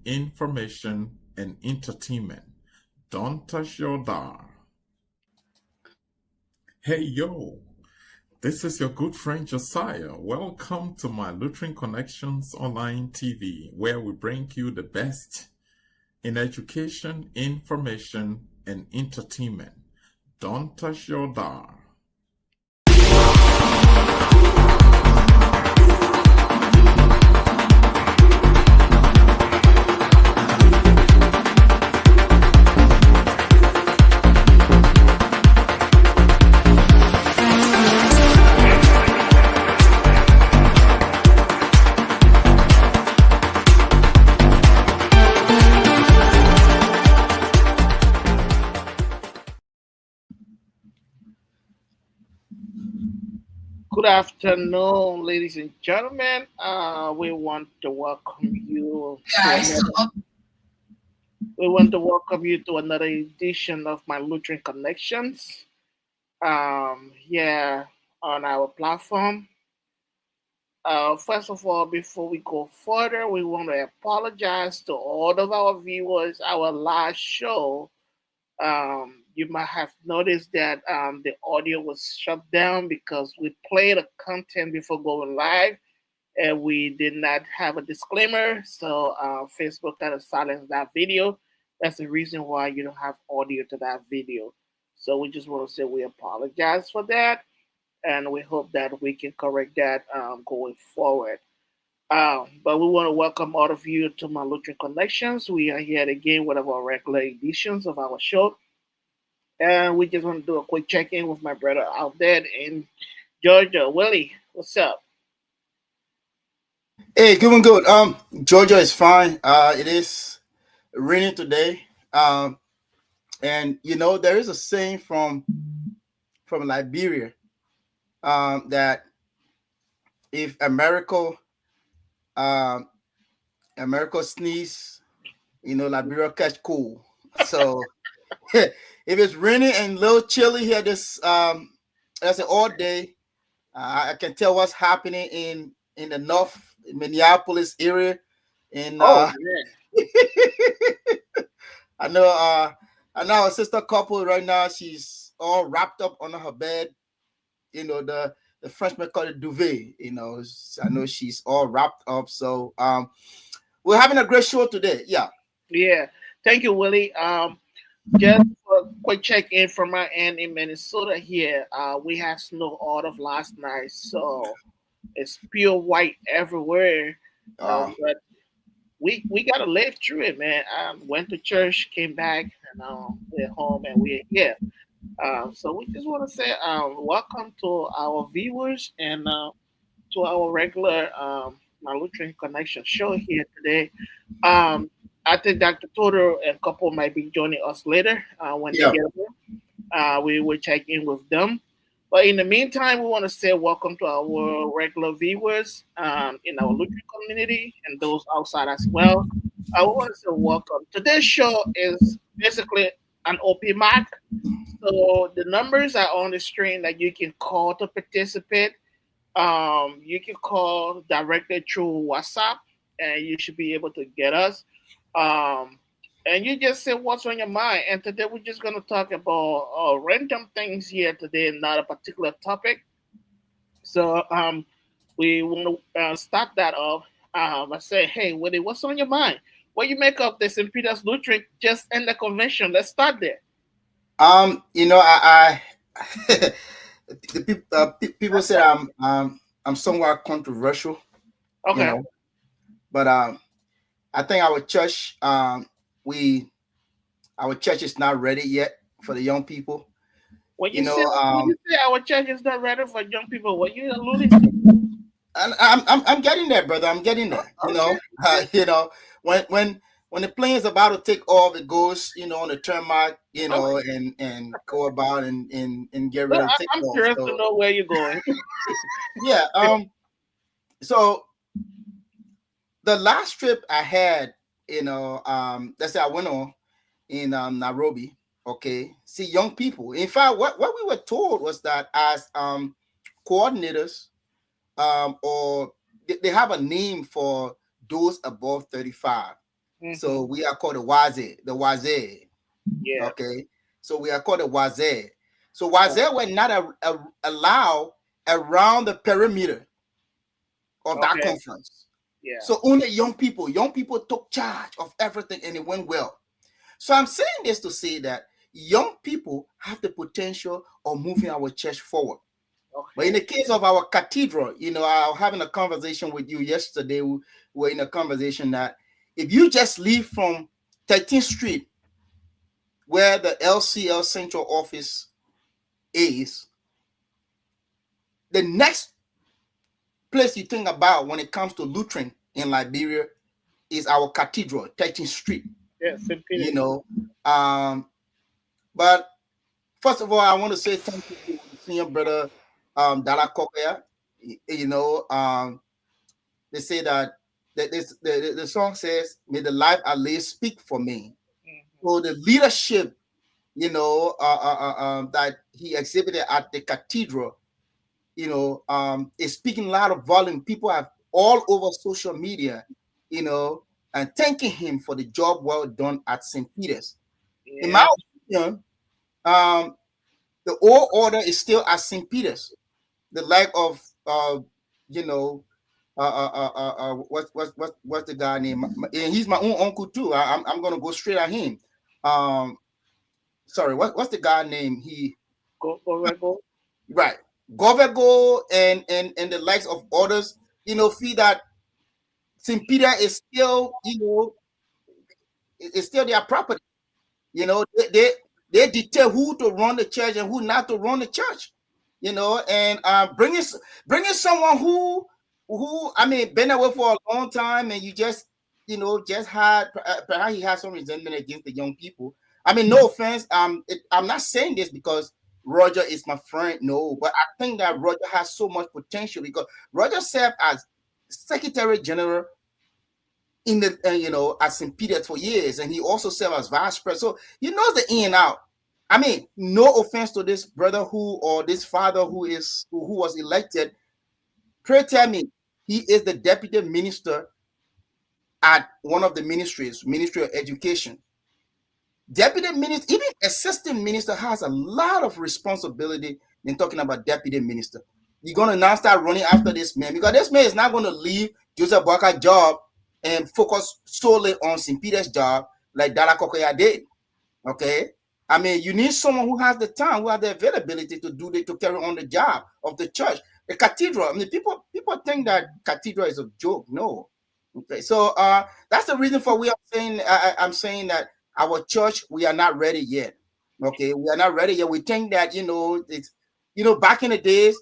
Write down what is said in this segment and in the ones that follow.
information and entertainment. Don't touch your dial. Hey yo, this is your good friend Josiah. Welcome to my Lutheran Connections Online TV, where we bring you the best in education, information, and entertainment. Don't touch your dial. Good afternoon, ladies and gentlemen. We want to welcome you to another. We want to welcome you to another edition of my Lutheran Connections. Here on our platform. First of all, before we go further, we want to apologize to all of our viewers. Our last show, you might have noticed that the audio was shut down because we played the content before going live and we did not have a disclaimer. So Facebook kind of silenced that video. That's the reason why you don't have audio to that video. So we just want to say we apologize for that and we hope that we can correct that going forward. But we want to welcome all of you to my Lutheran Connections. We are here again with our regular editions of our show. And we just want to do a quick check in with my brother out there in Georgia. Willie, what's up? Hey, good one, good. Georgia is fine. It is raining today. And there is a saying from Liberia, that if America sneeze, Liberia catch cold. So if it's raining and a little chilly here, that's all day. I can tell what's happening in the North Minneapolis area. And I know our sister couple right now, she's all wrapped up under her bed. The Frenchman call it duvet. I know she's all wrapped up. So we're having a great show today. Yeah. Thank you, Willie. Just a quick check in from my end in Minnesota here. We had snow all of last night, so it's pure white everywhere. But we gotta live through it, man. Went to church, came back, and we're home and we're here. So we just want to say welcome to our viewers and to our regular my Lutheran Connection show here today. I think Dr. Toto and couple might be joining us later when they get here. We will check in with them. But in the meantime, we want to say welcome to our regular viewers in our Lutheran community and those outside as well. I want to say welcome. Today's show is basically an OP mic. So the numbers are on the screen that you can call to participate. You can call directly through WhatsApp and you should be able to get us. And you just say what's on your mind. And today we're just going to talk about random things here today, not a particular topic. So we want to start that off by saying, hey, Woody, what's on your mind? What you make of the St. Peter's Lutheran just end the convention? Let's start there. I people say I'm somewhat controversial. Okay. But I think our church is not ready yet for the young people. When you say our church is not ready for young people, what you alluding to? I'm getting there, brother. I'm getting there. When the plane is about to take off, it goes, on the tarmac, and go about and get ready to take off. I'm curious to know where you're going. Yeah. So the last trip I had, let's say I went on in Nairobi. Okay, see young people. In fact, what we were told was that as coordinators, or they have a name for those above 35. So we are called the Waze, the Waze. Yeah. Okay. So we are called the Waze. So Waze were not allowed around the perimeter of that Okay. conference. Yeah. So only young people took charge of everything and it went well. So I'm saying this to say that young people have the potential of moving our church forward. But in the case of our cathedral, I was having a conversation with you yesterday. We were in a conversation that if you just leave from 13th Street, where the LCL central office is, the next place you think about when it comes to Lutheran in Liberia is our cathedral, 13th Street. Yeah, St. Peter's. But first of all, I want to say thank you to senior brother Dala Kokaya. They say that the song says, "May the life I live speak for me." So the leadership, that he exhibited at the cathedral, is speaking a lot of volume. People have all over social media, and thanking him for the job well done at St. Peter's. Yeah. In my opinion, the old order is still at St. Peter's. The lack of, what's the guy name? And he's my own uncle too. I'm gonna go straight at him. Sorry, what's the guy name? Go. Right, Govego and the likes of others. Feel that St. Peter is still, it's still their property. They dictate who to run the church and who not to run the church. And bringing someone who I mean been away for a long time, and you just just had perhaps he has some resentment against the young people. I mean, no offense. I'm not saying this because Roger is my friend. No, but I think that Roger has so much potential because Roger served as Secretary General in the at St. Peter's for years, and he also served as vice president. So he knows the in and out. I mean, no offense to this brother or this father who was elected. Pray tell me, he is the deputy minister at one of the ministries, Ministry of Education. Deputy minister, even assistant minister, has a lot of responsibility in talking about deputy minister. You're gonna now start running after this man because this man is not going to leave Joseph Barker's job and focus solely on St. Peter's job like Dala Kokoya did. Okay. I mean, you need someone who has the time, who has the availability to carry on the job of the church. The cathedral. I mean, people think that cathedral is a joke. No. Okay. So that's the reason for I'm saying that our church, we are not ready yet. Okay, we are not ready yet. We think that it's back in the days,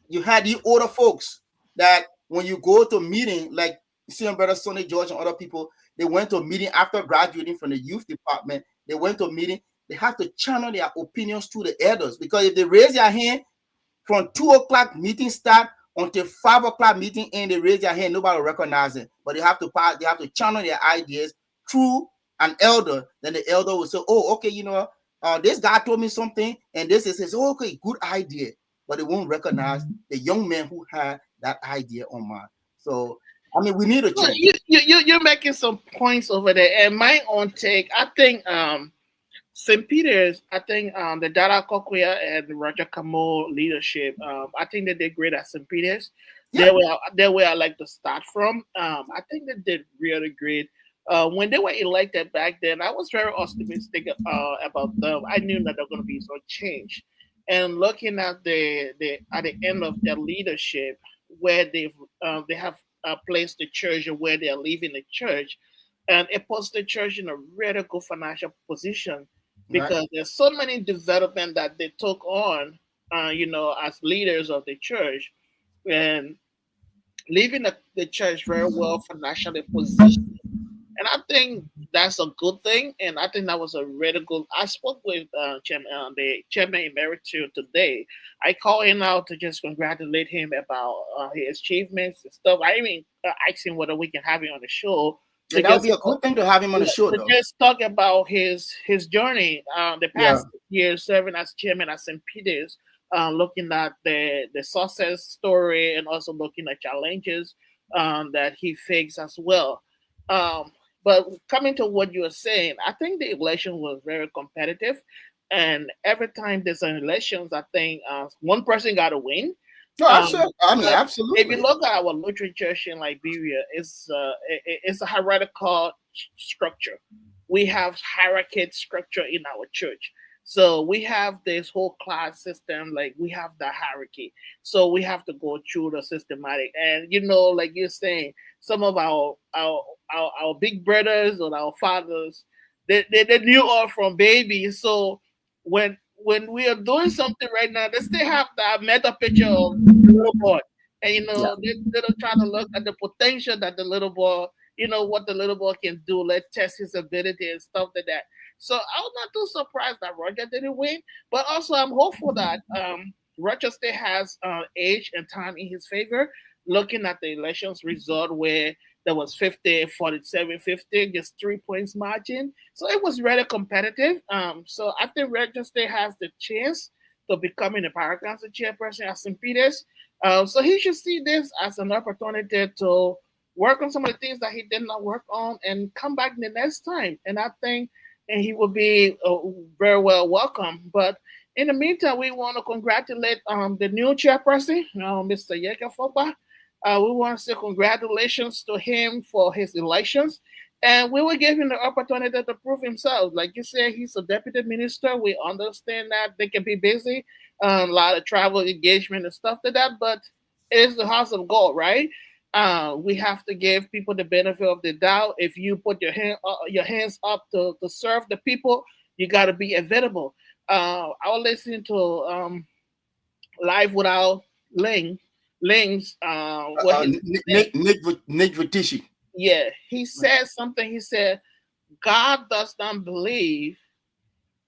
you had the older folks that when you go to a meeting, like Senior Brother Sonny George and other people, they went to a meeting after graduating from the youth department. They went to a meeting. They have to channel their opinions to the elders because if they raise their hand from 2:00 meeting start until 5:00 meeting end, they raise their hand, nobody will recognize it. But they have to channel their ideas through an elder. Then the elder will say, "Oh, okay, this guy told me something, and this is his okay, good idea." But they won't recognize the young man who had that idea on mind. So I mean, we need a change. You're making some points over there, and my own take. I think St. Peter's. I think the Dara Kokoya and Roger Kamo leadership. I think they did great at St. Peter's. Yeah. They were I like to start from. I think they did really great. When they were elected back then, I was very optimistic about them. I knew that there were going to be some change. And looking at the end of their leadership, where they have placed the church and where they are leaving the church, and it puts the church in a really good financial position because there's so many development that they took on, as leaders of the church, and leaving the church very well financially positioned. And I think that's a good thing. And I think that was a really good. I spoke with the chairman emeritus today. I called him out to just congratulate him about his achievements and stuff. I even asked him whether we can have him on the show. Yeah, that would be a good thing to have him on the show. To just talk about his journey, the past years serving as chairman at St. Peter's, looking at the success story and also looking at challenges that he faced as well. But coming to what you were saying, I think the election was very competitive, and every time there's an elections, I think one person got to win. No, Um, I mean, but if you absolutely. look at our Lutheran church in Liberia, it's a hierarchical structure. We have hierarchy structure in our church. So we have this whole class system, like we have the hierarchy. So we have to go through the systematic. And like you're saying, some of our big brothers or our fathers, they knew all from babies. So when we are doing something right now, they still have that meta picture of the little boy. And Yeah. they don't try to look at the potential that the little boy, what the little boy can do, let test his ability and stuff like that. So I was not too surprised that Roger didn't win, but also I'm hopeful that Roger still has age and time in his favor. Looking at the elections result where there was 50, 47, 50, just 3 points margin. So it was really competitive. So I think Roger still has the chance to becoming a Power Council chairperson at St. Peter's. So he should see this as an opportunity to work on some of the things that he did not work on and come back the next time. And I think and he will be very well welcome. But in the meantime, we want to congratulate the new chairperson, Mr. Yeka Foba. We want to say congratulations to him for his elections. And we will give him the opportunity to prove himself. Like you said, he's a deputy minister. We understand that they can be busy, a lot of travel engagement and stuff like that, but it is the house of God, right? We have to give people the benefit of the doubt. If you put your hands up to serve the people, you got to be available. I was listening to Live Without Links. Nick Vitici. Yeah, he said something. He said, God does not believe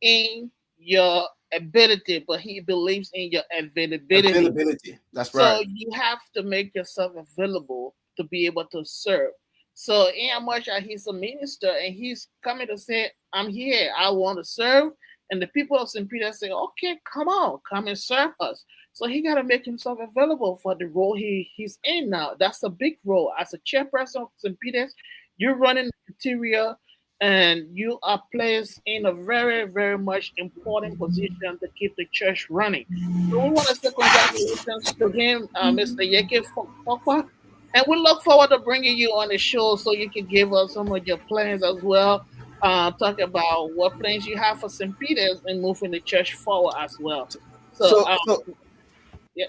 in your ability, but he believes in your availability. That's right. So you have to make yourself available to be able to serve. So in how much he's a minister and he's coming to say, I'm here, I want to serve. And the people of St. Peter say, okay, come on, come and serve us. So he got to make himself available for the role he's in now. That's a big role. As a chairperson of St. Peter's, you're running the interior and you are placed in a very, very much important position to keep the church running. So we want to say congratulations to him, Mr. Yeke Fokwa. And we look forward to bringing you on the show so you can give us some of your plans as well. Talk about what plans you have for St. Peter's and moving the church forward as well. So yeah.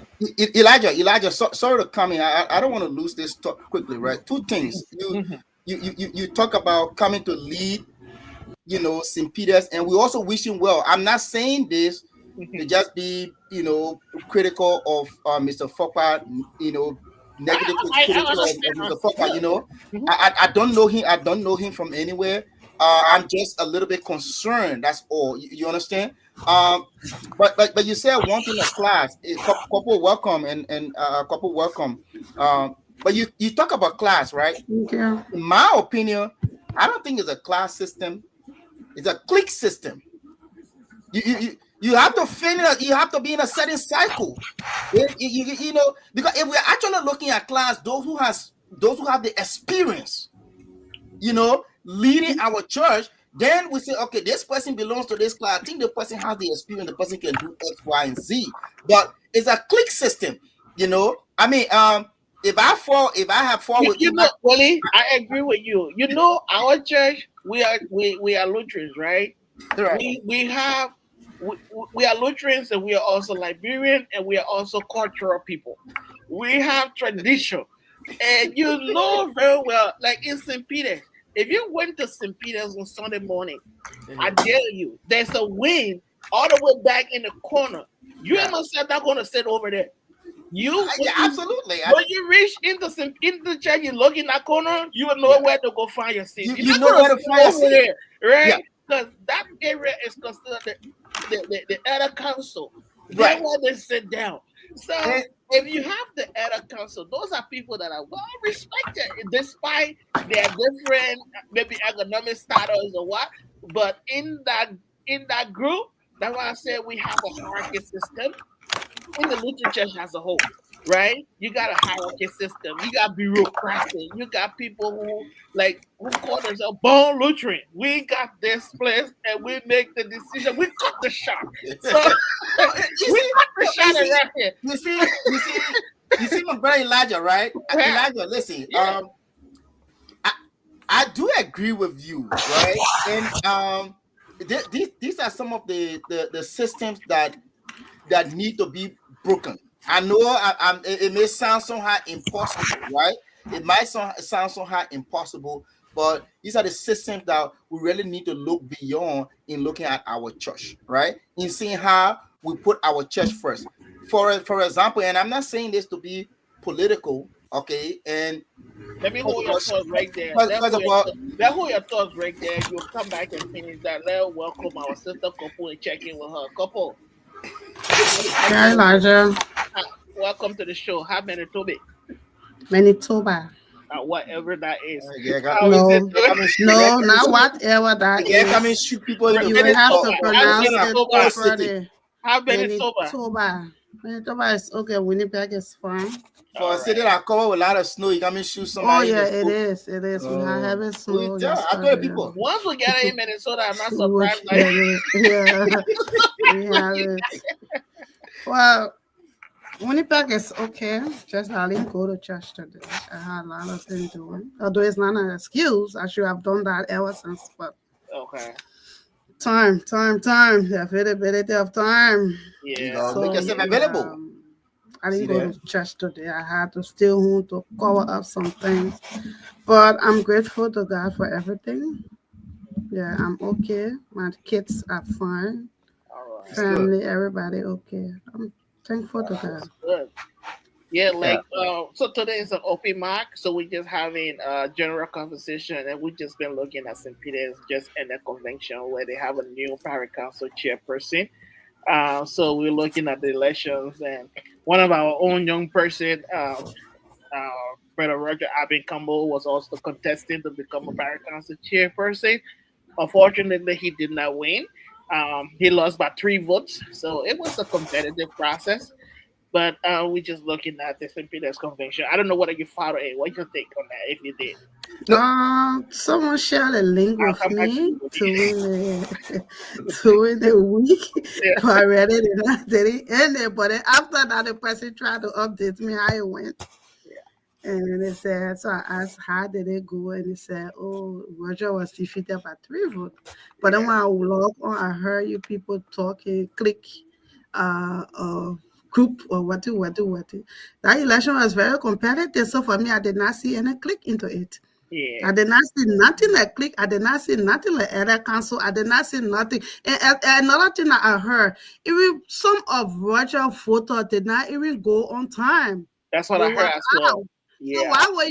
Elijah, sorry to come in. I don't want to lose this talk quickly, right? Two things. You talk about coming to lead, St. Peter's, and we also wish him well. I'm not saying this to just be, critical of Mr. Fokpa, negatively critical of Mr. Fokpa. I don't know him. I don't know him from anywhere. I'm just a little bit concerned. That's all. You understand? But you said one thing of class. A couple welcome and a couple welcome. But you talk about class, right? Yeah. In my opinion, I don't think it's a class system. It's a clique system. You have to finish. You have to be in a certain cycle. Because if we're actually looking at class, those who have the experience, leading our church, then we say, okay, this person belongs to this class. I think the person has the experience. The person can do X, Y, and Z. But it's a clique system. I mean, if I have fall with Willie, I agree with you. Our church, we are Lutherans, right? Right. We are Lutherans and we are also Liberian and we are also cultural people. We have tradition. And very well, like in St. Peter, if you went to St. Peter's on Sunday morning, I dare you, there's a wind all the way back in the corner. You ain't not going to sit over there. Absolutely. When you reach into the church, you look in that corner, you will know where to go find your seat. You know where to find your seat, right? Because that area is considered the elder council. That's where they sit down. So if you have the elder council, those are people that are well respected, despite their different maybe economic status or what. But in that group, that's why I said we have a hierarchy system in the Lutheran church as a whole. right? You got a hierarchy system. You got bureaucracy. You got people who call themselves born Lutheran. We got this place and we make the decision. We cut the shot. So we cut the shot right here. You see my brother Elijah, right? Yeah. Elijah, listen. Yeah. I do agree with you, right? And these are some of the systems that need to be broken. I know it may sound somehow impossible, right? It might sound somehow impossible, but these are the systems that we really need to look beyond in looking at our church, right? In seeing how we put our church first. For example, and I'm not saying this to be political, okay? And let me hold your thoughts right there. Let hold your thoughts right there. You'll come back and finish that. Let's welcome our sister couple and check in with her. Couple. Hi, Elijah. Welcome to the show. How Manitoba? Manitoba. Whatever that is. No, not whatever that is. Yeah, come and shoot people. You will have to pronounce it properly. How Manitoba? Manitoba. Manitoba is okay. Winnipeg is fine. For a city that covered with a lot of snow, you come and shoot somebody. Oh yeah, it is. It is. We are having snow. I told people. Once we get in Minnesota, I'm not surprised. Yeah, we have it. Well, Winnipeg is okay. Just I didn't go to church today. I had a lot of things doing. Although it's not an excuse, I should have done that ever since. But okay. Time. The availability of time. Yeah. So, make yourself available. I didn't go to church today. I had to stay home to cover up some things. But I'm grateful to God for everything. Yeah, I'm okay. My kids are fine. All right. Family, everybody okay. I'm thankful to God. Good. Yeah, so today is an open mic, so we're just having a general conversation, and we've just been looking at St. Peter's just in a convention where they have a new parish council chairperson. So we're looking at the elections, and one of our own young person, Brother Roger Abincambo, was also contesting to become a parish council chairperson. Unfortunately, he did not win. He lost by 3 votes, so it was a competitive process. But we're just looking at the St. Peter's Convention. I don't know whether you followed it. What do you think on that, if you did? Someone shared a link with me to win the week. Yeah. I read it and I didn't end it. But then after that, the person tried to update me how it went. Yeah. And they said, so I asked, how did it go? And they said, oh, Roger was defeated by 3 votes. But then when I logged on, I heard you people talking, click, group or what. That election was very competitive. So for me, I did not see any click into it. Yeah. I did not see nothing like click. I did not see nothing like other council. I did not see nothing. And another thing that I heard, even some of Roger voters did not even go on time. That's what I heard as well. Yeah. So why would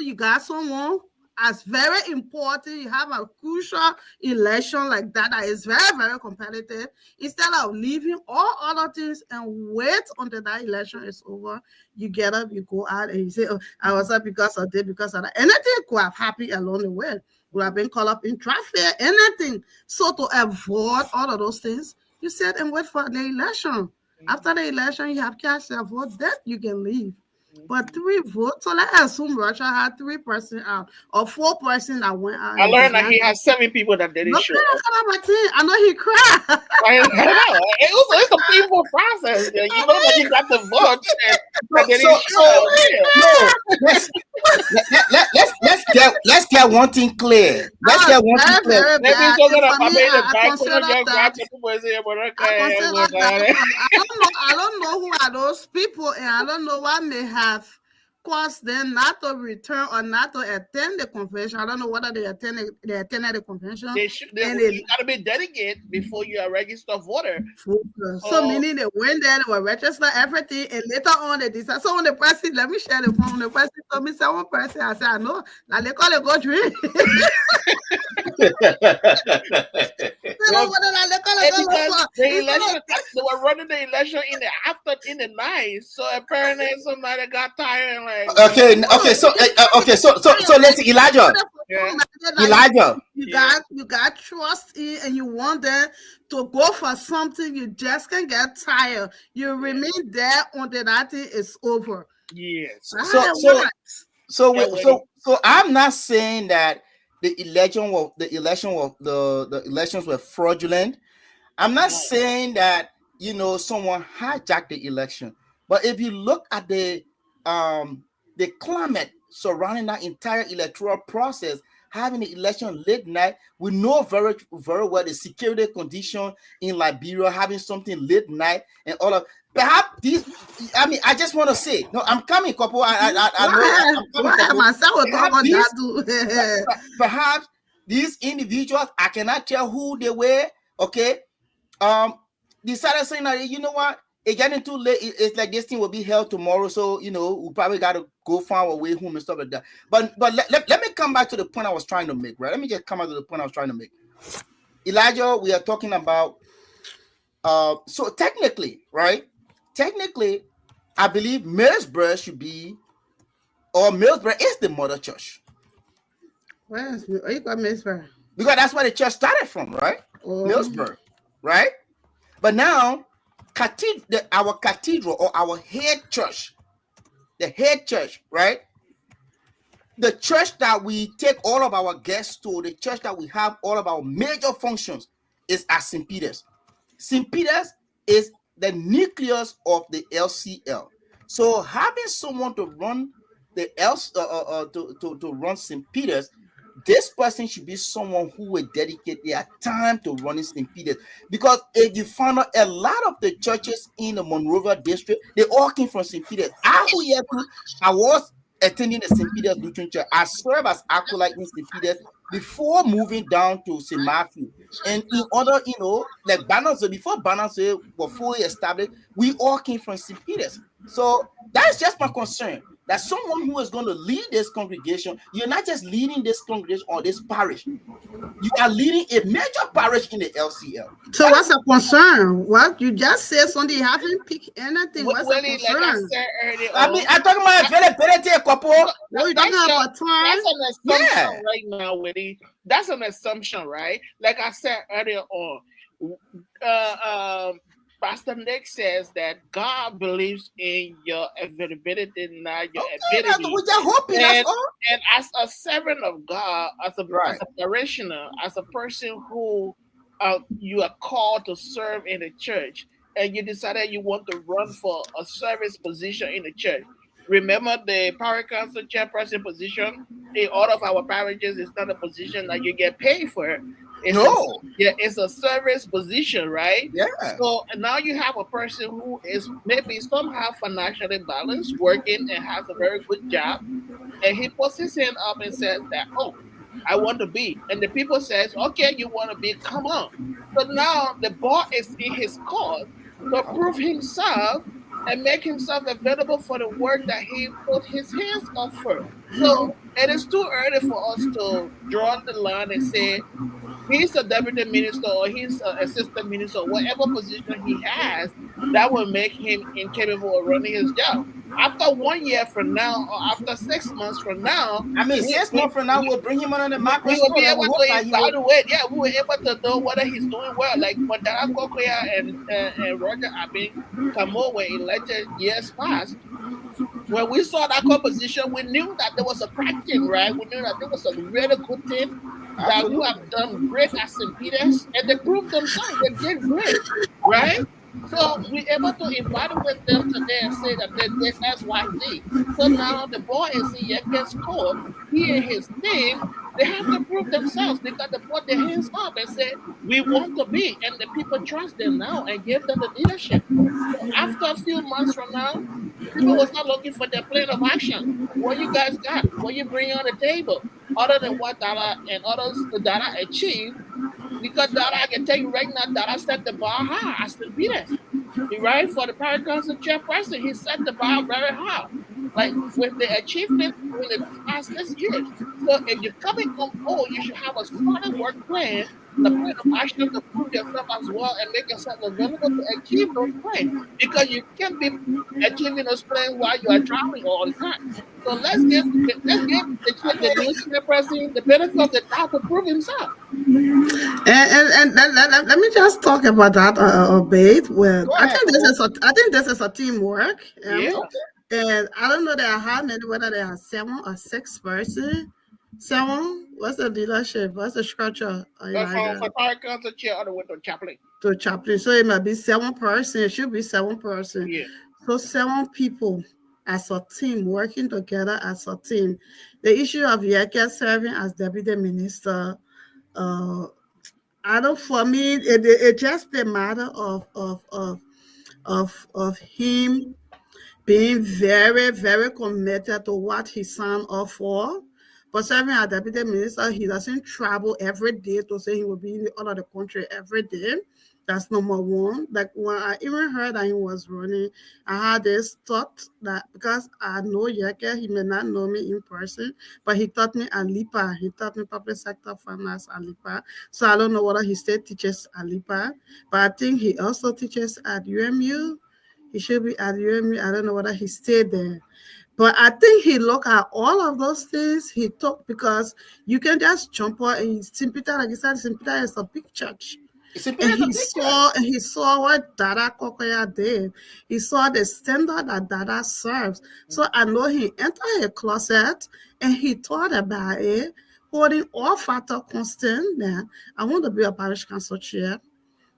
you got someone as very important, you have a crucial election like that is very, very competitive. Instead of leaving all other things and wait until that election is over, you get up, you go out, and you say, oh, I was up because of this, because of that. Anything could have happened along the way. Would have been caught up in traffic, anything. So to avoid all of those things, you sit and wait for the election. Mm-hmm. After the election, you have cast your vote, then you can leave. But 3 votes, so let's assume Russia had 3% out or 4% that went out. I learned that he had 7 people that didn't show up. I know he cried. It's a painful process. You know that you got the votes let's get one thing clear. Let's get one thing clear. I don't know who are those people, and I don't know what may have caused them not to return or not to attend the convention. I don't know whether they attended the convention. You got to be dedicated before you are registered voter. So meaning they went there, they were registered, everything, and later on they decided. So when the person, let me share the phone. The person told me, one person, I said, I know. Now they call it go drink. They were running the election in the night. So apparently somebody got tired and like. Okay. So let's Elijah. you got trust in, and you want them to go for something. You just can get tired. You remain there until that thing is over. Yes. So I'm not saying that the elections were fraudulent. I'm not saying that someone hijacked the election, but if you look at the climate surrounding that entire electoral process, having the election late night, we know very very well the security condition in Liberia, having something late night and all of perhaps these. I mean, I just want to say, no, I'm coming, couple. I know I'm coming, myself will talk on that too. Perhaps these individuals, I cannot tell who they were. Okay, decided saying that you know what, it's getting too late. It's like this thing will be held tomorrow, so we probably got to go find our way home and stuff like that. But let me come back to the point I was trying to make. Right, let me just come back to the point I was trying to make. Elijah, we are talking about. So technically, right? Technically, I believe Millsboro should be, or Millsboro is the mother church. Where you got Millsboro? Because that's where the church started from, right? Millsboro, right? But now, our cathedral or our head church, the head church, right? The church that we take all of our guests to, the church that we have all of our major functions is at St. Peter's. St. Peter's is the nucleus of the LCL. So having someone to run the to run St. Peter's, this person should be someone who will dedicate their time to running St. Peter's. Because if you find out, a lot of the churches in the Monrovia district, they all came from St. Peter's. I was attending the St. Peter's Lutheran Church. I served as acolyte in St. Peter's before moving down to St. Matthew. And in other, like Banner's, before Banner's were fully established, we all came from St. Peter's. So that's just my concern. That someone who is going to lead this congregation, you're not just leading this congregation or this parish. You are leading a major parish in the LCL. So what's a concern? What you just said something, you haven't picked anything. What's a concern? Like I said earlier, I'm talking about availability, couple. What you talking about time? That's an assumption right now, Willie. That's an assumption, right? Like I said earlier on. Pastor Nick says that God believes in your availability, not your ability. We're just hoping, that's all. And as a servant of God, as a parishioner, as a person who you are called to serve in the church, and you decided you want to run for a service position in the church. Remember the parish council chairperson position in all of our parishes is not a position that you get paid for. It's a service position, right? Yeah. So now you have a person who is maybe somehow financially balanced, working and has a very good job, and he puts his hand up and says that, I want to be. And the people says, okay, you want to be, come on. But now the ball is in his court to prove himself and make himself available for the work that he put his hands up for. So it is too early for us to draw the line and say, he's a deputy minister or he's an assistant minister, whatever position he has, that will make him incapable of running his job. After 1 year from now, or after 6 months from now, 6 months from now, we'll bring him under the microscope. We will be able to evaluate. Yeah, we were able to know whether he's doing well. Like when Dara Kokoya and Roger Abin Kamo were elected years past, when we saw that composition, we knew that there was a cracking, right? We knew that there was a really good team that who have done great at St. Peter's, and they proved themselves. They did great, right? So we're able to evaluate them today and say that they did X, Y, Z. So now the ball is in Yeken's court. He and his team, they have to prove themselves because they put their hands up and say, we want to be. And the people trust them now and give them the leadership. So after a few months from now, people will start looking for their plan of action. What you guys got? What you bring on the table? Other than what Dara and others Dara achieved. Because Dara, I can tell you right now, Dara set the bar high. I still be there. Right? For the parish council chairperson, he set the bar very high. like with the achievement in the past 6 years. So if you're coming on board, you should have a solid work plan, the plan of action to prove yourself as well and make yourself available to achieve those plans. Because you can't be achieving those plans while you are traveling all the time. So let's give the new chairperson the benefit of the doubt to prove himself. Let me just talk about that a bit. Well, Go I ahead, think this is a teamwork. Yeah. And I don't know there are how many, whether there are 7 or 6 person. 7. What's the leadership? What's the structure? But for Tarek Council chair all the way to chaplain. To chaplain. So it might be 7 person. It should be 7 person. Yeah. So 7 people as a team, working together as a team. The issue of Yeke serving as deputy minister, I don't. For me, it just a matter of him being very, very committed to what he signed up for. But serving as deputy minister, he doesn't travel every day to say he will be in the other country every day. That's number one. Like when I even heard that he was running, I had this thought that because I know Yeke, he may not know me in person, but he taught me Alipa. He taught me public sector finance Alipa. So I don't know whether he still teaches Alipa, but I think he also teaches at UMU. He should be at UMU. I don't know whether he stayed there. But I think he looked at all of those things he took because you can just jump on and St. Peter, like you said, St. Peter is a big church. And he saw what Dada Kokoya did. He saw the standard that Dada serves. So I know he entered a closet and he thought about it, holding all factor constant. Then I want to be a parish council chair.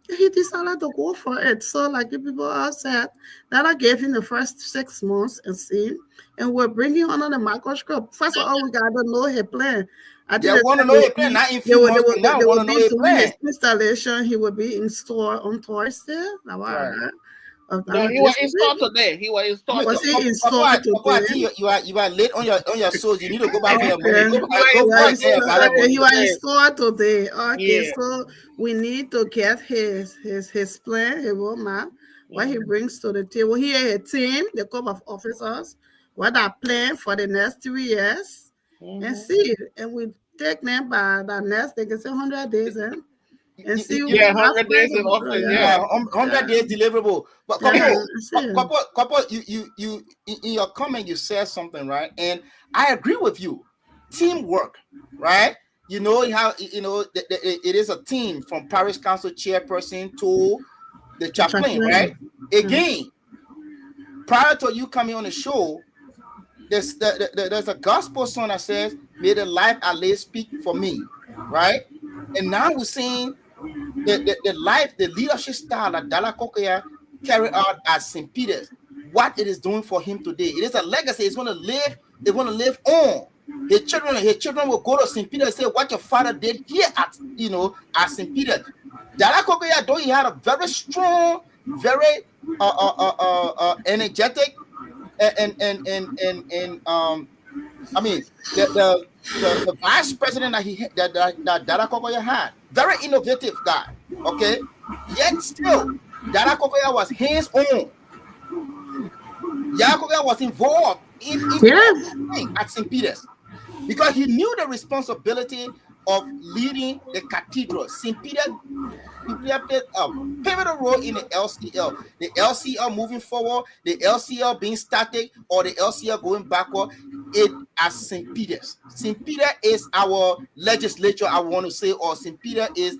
He decided to go for it. So, like the people have said, that I gave him the first 6 months and see, and we're bringing on the microscope. First of all, we got to know his plan. I think want to know his plan. Not in few months now. Want to know his plan. His installation. He will be in store on Thursday. Right. No, he was installed today. He was installed. Was he installed today? I think you are late on your shows. You need to go back to your money. He was installed today. Okay, yeah. So we need to get his plan, his roadmap, what he brings to the table. He has a team, the corps of officers, what I plan for the next 3 years, and see. And we take them by the next, they can say 100 days, and see 100 days in office. 100 days deliverable. But couple, you in your comment you said something, right? And I agree with you. Teamwork, right? You know how it is a team from parish council chairperson to the chaplain, right? Again, prior to you coming on the show, there's a gospel song that says, "May the life I live speak for me," right? And now we're seeing the life, the leadership style that Dada Kokoya carried out at St. Peter's, what it is doing for him today. It is a legacy. It's going to live. It's going to live on. His children will go to St. Peter and say, "What your father did here at St. Peter." Dada Kokoya, though he had a very strong, very energetic, and I mean the vice president that Dada Kokoya had, very innovative guy. Okay, yet still Dada Kokoya was hands on. Kokoya was involved in everything at St. Peter's because he knew the responsibility of leading the cathedral. St. Peter played a pivotal role in the LCL. The LCL moving forward, the LCL being static, or the LCL going backward. It as St. Peter's. St. Peter is our legislature, I want to say, or St. Peter is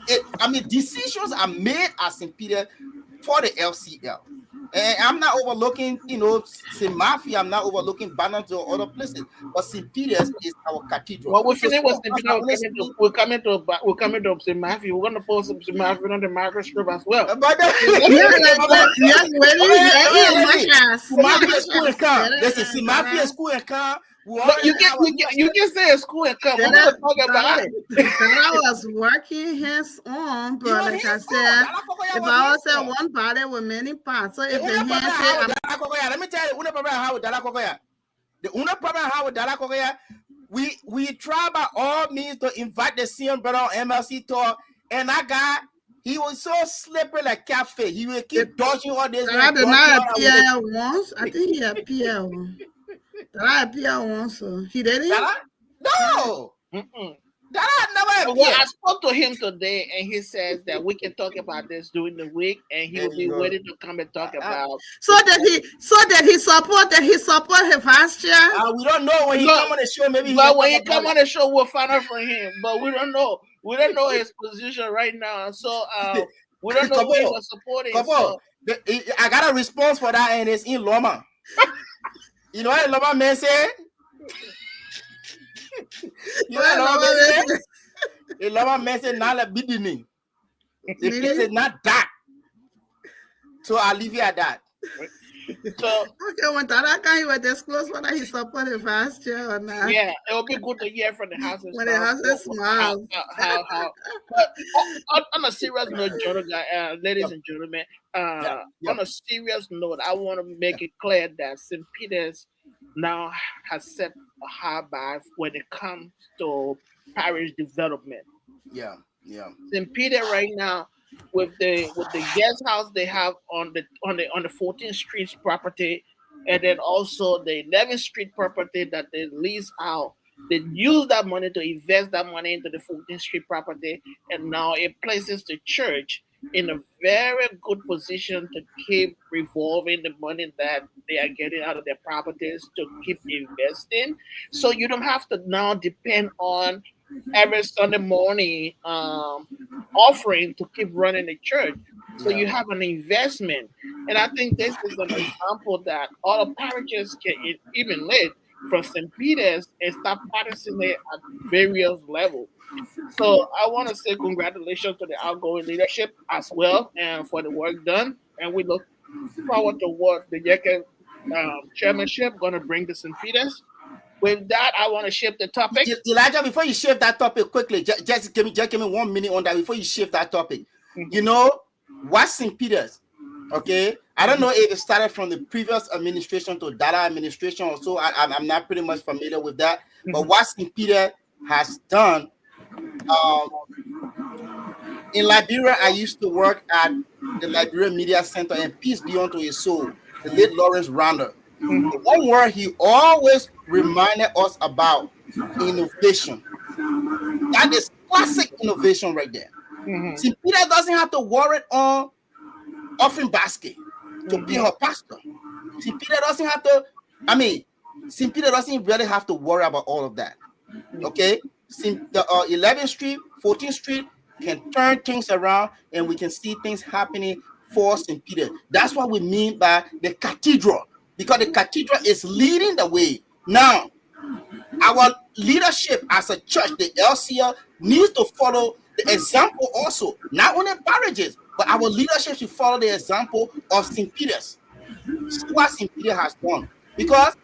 it. I mean, decisions are made at St. Peter for the LCL. And I'm not overlooking, St. Matthew. I'm not overlooking Barnard or other places, but St. Peter's is our cathedral. Well, we finish with St. Peter. We're coming to St. Matthew. We're going to post St. Matthew on the microscope as well. Listen, St. Matthew school and car. But you can say school and come. We're going to talk about it. I was working hands on, but like I said, if I was at one body with many parts, so if the hands let me tell you, the only problem I have with Dada Kokoya, we try by all means to invite the senior brother on MLC tour, and that guy, he was so slippery like cafe. He will keep dodging all this. I did not appear once. I think he appeared once. That appear once, so he didn't. No, Mm-mm. that never Well, I appeared. spoke to him today, and he says that we can talk about this during the week, and he will There be you go. ready to come and talk about. So did he support his vice chair? We don't know when he No, come on the show. Maybe he But can when talk he come about on the show, we'll find out from him. But we don't know. We don't know his position right now. So we don't know who he was supporting. Come on. I got a response for that, and it's in Loma. You know what Loma man said? You know what Loma man said? The Loma man said, "Not a beginning. The place is not that." So I'll leave you at that. So Okay, when that guy will disclose whether he support his vice chair or not. yeah, it'll be good to hear from the house. When the house is small. How. But on a serious note, ladies and gentlemen, on a serious note, I want to make it clear that St. Peter's now has set a high bar when it comes to parish development. Yeah. St. Peter right now, with the guest house they have on the 14th Street property, and then also the 11th Street property that they lease out. They use that money to invest that money into the 14th Street property, and now it places the church in a very good position to keep revolving the money that they are getting out of their properties to keep investing. So you don't have to now depend on every Sunday morning offering to keep running the church. So you have an investment. And I think this is an example that all the parishes can even lead from St. Peter's and start practicing it at various levels. So I want to say congratulations to the outgoing leadership as well and for the work done. And we look forward to what the Yeke chairmanship going to bring to St. Peter's. With that, I want to shift the topic. Elijah, before you shift that topic quickly, just give me 1 minute on that before you shift that topic. You know, what's St. Peter's? Okay, I don't know if it started from the previous administration to Dada administration or so. I'm not pretty much familiar with that. But what St. Peter has done, in Liberia, I used to work at the Liberia Media Center, and peace be unto his soul, the late Lawrence Randall. The one word he always reminded us about: innovation. That is classic innovation right there. St. Peter doesn't have to worry on offering basket to pay her pastor. St. Peter doesn't have to, St. Peter doesn't really have to worry about all of that. Okay? The 11th Street, 14th Street can turn things around, and we can see things happening for St. Peter. That's what we mean by the cathedral, because the cathedral is leading the way. Now, our leadership as a church, the LCL, needs to follow the example also, not only parishes, but our leadership should follow the example of St. Peter's. See what St. Peter has done. Because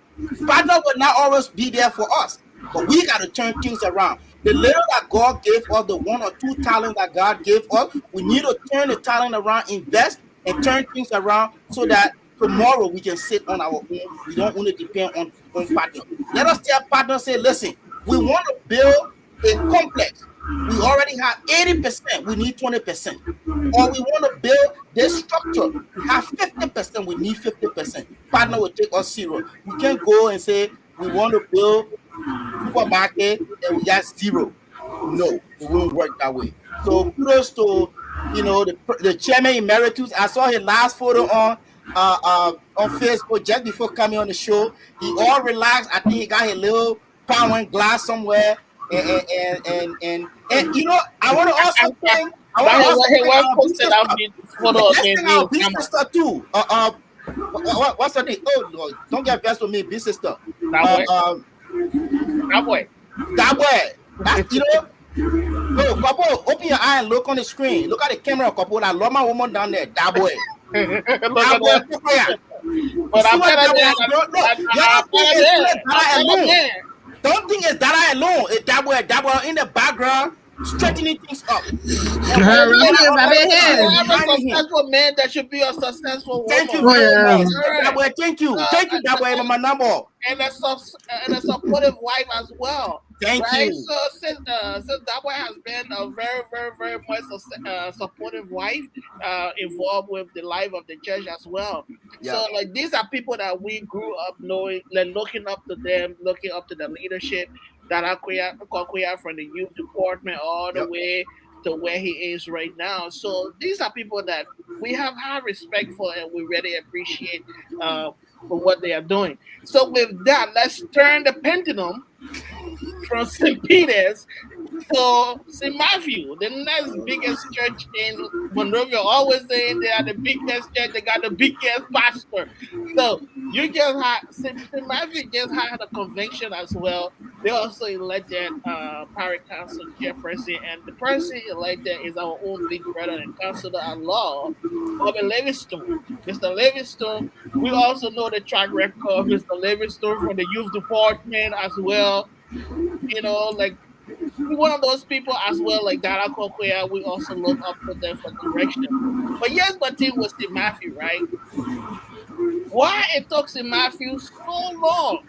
partner will not always be there for us, but we got to turn things around. The little that God gave us, the 1 or 2 talents that God gave us, we need to turn the talent around, invest, and turn things around so that tomorrow we can sit on our own. We don't want to depend on partner. Let us tell partners, say, listen, we want to build a complex. We already have 80%, we need 20%. Or we want to build this structure, have 50%, we need 50%. Partner will take us 0. We can't go and say we want to build supermarket and we got 0. No, it won't work that way. So kudos to the chairman emeritus. I saw his last photo on Facebook just before coming on the show. He all relaxed. I think he got his little pound glass somewhere. And I want to also thank big sister too. What's her name? Oh Lord, don't get vexed with me, big sister. That boy. No, couple, open your eye and look on the screen. Look at the camera, couple. I love my woman down there. That boy. But I'm don't think it's Dada alone. It's that boy in the background, straightening things up. Whoever successful man that should be a successful woman. Thank you very much. That boy, thank you, that boy, my number. And a supportive wife as well. Thank right? you. So since that boy has been a very, very, very much supportive wife, involved with the life of the church as well. Yeah. So like these are people that we grew up knowing, like looking up to them, looking up to the leadership that Akoya from the youth department all the Yep. way to where he is right now. So these are people that we have high respect for and we really appreciate for what they are doing. So with that, let's turn the pendulum from St. Peter's to St. Matthew, the next biggest church in Monrovia. Always saying they are the biggest church, they got the biggest pastor. So you just had St. Matthew just had a convention as well. They also elected parish council chairperson, and the person elected is our own big brother and counselor at law, Bobby Livingstone. Mr. Livingstone, we also know the track record of Mr. Livingstone from the youth department as well. You know, like one of those people as well, like Dara Kokoya, we also look up to them for direction. But yes, my team was St. Matthew, right? Why it took St. Matthew so long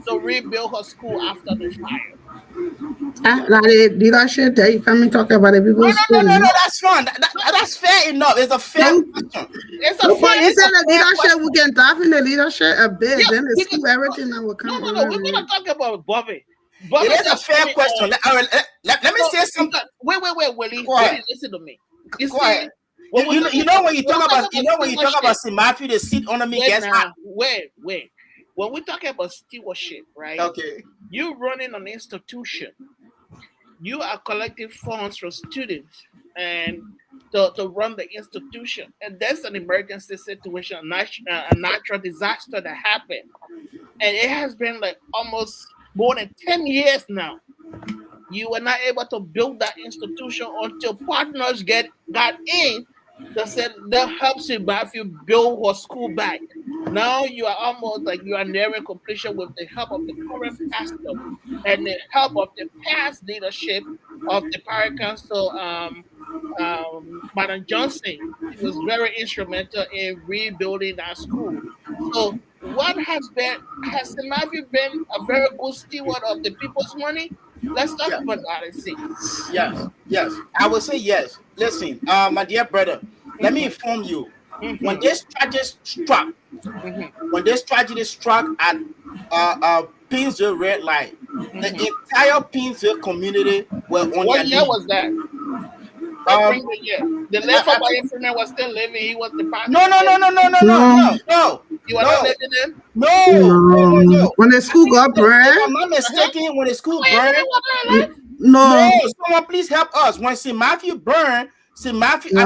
to rebuild her school after the fire? Like the leadership that you come and talk about the No, people's no, no, no, no. That's fine. That's fair enough. It's a fair question. It's a But fair. instead of leadership, we can dive in the leadership a bit. Yeah, Then the because- school, everything that will come. No. We're gonna talk about Bobby. Bobby It is a fair question. Let me say something. Wait, Willie. Go ahead. Willie, listen to me. You Go see, ahead. when we You know when you when talk we about St. Matthew, the seat under me wait gets hot. now, wait. When we talk about stewardship, right? Okay. You running an institution. You are collecting funds from students and to run the institution. And there's an emergency situation, a natural disaster that happened. And it has been like almost more than 10 years now. You were not able to build that institution until partners got in that said that helps you if you build her school back. Now you are almost like you are nearing completion with the help of the current pastor and the help of the past leadership of the parish council, Madam Johnson. She was very instrumental in rebuilding that school. So what has St. Matthew been a very good steward of the people's money? Let's talk about that and see. Yes. I would say yes. Listen, my dear brother, let me inform you. When this tragedy struck, at Pinsville Red Light, the entire Pinsville community were on What their year knees. was that? The late Papa Infinite was still living. He was the pastor. No. You were not living then? No. When the school got burned, If I'm not mistaken, when the school burned, no. someone please help us. When St. Matthew burned, St. Matthew, No,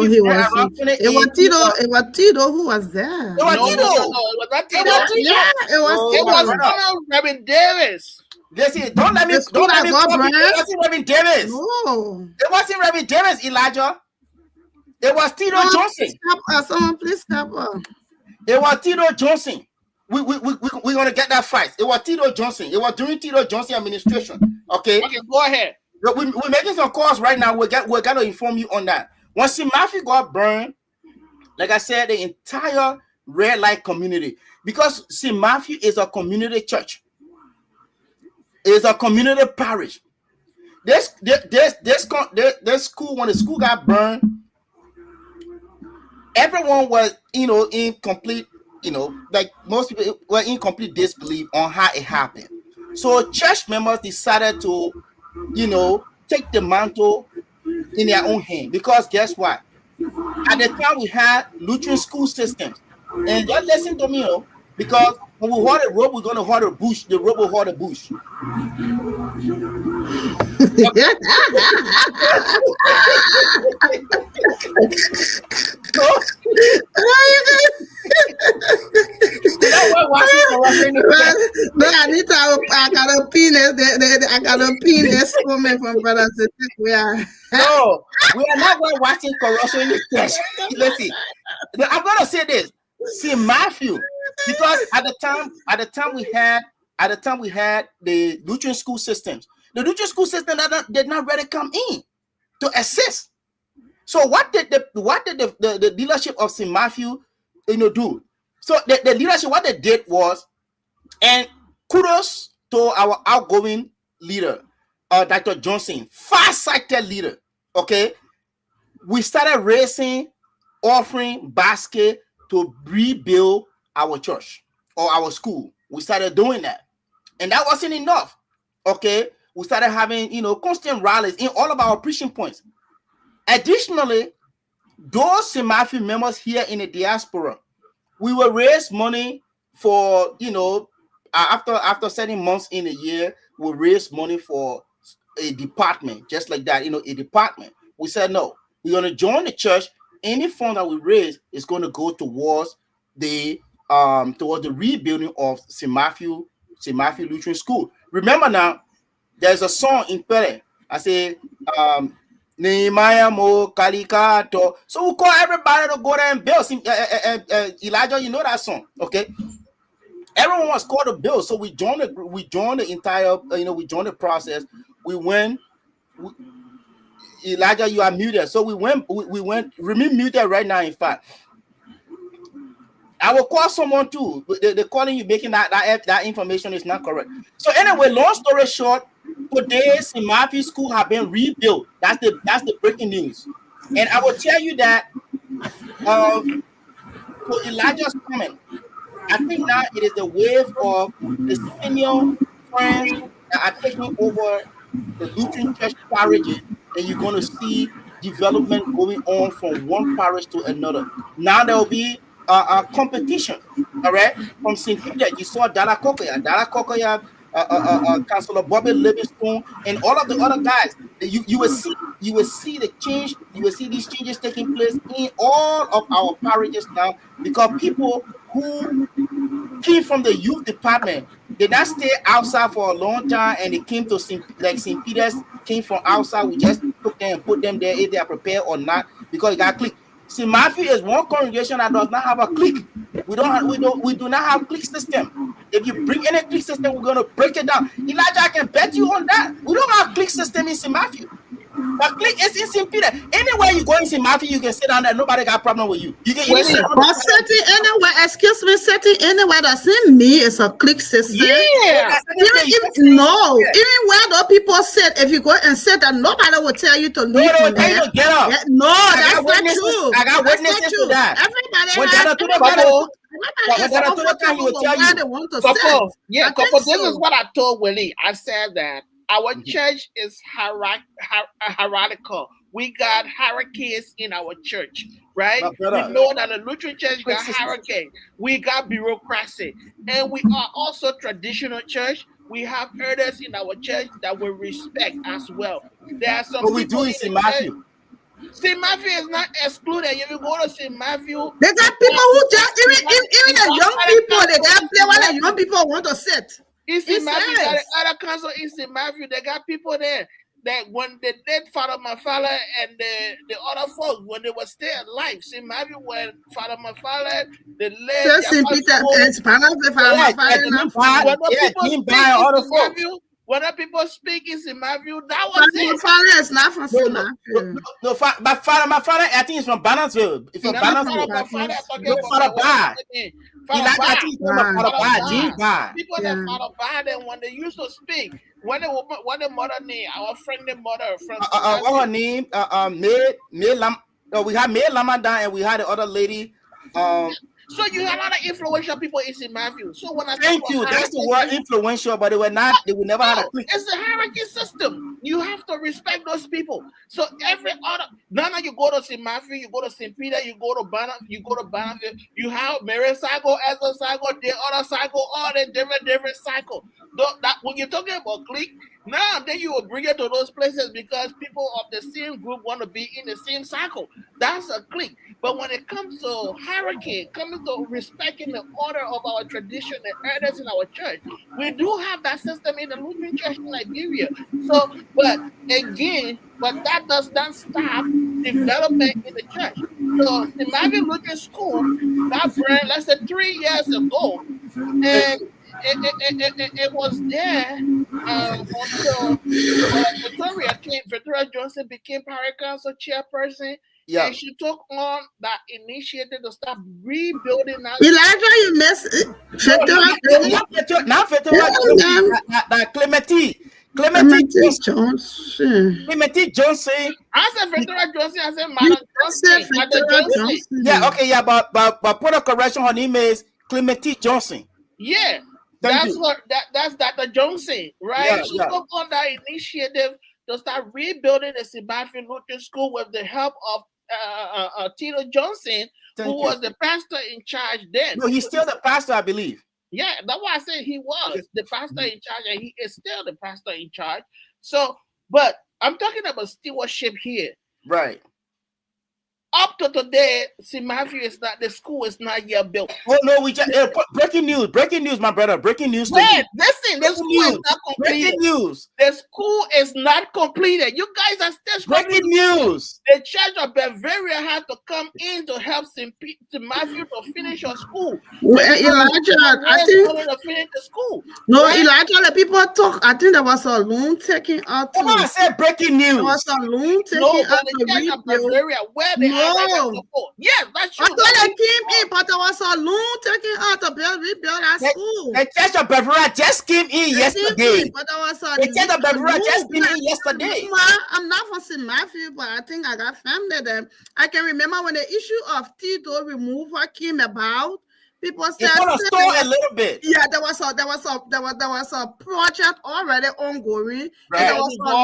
he burned wasn't. around It was 2018. Tito who was there. It was Tito. It was not Tito. Yeah, it was Oh, It Tito. was Reverend Davis. Listen, don't let me The school that got copy. burned? It wasn't Reverend Davis. No. It wasn't Reverend Davis, Elijah. It was Tito Johnson. Help us. Someone please help us. It was Tito Johnson. We're gonna get that fight. It was Tito Johnson. It was during Tito Johnson administration. Okay, Go ahead. we're making some calls right now. We're gonna inform you on that. Once St. Matthew got burned, like I said, the entire red light community, because St. Matthew is a community church. It's a community parish. This school, when the school got burned, everyone was, in complete, like most people were in complete disbelief on how it happened. So church members decided to, take the mantle in their own hand, because guess what? At the time we had Lutheran school systems, and just listen to me, because when we hold a rope, we're gonna hold a bush. The rope will hold a bush. No, I got a penis. I got a penis woman from Brother Sitek. No, we are not going watching corruption in the church. Listen, I'm gonna say this. See Matthew, because at the time we had the Lutheran school systems. The Lutheran school system did not really come in to assist. So what did the leadership of St. Matthew, do? So the leadership, what they did was, and kudos to our outgoing leader, Dr. Johnson, far-sighted leader. Okay, we started raising offering basket to rebuild our church or our school. We started doing that, and that wasn't enough. Okay, we started having constant rallies in all of our preaching points. Additionally, those St. Matthew members here in the diaspora, we will raise money for after certain months in a year, we'll raise money for a department, just like that, a department. We said no, we're going to join the church. Any fund that we raise is going to go towards the rebuilding of St. Matthew Lutheran School. Remember now, there's a song in Pele. I say, Nehemiah Mo Kalikato. So we call everybody to go there and build. Elijah, you know that song, okay? Everyone was called to build, so we joined the entire, we joined the process. We went. Elijah, you are muted. So we went. Remain muted right now. In fact, I will call someone too. The calling you making that information is not correct. So anyway, long story short, today St. Matthew School have been rebuilt. That's the breaking news. And I will tell you that to Elijah's comment, I think now it is the wave of the senior friends that are taking over the Lutheran church parishes, and you're going to see development going on from one parish to another. Now there will be a competition, all right, from St. Peter. You saw Dala Kokoya, Councillor Bobby Livingstone, and all of the other guys. You will see the change. You will see these changes taking place in all of our parishes now, because people who came from the youth department did not stay outside for a long time, and they came to St. Peter's, came from outside. We just took them and put them there if they are prepared or not, because it got clicked. St. Matthew is one congregation that does not have a clique. We do not have clique system. If you bring any clique system, we're gonna break it down. Elijah, I can bet you on that. We don't have clique system in St. Matthew. But clique is in St. Peter. Anywhere you go in St. Matthew, you can sit down there. Nobody got a problem with you. You can But sitting anywhere, excuse me, sitting anywhere doesn't mean it's a clique system. Yeah. Even where the people sit, if you go and sit, and nobody will tell you to leave from there. Get up. No, that's not true. I got witnesses to that. Everybody Couple. This is what I told Willie. I said that our church is hierarchical. We got hierarchies in our church, right? We know that the Lutheran church got hierarchy. We got bureaucracy. And we are also traditional church. We have elders in our church that we respect as well. There are some. What we do in St. Matthew. St. Matthew is not excluded. If you go to St. Matthew, they got people who just even the young people, they got play while the young people want to sit. In St. Matthew, the other council in St. Matthew, they got people there that when the dead Father Mafala and the other folks, when they were still alive, St. Matthew, when Father Mafala, the late St. Peter and Father Mafala, when the people speak in St. Matthew, that was it. Father is not from St. Matthew. No, but Father, I think it's from Bannersville. It's from Bannersville. Father Bar. People that Father Bar, then when they used to speak, what the mother name? Our friend, the mother from what her name? May Lam. No, we had May Lamadan, and we had the other lady. So you have a lot of influential people in St. Matthew. So when I thank you, that's the word influential, but they were not. They would never have a clique. It's a hierarchy system. You have to respect those people. So every other now you go to St. Matthew, you go to St. Peter, you go to Bannerville, you have Mary cycle, Ezra cycle, the other cycle, all the different cycle. That when you're talking about clique, now then you will bring it to those places because people of the same group want to be in the same cycle. That's a clique. But when it comes to hierarchy, coming to respecting the order of our tradition and elders in our church, we do have that system in the Lutheran Church in Liberia. So, but that does not stop development in the church. So, the Matthew Lutheran School, that brand, let's say 3 years ago, and it was there until Victoria Johnson became Parish Council chairperson. Yeah. And she took on that initiative to start rebuilding that. Elijah, you miss it. Now, that Clementi Johnson. Clementi Johnson. I said Victoria Johnson. I said Madam Johnson. Victoria Johnson. Yeah, okay, yeah, but put a correction. Her name is Clementi Johnson. Yeah, that's Dr. Johnson, right? She took on that initiative to start rebuilding the St. Matthew Lutheran School with the help of Tito Johnson, who was the pastor in charge then. No, he's still the pastor, I believe. Yeah, that's why I said he was the pastor in charge, and he is still the pastor in charge. So, but I'm talking about stewardship here. Right. Up to today, St. Matthew the school is not yet built. Oh no, we just breaking news, my brother. Breaking news. Man, listen, the school is not completed. Breaking news. The school is not completed. You guys are still breaking news. The Church of Bavaria had to come in to help St. Matthew to finish your school. Well, Elijah, I think to finish the school. No, right? Elijah, the people talk. I think there was a loan taking out. Come on, I said breaking news. There was a loan taking out. The Church of Bavaria, where they yes, that's true. I thought they came in, but there was a loan taking out to rebuild that school. The Church of Bavaria just came in yesterday. But there was the Church of Bavaria just came in yesterday. I'm not from St. Matthew, but I think I got family there. I can remember when the issue of Tito removal came about. People said a little bit. Yeah, there was a project already ongoing. Right.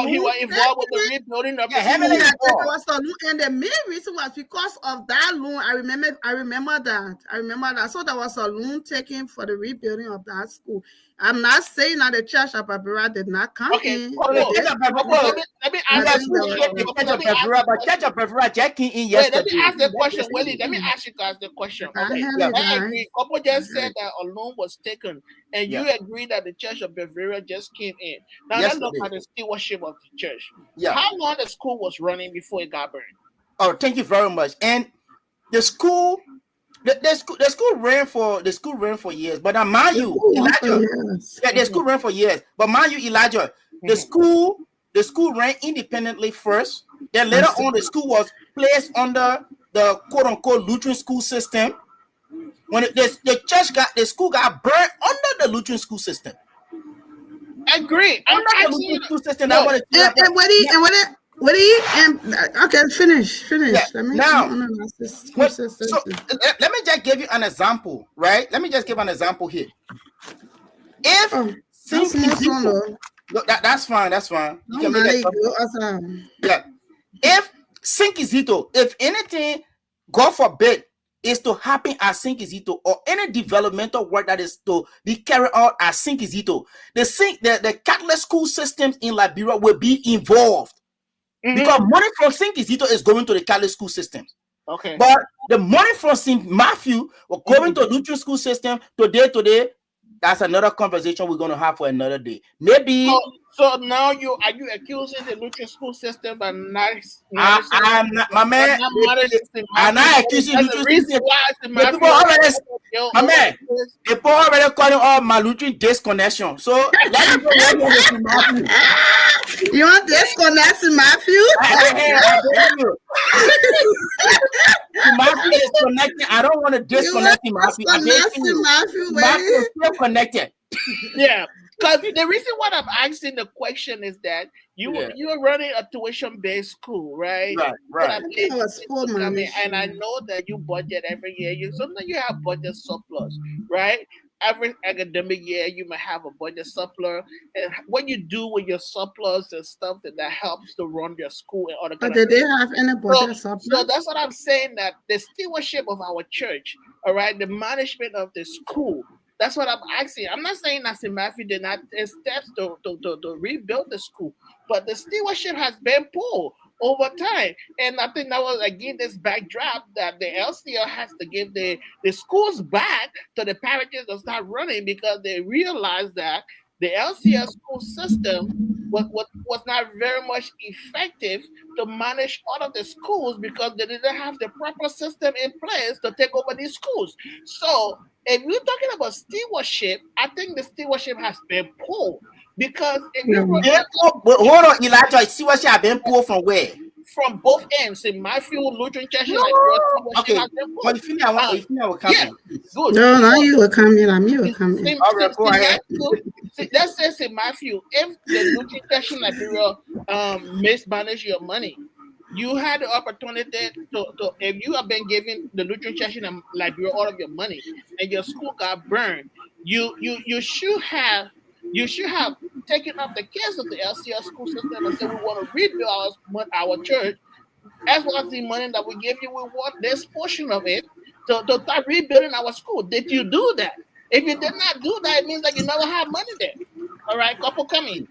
He was involved with the rebuilding of the school. And the main reason was because of that loan. I remember that. So there was a loan taken for the rebuilding of that school. I'm not saying that the Church of Bavaria did not come in. Let me ask the question, Willie. Let me ask you guys the question. Okay. I agree. Couple just said that a loan was taken, and you agree that the Church of Bavaria just came in. Now let's look at the stewardship of the church. Yeah. How long the school was running before it got burned? Oh, thank you very much. And the school. The school ran for years, but mind you, Elijah, the school ran for years. But mind you, Elijah, the school ran independently first. Then later on, the school was placed under the quote unquote Lutheran school system. When the school got burned under the Lutheran school system. I agree. Under the Lutheran school system. Okay, finish. Yeah. Let me just give you an example, right? Let me just give an example here. If that's fine. Yeah. If Sinkizito, if anything, God forbid, is to happen at Sinkizito, or any developmental work that is to be carried out at Sinkizito, the Catholic school systems in Liberia will be involved. Because money from St. Kizito is going to the Catholic school system. Okay. But the money from St. Matthew will going to the Lutheran school system today. That's another conversation we're going to have for another day. Maybe. So now are you accusing the Lutheran school system but not? I'm not, my man. I'm not accusing the Lutheran system. People already calling all my Lutheran disconnection. So let me go. You want disconnect in Matthew? Matthew is connected. I don't want to disconnect him. Matthew is still connected. Yeah. Because the reason why I'm asking the question is that you are running a tuition-based school, right? Right. And I know that you budget every year. Sometimes you have budget surplus, right? Every academic year, you might have a budget surplus, and what you do with your surplus and stuff that helps to run your school and other. But did they have any budget surplus? So that's what I'm saying. That the stewardship of our church, all right, the management of the school. That's what I'm asking. I'm not saying that St. Matthew did not take steps to rebuild the school, but the stewardship has been poor over time. And I think that was, again, this backdrop that the LCL has to give the schools back to the parishes to start running, because they realized that the LCL school system was not very much effective to manage all of the schools, because they didn't have the proper system in place to take over these schools. So if you're talking about stewardship, I think the stewardship has been poor, because if you hold on, Elijah, stewardship has been poor from where? from both ends. St. Matthew Lutheran Church and Okay, but if you will come in. Good. No, you will come in. You will come in. All right, go ahead. Let's say St. Matthew, if the Lutheran Church in Liberia mismanage your money, you had the opportunity to if you have been giving the Lutheran Church in Liberia all of your money and your school got burned, you should have taken up the case of the LCS school system and said we want to rebuild our church as well as the money that we give you. We want this portion of it to start rebuilding our school. Did you do that? If you did not do that, it means that you never had money there. All right, couple coming.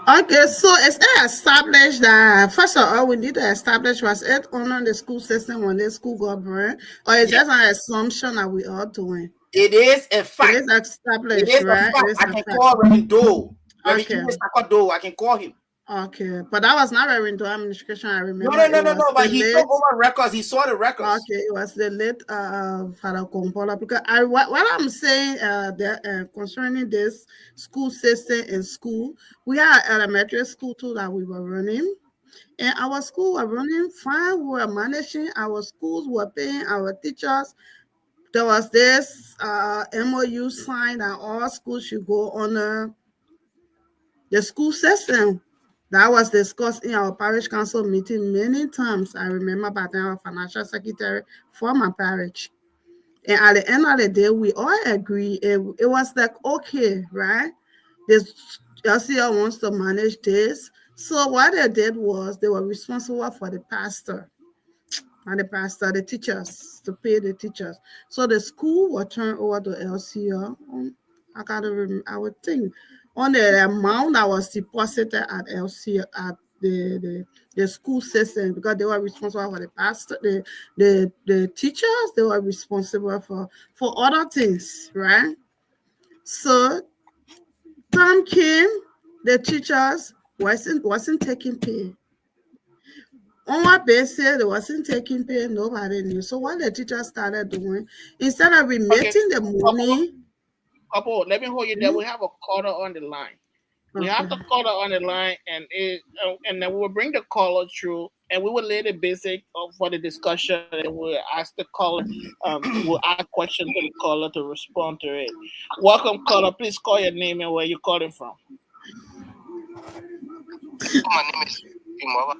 Okay, so it's established that first of all we need to establish was it on the school system when the school got burned, or is just an assumption that we are doing? It is a fact. It is established, it is right? A fact. I can call Reverend Doe. Okay. I can call him. Okay, but that was not Reverend Doe administration. I remember. No. But he took over records. He saw the records. Okay, it was the late Father Kompola. Because what I'm saying concerning this school system in school, we had elementary school too that we were running. And our school were running fine. We were managing our schools. We were paying our teachers. There was this MOU sign that all schools should go on the school system. That was discussed in our parish council meeting many times. I remember by then our financial secretary for my parish. And at the end of the day, we all agree. It was like, okay, right? This LCL wants to manage this. So what they did was they were responsible for the pastor. And the teachers, to pay the teachers. So the school will turn over to LCL. I would think on the amount that was deposited at LCL at the school system, because they were responsible for the pastor, the teachers, they were responsible for other things, right? So time came, the teachers wasn't taking pay. On what basis they wasn't taking pay, nobody knew. So what the teachers started doing, instead of remitting the money. Couple, let me hold you there. We have a caller on the line. We have the caller on the line, and then we will bring the caller through, and we will lay the basic for the discussion, and we'll ask the caller, we'll ask questions to the caller to respond to it. Welcome, caller. Please call your name and where you're calling from. My name is Imova.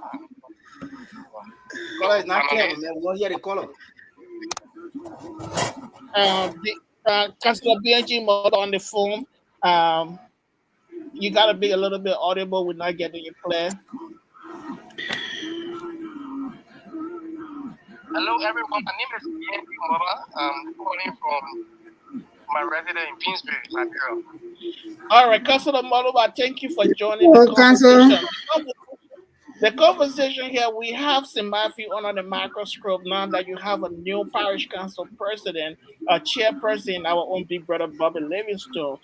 Caller is not clear, man. We won't hear the caller. Councilor BNG mode on the phone. You gotta be a little bit audible. We're not getting it clear. Hello, everyone. My name is BNG Mova. I'm calling from my resident in Pinsbury, Liberia. All right, Councilor Moluba, thank you for joining the conversation. The conversation here, we have St. Matthew under the microscope now that you have a new parish council president, a chairperson, our own big brother Bobby Livingstone.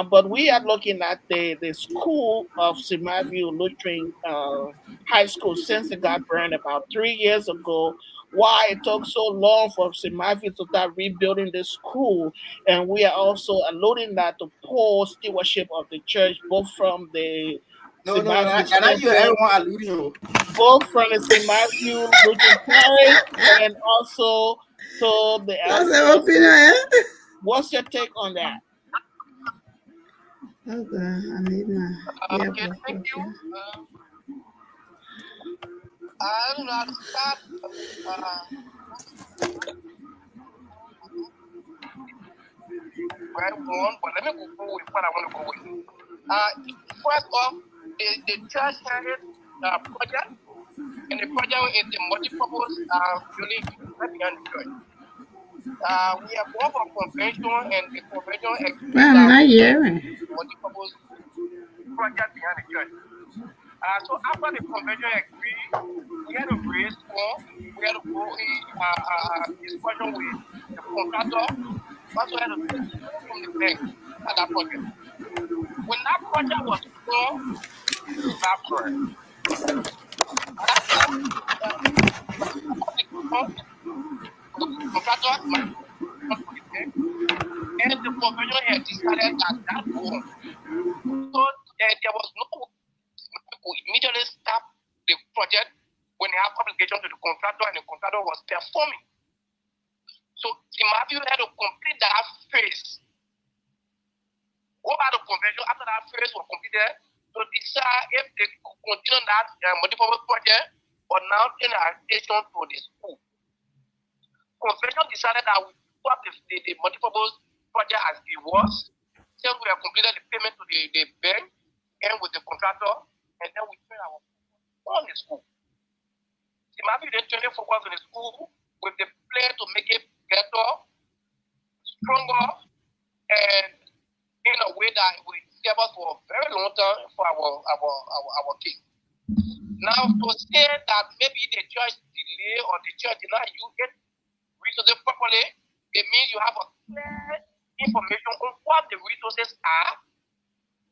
But we are looking at the school of St. Matthew Lutheran High School since it got burned about 3 years ago. Why it took so long for St. Matthew to start rebuilding the school. And we are also alluding that to poor stewardship of the church, both from the No, everyone alluding you. Both from the St. Matthew Lutheran Parish and also to the LCS. What's your take on that? Okay, I need my. Okay, thank you. I don't know how to start. Right one, but let me go with what I want to go with. First off, the church started a project, and the project is the multi-purpose building right behind the church. We have gone for convention, and the convention is multi-purpose project behind the church. So after the convention agreed, we had to raise funds. We had to go in discussion with the contractor. Also had to take from the bank at that project. When that project was done, that project. At that time, the contractor and the convention had decided that won. So there was no way to immediately stop the project when have obligation to the contractor, and the contractor was performing. So Matthew had to complete that phase. Go back to convention after that phase was completed to decide if they could continue that multiple project or now turn their attention to the school. Convention decided that we stop the multiple project as it was, till we have completed the payment to the bank and with the contractor, and then we turn our focus on the school. Matthew then turned the focus on the school with the plan to make it better, stronger, and in a way that will serve us for a very long time for our kids. Now, to say that maybe the church delay or the church did not use it resources properly, it means you have a clear information on what the resources are,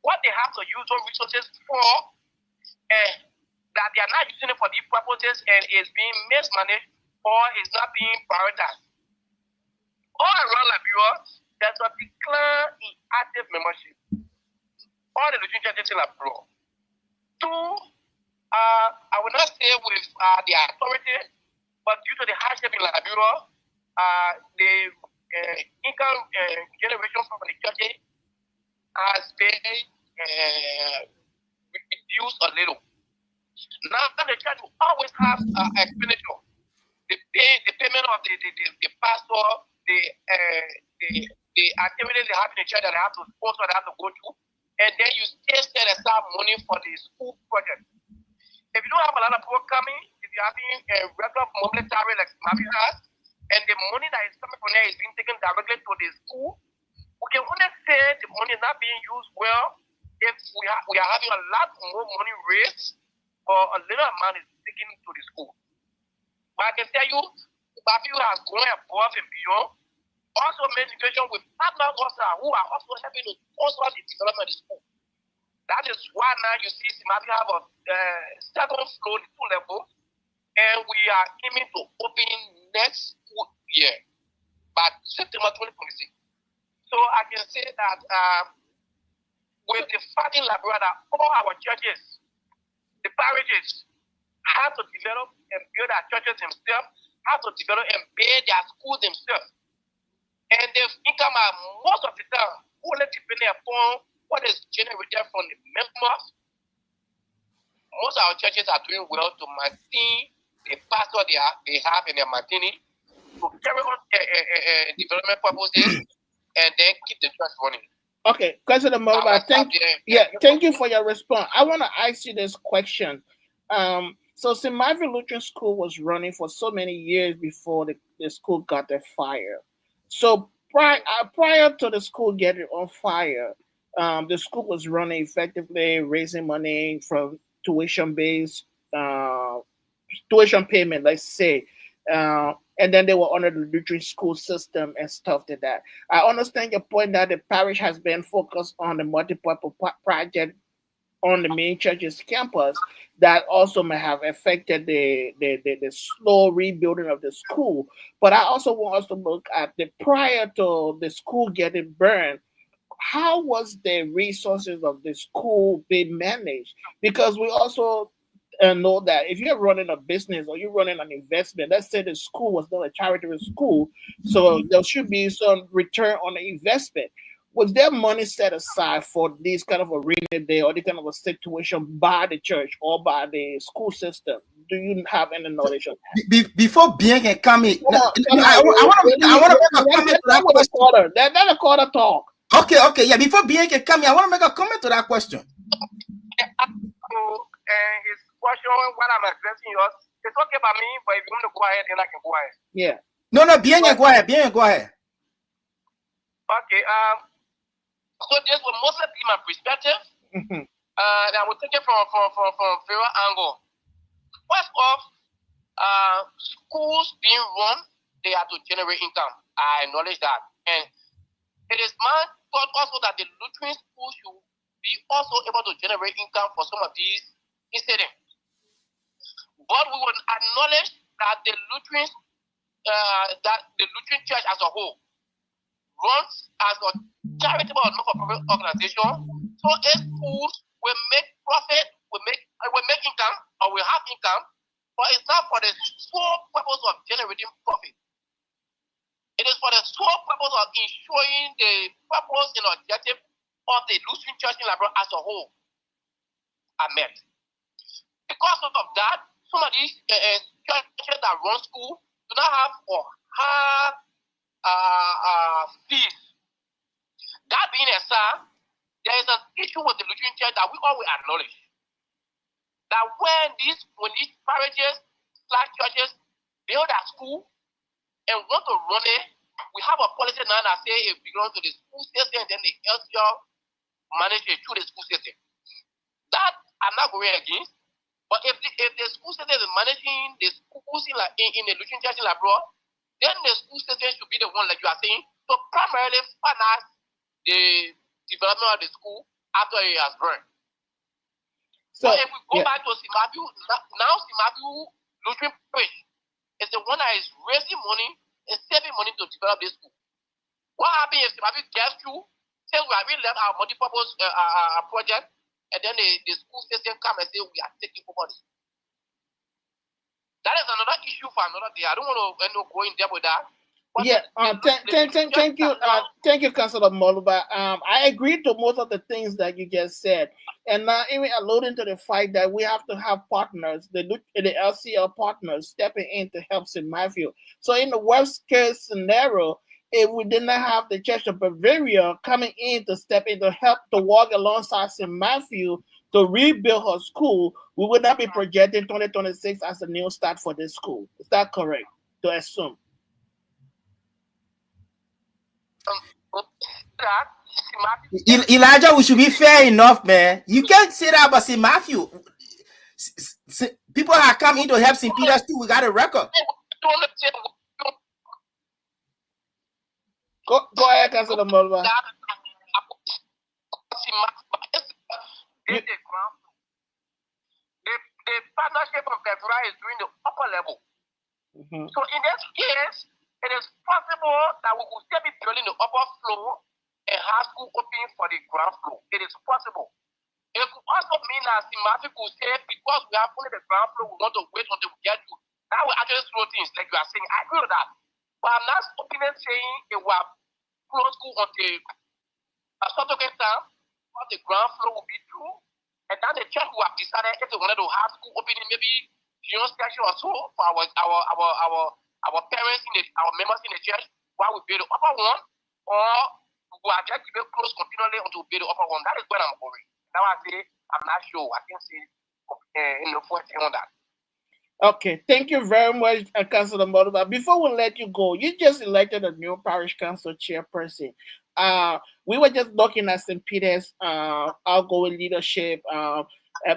what they have to use those resources for, and that they are not using it for these purposes and is being mismanaged or is not being prioritized. All around Liberia, there's a decline in active membership. All the Lutheran churches in Liberia. Two, I will not say with the authority, but due to the hardship in Liberia, the income generation from the churches has been reduced a little. Now the church will always have expenditure. The payment of the pastor, the activities they have in the church that they have to sponsor, they have to go to, and then you still set aside money for the school project. If you don't have a lot of people coming, if you're having a regular monthly salary like Mavi has, and the money that is coming from there is being taken directly to the school, we can only say the money is not being used well if we are having a lot more money raised or a little amount is taken to the school. But I can tell you, Mavi has gone above and beyond. Also made education with partner officers who are also helping to sponsor the development of the school. That is why now you see Mavi have a second floor, 2 levels, and we are aiming to open next school year by September 2026. So I can say that with the funding library that all our churches, the parishes, have to develop and build their churches themselves, have to develop and build their schools themselves. And the income are most of the time only depending upon what is generated from the members. Most of our churches are doing well to maintain the pastor they have in their maintaining, to carry on development purposes, and then keep the church running. Okay, President Mulba, thank you for your response. I want to ask you this question. So St. Marvin Lutheran School was running for so many years before the school got the fire. So prior to the school getting on fire, the school was running effectively, raising money from tuition-based tuition payment, let's say. And then they were under the Lutheran school system and stuff like that. I understand your point that the parish has been focused on the multi-purpose project on the main church's campus that also may have affected the slow rebuilding of the school. But I also want us to look at the prior to the school getting burned, how was the resources of the school being managed? Because we also know that if you're running a business or you're running an investment, let's say the school was not a charitable school, so there should be some return on the investment. Was there money set aside for this kind of a rainy day or this kind of a situation by the church or by the school system? Do you have any knowledge of that? Before being can come in, I want to make a comment to that question. Let a quarter talk. Okay, yeah. Before being can come in, I want to make a comment to that question. His question, what I'm addressing yours, it's okay by me, but if you want to go ahead, then I can go ahead. Yeah. No, Bien, go ahead. Okay. So this will mostly be my perspective. And I will take it from various angles. First off, schools being run, they have to generate income. I acknowledge that. And it is my thought also that the Lutheran schools should be also able to generate income for some of these incidents. But we will acknowledge that the Lutheran church as a whole runs as a charitable or not-for-profit organization. So if schools will make profit, will make income, or will have income, but it's not for the sole purpose of generating profit. It is for the sole purpose of ensuring the purpose and objective of the Lutheran Church in Liberia as a whole are met. Because of that, some of these churches that run school do not have or have fees. That being said, there is an issue with the Lutheran Church that we all will acknowledge. That when these parishes / churches build a school and want to run it, we have a policy now that say it belongs to the school system and then the LCR manage it through the school system. That I'm not going against. But if the school system is managing the schools in the Lutheran Church in Labrador, then the school system should be the one, like you are saying, to primarily finance the development of the school after it has burned. So but if we go back to Simabu, now Simabu Lutheran Parish is the one that is raising money and saving money to develop this school. What happens if Simabu gets through, says we have left our multi-purpose project, and then the school system come and say we are taking over this. That is another issue for another day. I don't want to go in depth with that. Thank you, Councilor Moluba. I agree to most of the things that you just said, and now even alluding to the fact that we have to have partners, the LCL partners stepping in to help St. Matthew. So in the worst case scenario, if we did not have the Church of Bavaria coming in to step in to help to walk alongside St. Matthew to rebuild her school, we would not be projecting 2026 as a new start for this school. Is that correct to assume? Elijah, we should be fair enough, man. You can't say that about St. Matthew. People have come in to help St. Peter's too. We got a record. Go ahead, Councilor Moluba. The partnership of Bevra is doing the upper level. Mm-hmm. So in this case, it is possible that we could still be building the upper floor and have school opening for the ground floor. It is possible. It could also mean that Simatic could say, because we have only the ground floor, we want to wait until we get to. That will actually slow things, like you are saying. I agree with that. But I'm not stopping and saying it will close school until a certain time, what the ground floor will be through. And then the church will have decided if they wanted to have school opening, maybe beyond section or so for our parents our members in the church, while we build the upper one, or we are just keep it close continually until we build the upper one. That is where I'm going. Now I say I'm not sure. I can say on that. Okay, thank you very much, Councilor Moluba. Before we let you go, you just elected a new parish council chairperson. We were just looking at St. Peter's outgoing leadership,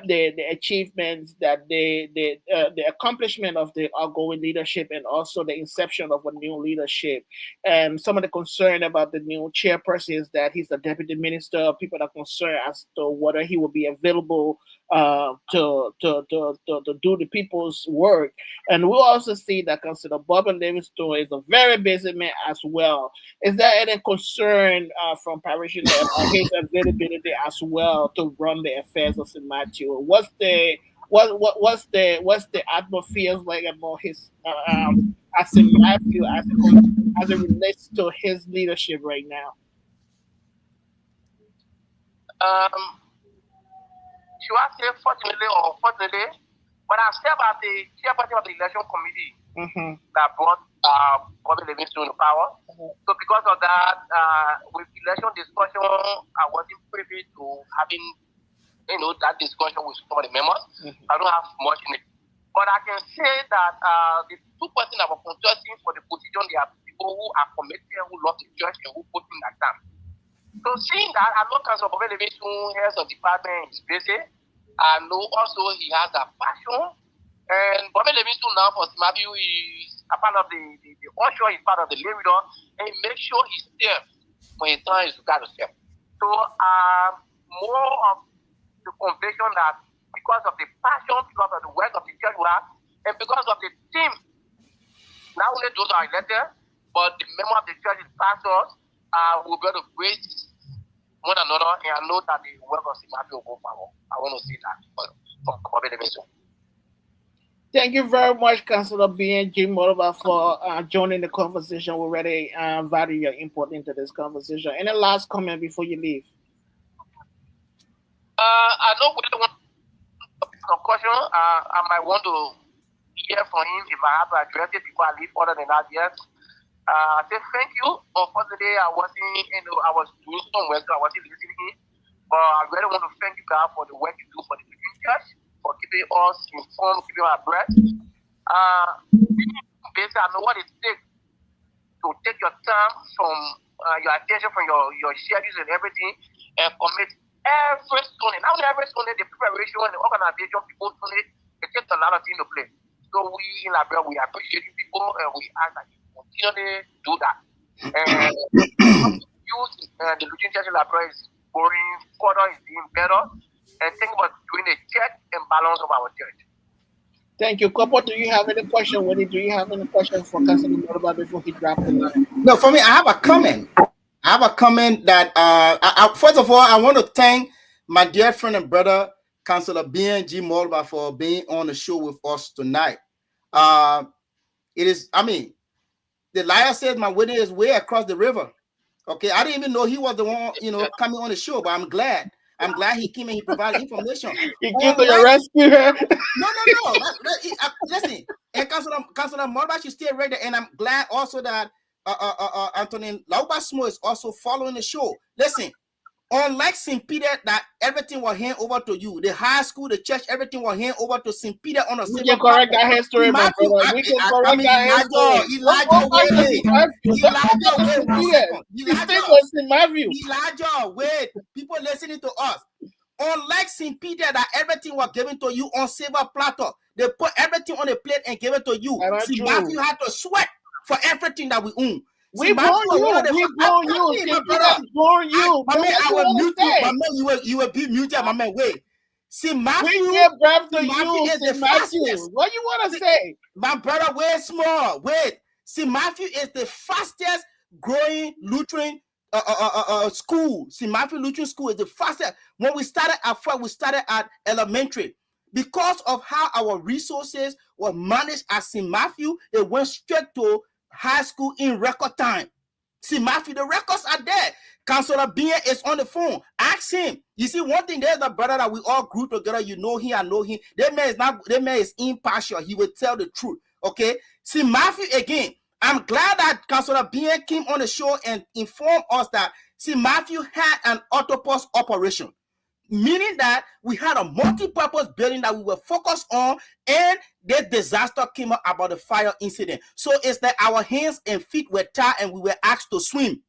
the achievements that the accomplishment of the outgoing leadership, and also the inception of a new leadership. And some of the concern about the new chairperson is that he's a deputy minister. People are concerned as to whether he will be available to do the people's work. And we also see that Councilor Bobby Livingstone is a very busy man as well. Is there any concern from parishioners about his availability as well to run the affairs of St. Matthew? What's the atmosphere like about his as St. Matthew as it relates to his leadership right now? Should I say fortunately or unfortunately, but I serve as the chairperson of the election committee that brought Bobby Livingstone to power. So because of that, with election discussion, I wasn't privy to having that discussion with some of the members. I don't have much in it. But I can say that the two persons that were contesting for the position, they are people who are committed, who love the church, and who put in that time. So seeing that, I know Councilor Bobby Livingstone, head of department, is busy. I know also he has a passion. And Bobby Livingstone now for Matthew is a part of the usher, he's part of the lay reader, and he makes sure he steps when his time is to start to step. So more of the conviction that because of the passion, because of the work of the church we have, and because of the team, not only those are elected, but the member of the church is pastors, will be able to grace one another, and I know that the work of St. Matthew will go forward. I want to see that for Bobby Livingstone. Thank you very much, Councilor BNG Moreover, for joining the conversation. We really value your input into this conversation. Any last comment before you leave? I know we don't want some question. I might want to hear from him if I have to address it before I leave. Other than that, yes. I say thank you. Unfortunately, I was doing some work, so I wasn't listening. But I really want to thank you guys for the work you do for the church, for keeping us informed, keeping our breath. Basically, I know what it takes to take your time from your attention from your schedules and everything and commit every Sunday. Not every Sunday, the preparation and the organization people Sunday, it takes a lot of things to play. So we in Liberia, we appreciate you people and we ask that you continually do that. And use the Lutheran Church in Liberia is going further, is being better, and think about doing a check and balance of our church. Thank you. Kopo, do you have any question? Wendy, do you have any questions for Councilor Moreover before he drops the line? No, for me, I have a comment. That first of all, I want to thank my dear friend and brother, Councilor BNG Moreover, for being on the show with us tonight. It is, the liar says my wedding is way across the river. Okay, I didn't even know he was the one, coming on the show, but I'm glad. He came and he provided information. He came to your rescue. No. Listen, and Councilor Moreover should stay right there. And I'm glad also that Anthony Laubasmo is also following the show. Listen, unlike St. Peter, that everything was handed over to you, the high school, the church, everything was handed over to St. Peter on a We can correct that history, my brother. We can correct that history. Elijah, wait. People listening to us. Unlike St. Peter, that everything was given to you on silver platter. They put everything on a plate and gave it to you. St. Matthew had to sweat for everything that we own. We born you. I will mute you. My man, you will be muted. My man, wait. See, Matthew. We give birth to you. Is the fastest. What you want to say? My brother, wait small. Wait. See, Matthew is the fastest growing Lutheran school. See, Matthew Lutheran School is the fastest. When we started at elementary. Because of how our resources were managed at St. Matthew, it went straight to high school in record time. See, Matthew, the records are there. Councilor Bien is on the phone. Ask him. You see, one thing, there's a brother that we all grew together. You know him, I know him. That man is impartial. He will tell the truth. Okay? See, Matthew, again, I'm glad that Councilor Bien came on the show and informed us that, see, Matthew had an autopause operation. Meaning that we had a multi-purpose building that we were focused on, and the disaster came up about the fire incident. So it's that our hands and feet were tied and we were asked to swim.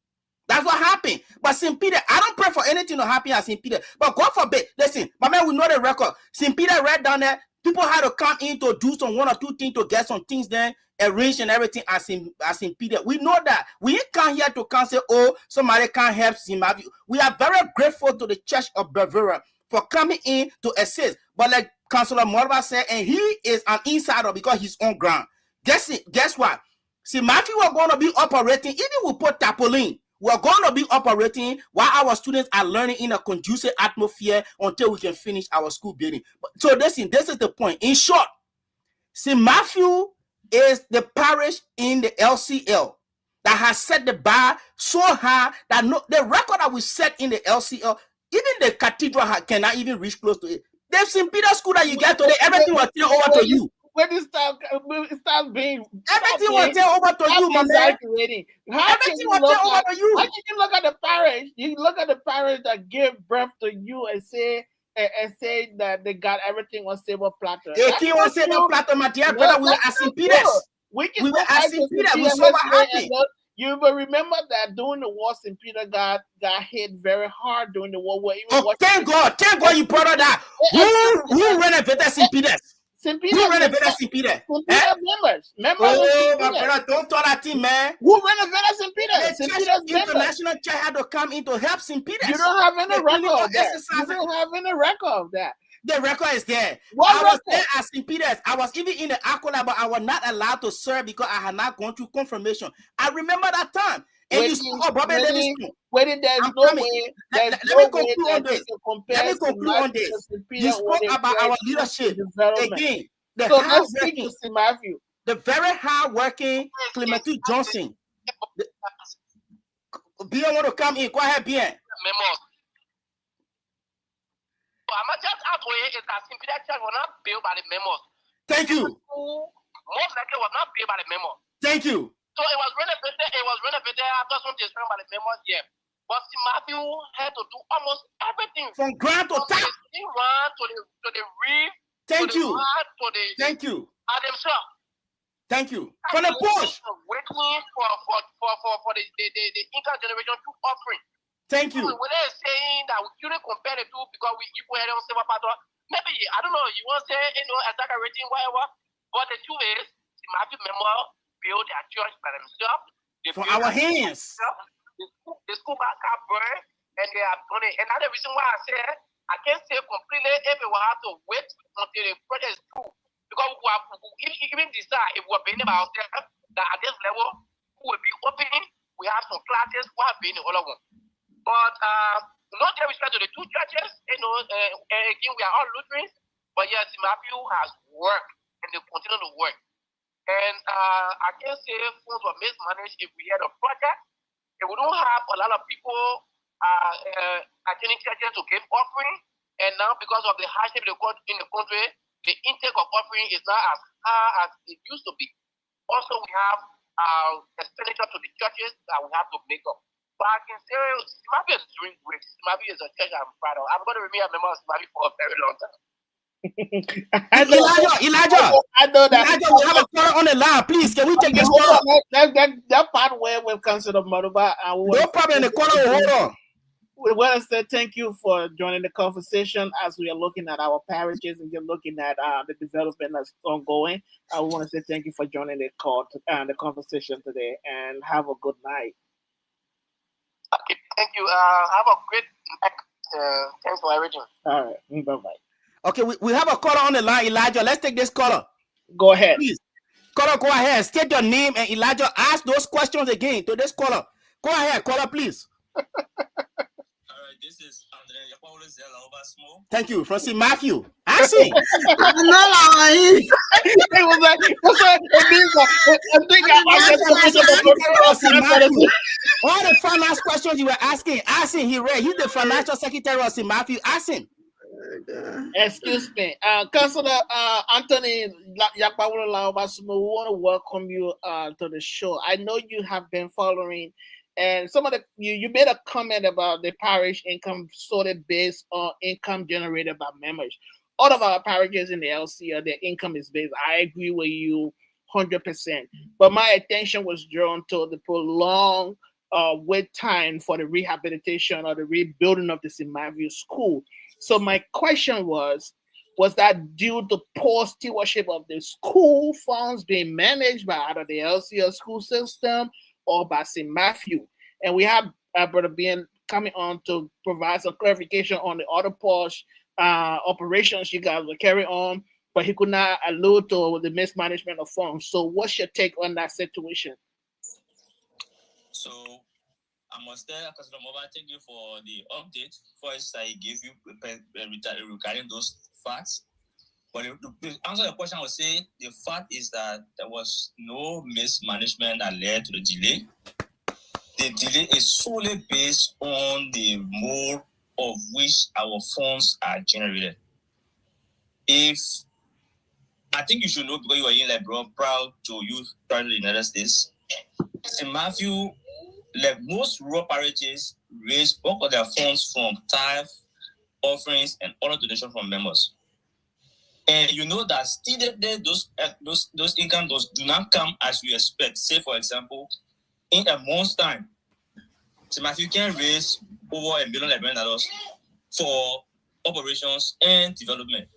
That's what happened. But St. Peter, I don't pray for anything to happen at St. Peter. But God forbid, listen, my man, we know the record. St. Peter right down there, people had to come in to do some one or two things to get some things then arranged and everything at St. Peter. We know that. We ain't come here to come say, oh, somebody can't help St. Matthew. We are very grateful to the Church of Bavaria for coming in to assist. But like Councilor Moreover said, and he is an insider because he's on ground. Guess what? See, Matthew was going to be operating, even we put tarpaulin, we're going to be operating while our students are learning in a conducive atmosphere until we can finish our school building. So this is the point. In short, see, Matthew is the parish in the LCL that has set the bar so high that the record that we set in the LCL, even the cathedral cannot even reach close to it. There's St. Peter's school that you get today, everything will turn over to you. When it starts being everything will turn over to you, my man. Everything will turn over to you. How can you look at the parish? You look at the parish that gave birth to you and say that they got everything on silver platter. Everything on silver platter, my dear brother. We were at St. Peter's. We were at St. Peter's. We saw what happened. You will remember that during the war, St. Peter got hit very hard during the war. Thank God you brought up that. Who renovated St. Peter's? St. Peter. Who renovated St. Peter? St. Peter members. Oh, my brother, don't tell that thing, man. Who renovated St. Peter? St. Peter's International Church had to come in to help St. Peter's. You don't have any record of that. You don't have any record of that. The record is there. I was there at St. Peter's. I was even in the Acola, but I was not allowed to serve because I had not gone through confirmation. I remember that time. And you spoke about Bobby Livingston. Let me conclude on this. You spoke about our leadership. Again, The So let's speak hardworking, to St. Matthew. the very hardworking Clemente Johnson. Bien want to come in. Go ahead, Bien. Memos. So I'm just asking is that simply that church was not built by the memos. Thank you. Most likely was not built by the memos. Thank you. So it was renovated after some time by the memos, yeah. But St. Matthew had to do almost everything. From ground to From top. the run to the reef, Thank to you. the rod, to the Thank you. themselves. Thank you. From the bush. Waiting for the income generation to offering. Thank you. When they're saying that we couldn't compare the two because we equal head on silver pattern, maybe I don't know, you want to say exact rating, whatever. But the truth is, the Matthew member build their church by themselves. They For build our their hands. the school back up burn, and they have done it. And that's the reason why I said I can't say completely if we will have to wait until the project is through. Because we even decide if we're paying about ourselves that at this level we will be opening, we have some classes, we have been the other one. But not with respect to the two churches, and again we are all Lutherans, but yes, Matthew has worked and they continue to work. And I can say funds were mismanaged if we had a project. If we don't have a lot of people attending churches to give offering, and now because of the hardship in the country, the intake of offering is not as high as it used to be. Also, we have expenditure to the churches that we have to make up. But I can say Simabi is doing great. Simabi is a church I'm proud of. I'm going to remain a member of Simabi for a very long time. Elijah, I know that. Elijah, we have a caller on the line. Please, can we take this Hold caller? on. That part where we've considered Maruba. No problem. The caller will hold on. We want to say thank you for joining the conversation as we are looking at our parishes and you're looking at the development that's ongoing. I want to say thank you for joining the call, the conversation today, and have a good night. Okay, thank you. Have a great night. Thanks for everything. All right, bye-bye. Okay, we have a caller on the line, Elijah. Let's take this caller. Go ahead. Please. Caller, go ahead. State your name and Elijah, ask those questions again to this caller. Go ahead, caller, please. This is Thank you. From St. Matthew. I see. I know It was like, all the finance questions you were asking, he read. He's the financial secretary of St. Matthew. Ask him. Excuse me, Councilor Anthony Yakpawula Laobasumo, we want to welcome you to the show. I know you have been following. And some of you made a comment about the parish income sort of based on income generated by members. All of our parishes in the LC, their income is based. I agree with you 100%. But my attention was drawn to the prolonged wait time for the rehabilitation or the rebuilding of the St. Matthew School. So my question was that due to poor stewardship of the school funds being managed by either the LCL school system or by St. Matthew? And we have Brother Ben coming on to provide some clarification on the other posh operations you guys will carry on, but he could not allude to the mismanagement of funds. So what's your take on that situation? So I must tell Councilor Mova, thank you for the update. First, I gave you regarding those facts. But to answer your question, I would say the fact is that there was no mismanagement that led to the delay. The delay is solely based on the mode of which our funds are generated. I think you should know, because you are in like proud to use part of the United States, St. Matthew, like most rural parishes, raise bulk of their funds from tithe, offerings, and other donations from members. And you know that still those incomes do not come as you expect. Say, for example, in a month's time, St. Matthew can raise over $1 million for operations and development.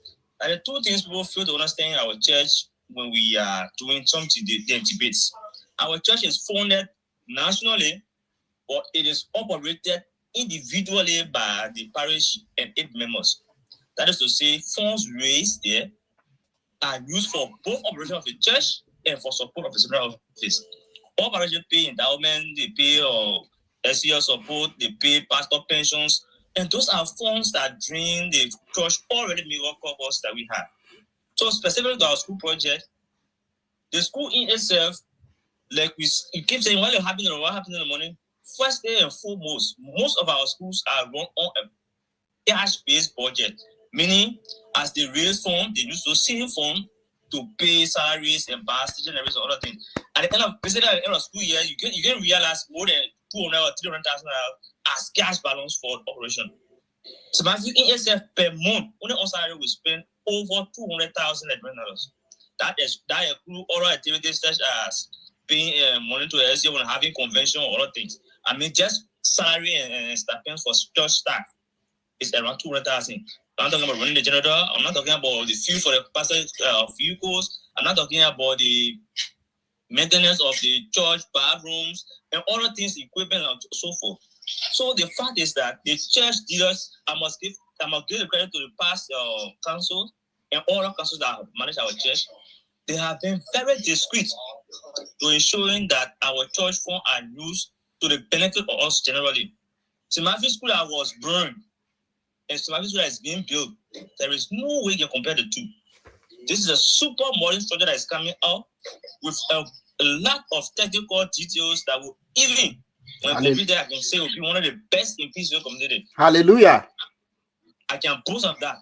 And the two things people fail to understand in our church when we are doing some debates. Our church is funded nationally, but it is operated individually by the parish and its members. That is to say, funds raised there are used for both operations of the church and for support of the central office. All parishes pay endowment, they pay SEL support, they pay pastor pensions, and those are funds that drain the church already miracle costs that we have. So specifically to our school project, the school in itself, like we keep saying, what happened in the morning? First day and foremost, most of our schools are run on a cash-based budget, meaning as they raise funds, they use those same funds to pay salaries and bastage and everything other things. At the end of basically at the end of school year, you can realize more than 200 or 300,000 as cash balance for operation. So if you in itself per month, only on salary will spend over $200,000. That includes other activities such as paying money to LC when having convention or other things. I mean, just salary and stipends for church staff is around 200,000. I'm not talking about running the generator. I'm not talking about the fuel for the pastor vehicles. I'm not talking about the maintenance of the church bathrooms and other things, equipment, and so forth. So the fact is that the church leaders, I must give the credit to the past council and all the councils that have managed our church. They have been very discreet to ensuring that our church funds are used to the benefit of us generally. St. Matthew's School that was burned and St. Matthew's School that is being built, there is no way you can compare the two. This is a super modern structure that is coming out with a lot of technical details that will even, when completed, I can say will be one of the best in peace community. Hallelujah. I can boast of that.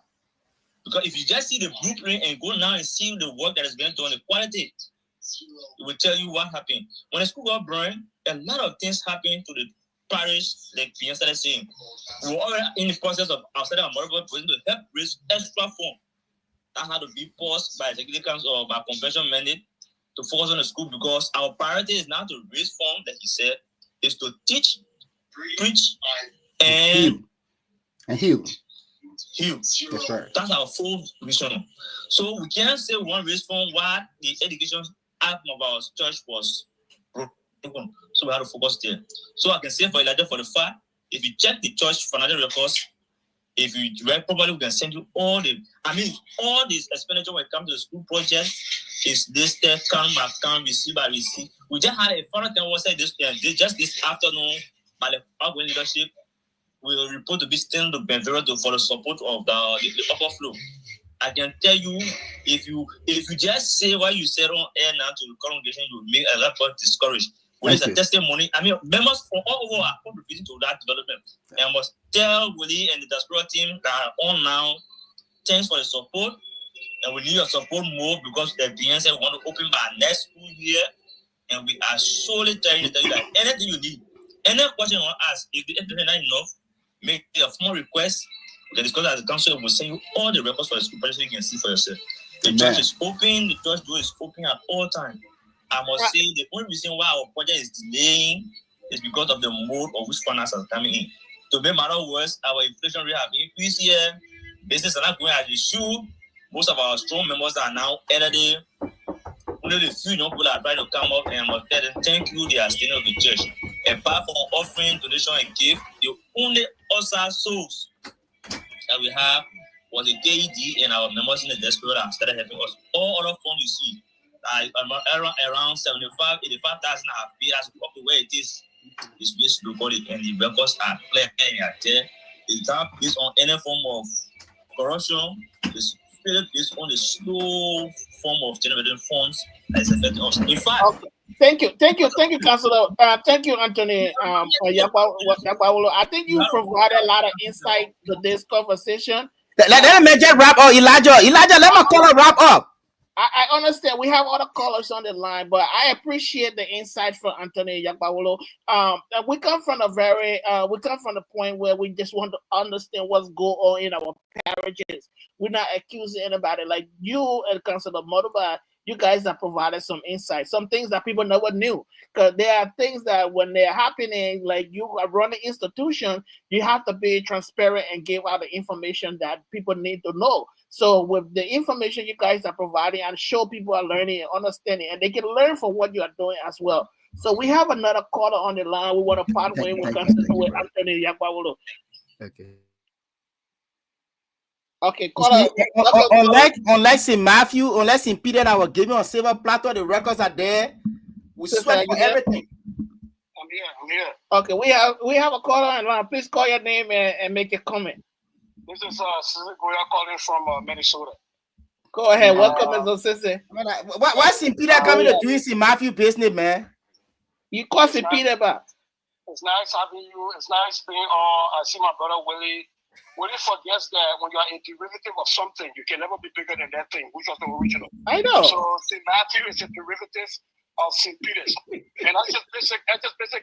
Because if you just see the blueprint and go now and see the work that has been done, the quality, it will tell you what happened. When the school got burned, a lot of things happened to the parish, like Pierre started saying. We were already in the process of outside our moral position to help raise extra funds. That had to be paused by executive council or by convention mandate to focus on the school because our priority is now to raise funds, like he said, is to teach, preach, and heal. That's right. That's our full mission. So we can't say we want to raise funds while the education act of our church was broken. So we have to focus there. So I can say for Elijah for the fact, if you check the church financial records, if you read properly, we can send you all this expenditure when it comes to the school project is listed, count by count, receipt by receipt. We just had a final thing was said this afternoon by the outgoing leadership. We will report to be still to Benvero for the support of the upper flow. I can tell you, if you just say what you said on air now to the congregation, you will make a lot of discouraged. When it's a testimony, members from all over are contributing to that development. And I must tell Willie and the diaspora team that are on now, thanks for the support. And we need your support more because the BN said we want to open by next school year. And we are solely trying to tell you that anything you need, any question you want to ask, if the internet is not enough, make a small request. The discuss as the council will send you all the records for the school project so you can see for yourself. The church is open, the church door is open at all times. I must say the only reason why our project is delaying is because of the mode of which finance are coming in. To make matter worse, our inflation rate have increased here. Business are not going as it should. Most of our strong members are now elderly. Only the few young people are trying to come up and I must tell them thank you, they are staying of the church. Apart from offering, donation, and gift, the only other souls that we have was the KED and our members in the diaspora that started helping us. All other funds you see, around 75, 85,000 have paid us up to where it is based locally, and the records are clear and are there. It's not based on any form of corruption. It's based on the slow form of generating funds that is affecting us. In fact, Thank you, Councilor. Thank you, Anthony. Yakpawolo. I think you provided a lot of insight to this conversation. Let me just wrap up, Elijah. Let me call it wrap up. I understand we have other callers on the line, but I appreciate the insight from Anthony Yakpawolo. We come from the point where we just want to understand what's going on in our parishes. We're not accusing anybody. Like you and Councilor Motoba, you guys have provided some insight, some things that people never knew. Because there are things that when they're happening, like you are running institution, you have to be transparent and give out the information that people need to know. So with the information you guys are providing, I'm sure people are learning and understanding, and they can learn from what you are doing as well. So we have another caller on the line. We want to part way with Anthony Yakpawolo. Okay, caller. Unless in Matthew, unless in Peter, I will give you a silver platter. The records are there. We sweat for everything. I'm here. Okay, we have a caller on the line. Please call your name and make a comment. This is Goya calling from Minnesota. Go ahead. Welcome, Ms. Sissy. Why St. Peter coming to doing St. Matthew business, man? You call St. Peter back. It's nice having you. It's nice being on. I see my brother Willie. Willie forgets that when you are a derivative of something, you can never be bigger than that thing, which was the original. I know. So St. Matthew is a derivative of St. Peter's. And that's just basic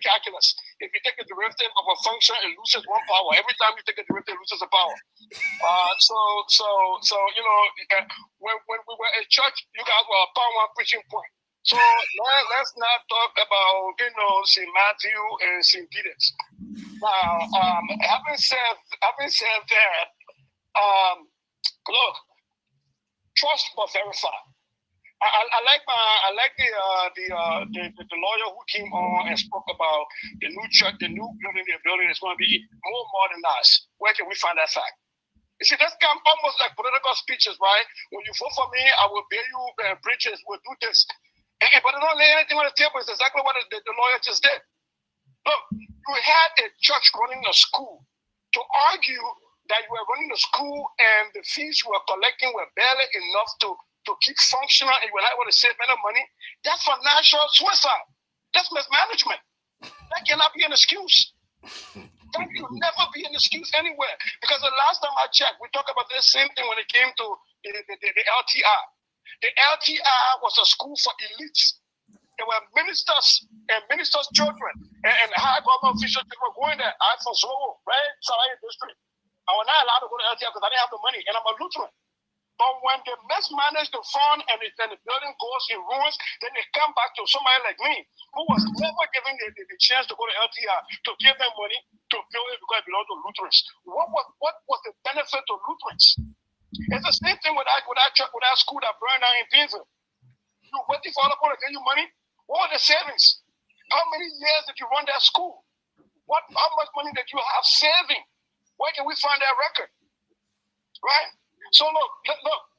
calculus. If you take a derivative of a function, it loses one power. Every time you take a derivative, it loses a power. So you know, when we were at church, you guys were a power one preaching point. So let's not talk about, you know, St. Matthew and St. Peter's. Now, having said that, look, trust but verify. I like the lawyer who came on and spoke about the new church, the new building they're building is going to be more modernized. Where can we find that fact? You see, that's kind of almost like political speeches, right? When you vote for me, I will pay you bridges, we'll do this. But they don't lay anything on the table. It's exactly what the lawyer just did. Look, you had a church running a school. To argue that you were running a school and the fees you were collecting were barely enough to keep functional and you were not able to save any money, that's financial suicide. That's mismanagement. That cannot be an excuse. That will never be an excuse anywhere. Because the last time I checked, we talked about the same thing when it came to the LTI. The LTI was a school for elites. There were ministers and ministers' children and high government officials that were going there. I'm from Zoro, right? Salaya district. I was not allowed to go to LTI because I didn't have the money, and I'm a Lutheran. But when they mismanage the fund and the building goes in ruins, then they come back to somebody like me, who was never given the chance to go to LTI, to give them money to build it because it belonged to Lutherans. What was the benefit to Lutherans? It's the same thing with that school that burned down in Painesville. You waiting for other people to pay you money? What were the savings? How many years did you run that school? How much money did you have saving? Where can we find that record? Right? So look,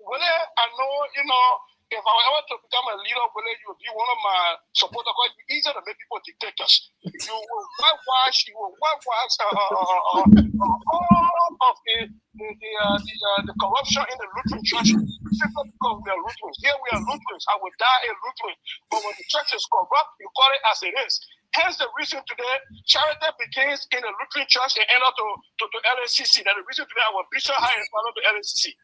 Willie, I know, you know, if I were ever to become a leader, Willie, you would be one of my supporters because it's easier to make people dictators. You will whitewash all of the corruption in the Lutheran church. Simply because we are Lutherans. Here we are Lutherans. I will die a Lutheran. But when the church is corrupt, you call it as it is. Hence the reason today, charity begins in the Lutheran church and end up to LACC. That the reason today our bishop high is part of the LACC.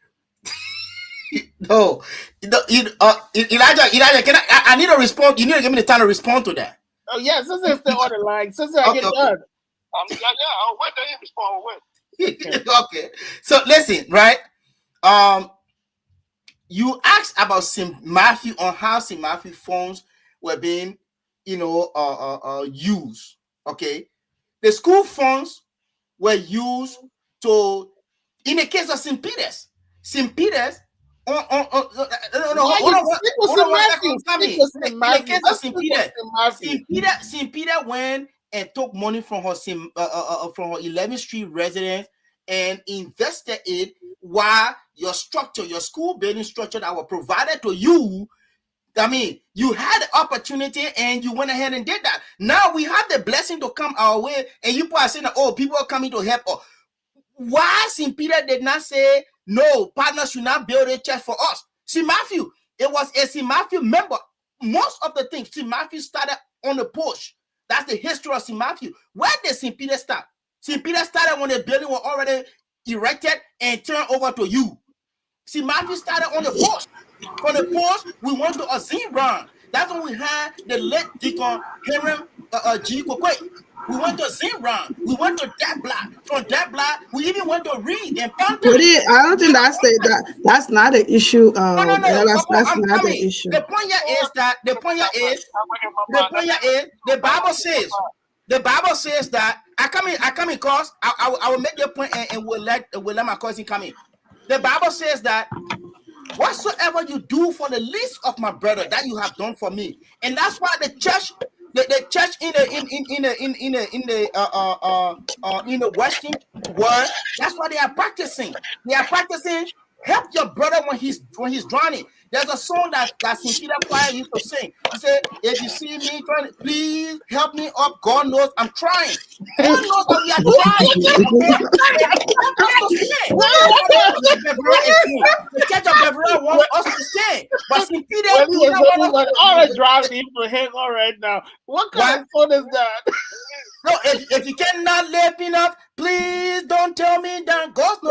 No, Elijah, I need a response. You need to give me the time to respond to that. Oh yeah, Sister is still on the line. Sister, I get done. I'll wait till you respond. Wait. Okay. So listen, right? You asked about St. Matthew on how St. Matthew phones were being, you know, used. Okay, the school funds were used to, in the case of St. Peter's. St. Peter's. In the case of St. Peter, St. Peter went and took money from her 11th Street residence and invested it while your school building structure that was provided to you. I mean, you had the opportunity and you went ahead and did that. Now we have the blessing to come our way, and you people are saying, oh, people are coming to help. Oh, why St. Peter did not say, no, partners should not build a church for us? St. Matthew, it was a St. Matthew member. Most of the things, St. Matthew started on the push. That's the history of St. Matthew. Where did St. Peter start? St. Peter started when the building was already erected and turned over to you. St. Matthew started on the post. From the post, we went to a Z run. That's when we had the late Deacon Henry G. Kokwe. We went to Zimran. We went to that block. From that block, we even went to Reed and Panther. I don't think that's not an issue. No. That's not the issue. The point here is the Bible says that I come in cause I will make your point and we'll let my cousin come in. The Bible says that whatsoever you do for the least of my brother, that you have done for me, and that's why the church in the Western world, that's what they are practicing. They are practicing help your brother when he's drowning. There's a song that St. Peter Choir used to sing. He said, if you see me trying, please help me up. God knows I'm trying. God knows that we are trying. The Church of Beverly wants us to sing. But St. Peter, all the driving people hang on right now. What kind of phone is that? No, if you cannot lift me up, please don't tell me that God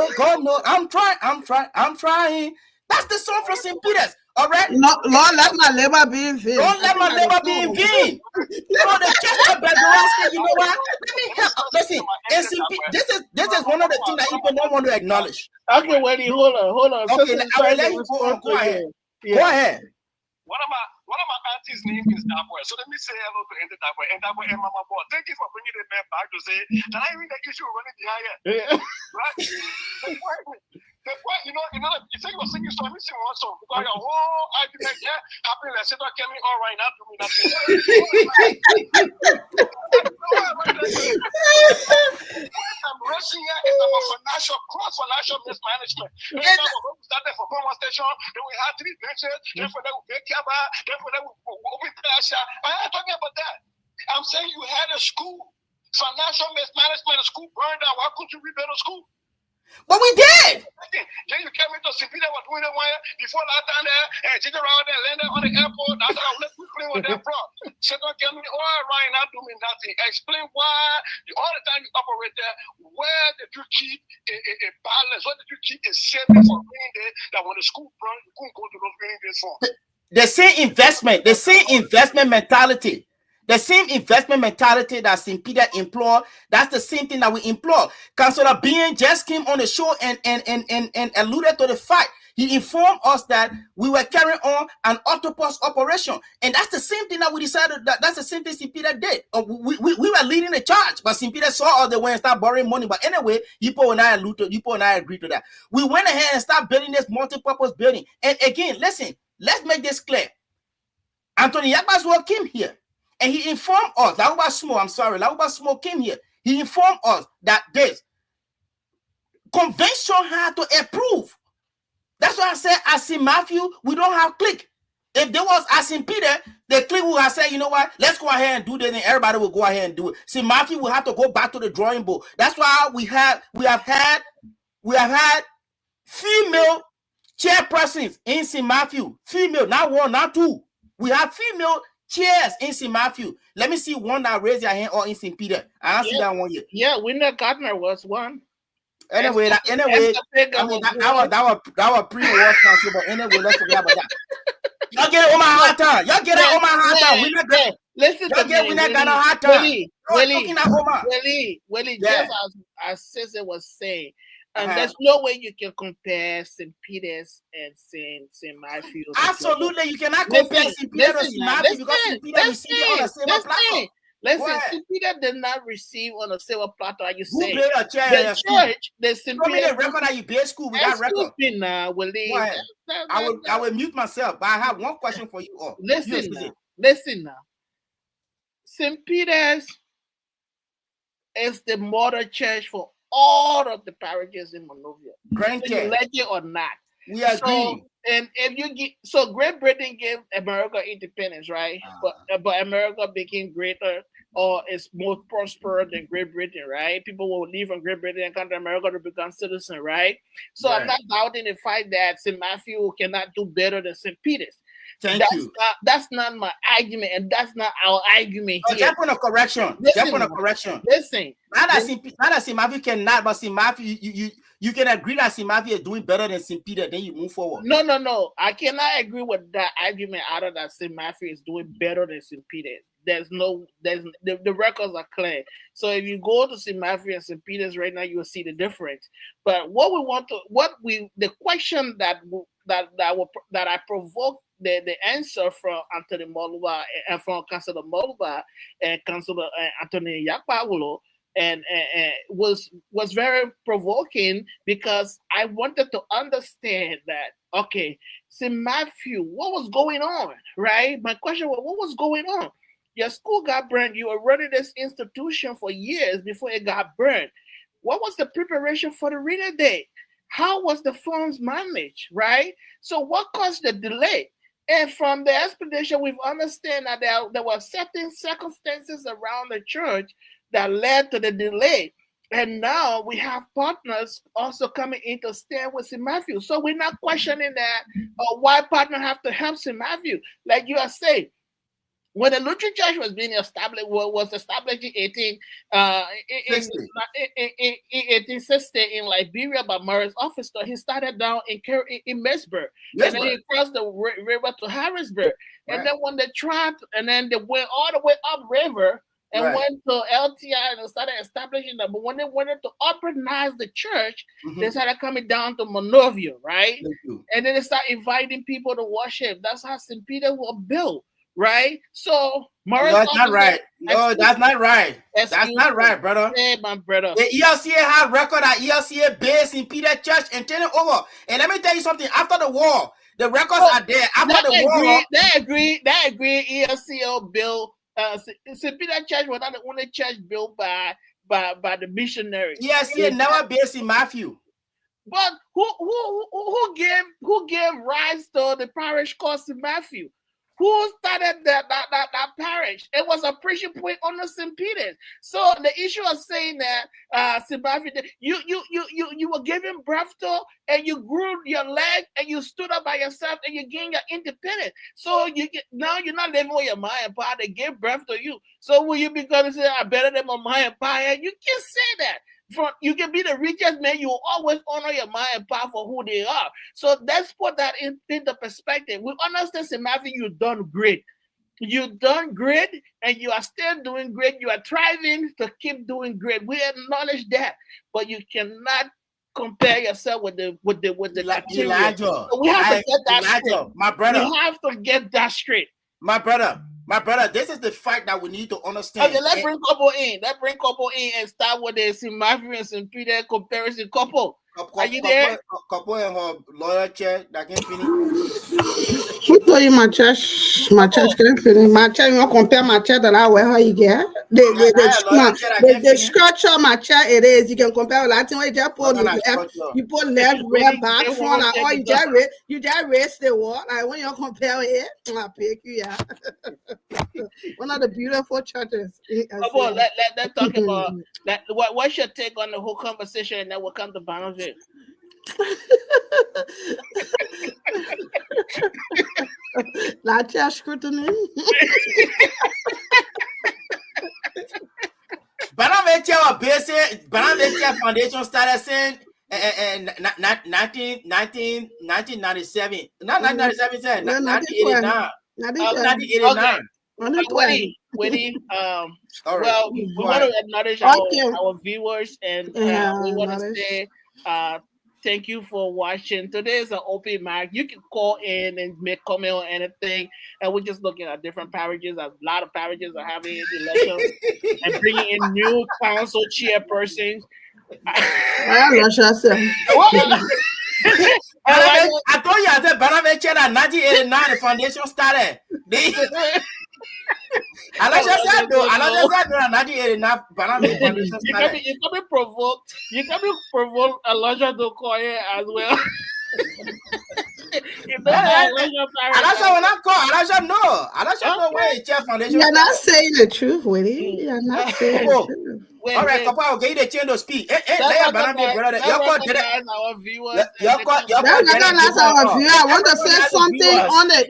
knows I'm trying. That's the song from St. Peter's. All right. Lord, let my labor be in vain. Don't let my labor be in vain. So the Church of Beverly said, you know what? Let me help. Listen, this is one of the things that people don't want to acknowledge. Okay, Wendy, hold on. Okay, I will let you go on. Go ahead. Yeah. Go ahead. One of my auntie's name is Dabwe. So let me say hello to Auntie Dabwe. And Dabwe and Mama Boy. Thank you for bringing the man back to say that I even get you running behind here. Yeah. Right? You know, you say you're singing song, sing one song. Because your whole argument here happening like Satan came in all right now to me. I'm rushing here is about financial mismanagement. We started from one station, then we had 3 benches, then for that we pay Kaba, then for that we open Tasha. I'm not talking about that. I'm saying you had a school, financial mismanagement, a school burned down. Why couldn't you rebuild a school? But we did. Then you came into St. Peter was doing the one before that time there and take around there, landed on the airport. That's how let's play with that from. Second, get me all right now doing nothing. Explain why all the time you operate there, where did you keep a balance? What did you keep a saving for being there that when the school burned, you couldn't go to those raining days for? The same investment mentality. The same investment mentality that St. Peter employed, that's the same thing that we employ. Councillor Bean just came on the show and alluded to the fact. He informed us that we were carrying on an octopus operation. And that's the same thing that we decided, that's the same thing St. Peter did. We were leading the charge, but St. Peter saw all the way and started borrowing money. But anyway, you and I agreed to that. We went ahead and started building this multi-purpose building. And again, listen, let's make this clear. Anthony Yakbaswo came here. And he informed us, Lauba Smo came here. He informed us that this convention had to approve. That's why I said, as St. Matthew, we don't have clique. If there was as St. Peter, the clique would have said, you know what, let's go ahead and do this, and everybody will go ahead and do it. St. Matthew will have to go back to the drawing board. That's why we have had female chairpersons in St. Matthew. Female, not one, not two. We have female chairs in St. Matthew. Let me see one that raised your hand or in St. Peter. I don't see that one yet. Yeah, Winter Gardner was one. Anyway, that was pre-war council, but anyway, let's forget about that. Y'all get it on my hard time. Y'all get it on my hard time. We're not gonna listen to me. We're not gonna hard time. Willie, just as Cesar was saying, and there's no way you can compare St. Peter's and St. Matthew's. Absolutely, you cannot compare St. Peter to St. Matthew because St. Peter received it on a silver platter. Listen, St. Peter did not receive on a silver platter. Are you saying? Who built a chair in your school? The St. Show me the record that you built school with that record. Excuse me now, Willie. I will mute myself, but I have one question for you all. Listen now. St. Peter's is the mother church for all of the parishes in Monrovia. Grand Whether like it or not. We agree. And if you get Great Britain gave America independence, right? But America became greater or is more prosperous than Great Britain, right? People will leave from Great Britain and come to America to become citizens, right? So right. I'm not doubting the fact that St. Matthew cannot do better than St. Peter's. That's not my argument, and that's not our argument here. Jump on a correction. Listen. Not that St. Matthew cannot, but St. Matthew, you can agree that St. Matthew is doing better than St. Peter, then you move forward. No. I cannot agree with that argument out of that St. Matthew is doing better than St. Peter. The records are clear. So if you go to St. Matthew and St. Peter's right now, you will see the difference. But the question that I provoked the answer from Anthony Moluba and from Councillor Moluba and Councillor Anthony Yakpawulo and was very provoking because I wanted to understand that, okay, St. Matthew, what was going on, right? My question was, what was going on? Your school got burned. You were running this institution for years before it got burned. What was the preparation for the reader day? how was the funds managed, right? So what caused the delay? And from the explanation, we've understand that there were certain circumstances around the church that led to the delay. And now we have partners also coming in to stand with St. Matthew. So we're not questioning that why partner have to help St. Matthew. Like you are saying, when the Lutheran Church was being established, was established in 1860 in Liberia by Maurice Officer, he started down in Misburg, and then he crossed the river to Harrisburg, and then when they tried, and then they went all the way up river and went to LTI and started establishing them. But when they wanted to urbanize the church, they started coming down to Monrovia, right? And then they started inviting people to worship. That's how St. Peter was built. Right, so Maurice. No, that's not right. No, that's not right. That's not right, brother. Hey, my brother. The ELCA had record at ELCA base in Peter Church and turn it over. And let me tell you something. After the war, the records are there. After the war, they agree. ELCA built St. Peter Church was not the only church built by the missionaries. ELCA never based in Matthew. But who gave rise to the parish called St. Matthew? Who started that parish? It was a preaching point on the St. Peter's. So the issue of saying that St. Matthew, you were given birth to, and you grew your leg, and you stood up by yourself, and you gained your independence. So now you're not living with your mom and pa. They gave birth to you. So will you be going to say, "I'm better than my mom and pa"? And you can't say that. You can be the richest man, you will always honor your mom and pa for who they are. So let's put that into perspective. We understand, St. Matthew, you've done great. You've done great, and you are still doing great. You are thriving to keep doing great. We acknowledge that, but you cannot compare yourself with the Elijah. So we have to get that straight. My brother. We have to get that straight. My brother, this is the fact that we need to understand. Okay, let's bring couple in. Let's bring couple in and start with the St. Matthew and St. Peter comparison. Couple. Are you there? Couple and her lawyer chair that can finish. Who told you my church can finish? My church, you want to compare my chair that I wear, how you get? The structure of my chair it is. You can compare with Latin way just put you put left, right, back, front, or you just raise the wall. Like when you compare it, I pick you, yeah. One of the beautiful churches. Come on, let's talk about that. What's your take on the whole conversation, and then we'll come to balance it. Latte scrutiny. Banavetia Foundation started saying 1997. Not 1997, 1989. 1989. Winnie, All right. well, we want to acknowledge our viewers, and we want to say thank you for watching. Today is an open mic. You can call in and make comment on anything, and we're just looking at different parishes. A lot of parishes are having elections and bringing in new council chairpersons. I told you, I said Banavetia chair at 1989. The foundation started. I just said 1989. Banavetia foundation started. You can be provoked. You can be provoked. Elijah to call it as well. Elijah know where the chair foundation. You're not saying the truth, Willie. You're not saying the truth. All right, Papa, I'll get you the chance to speak. I want to say something on the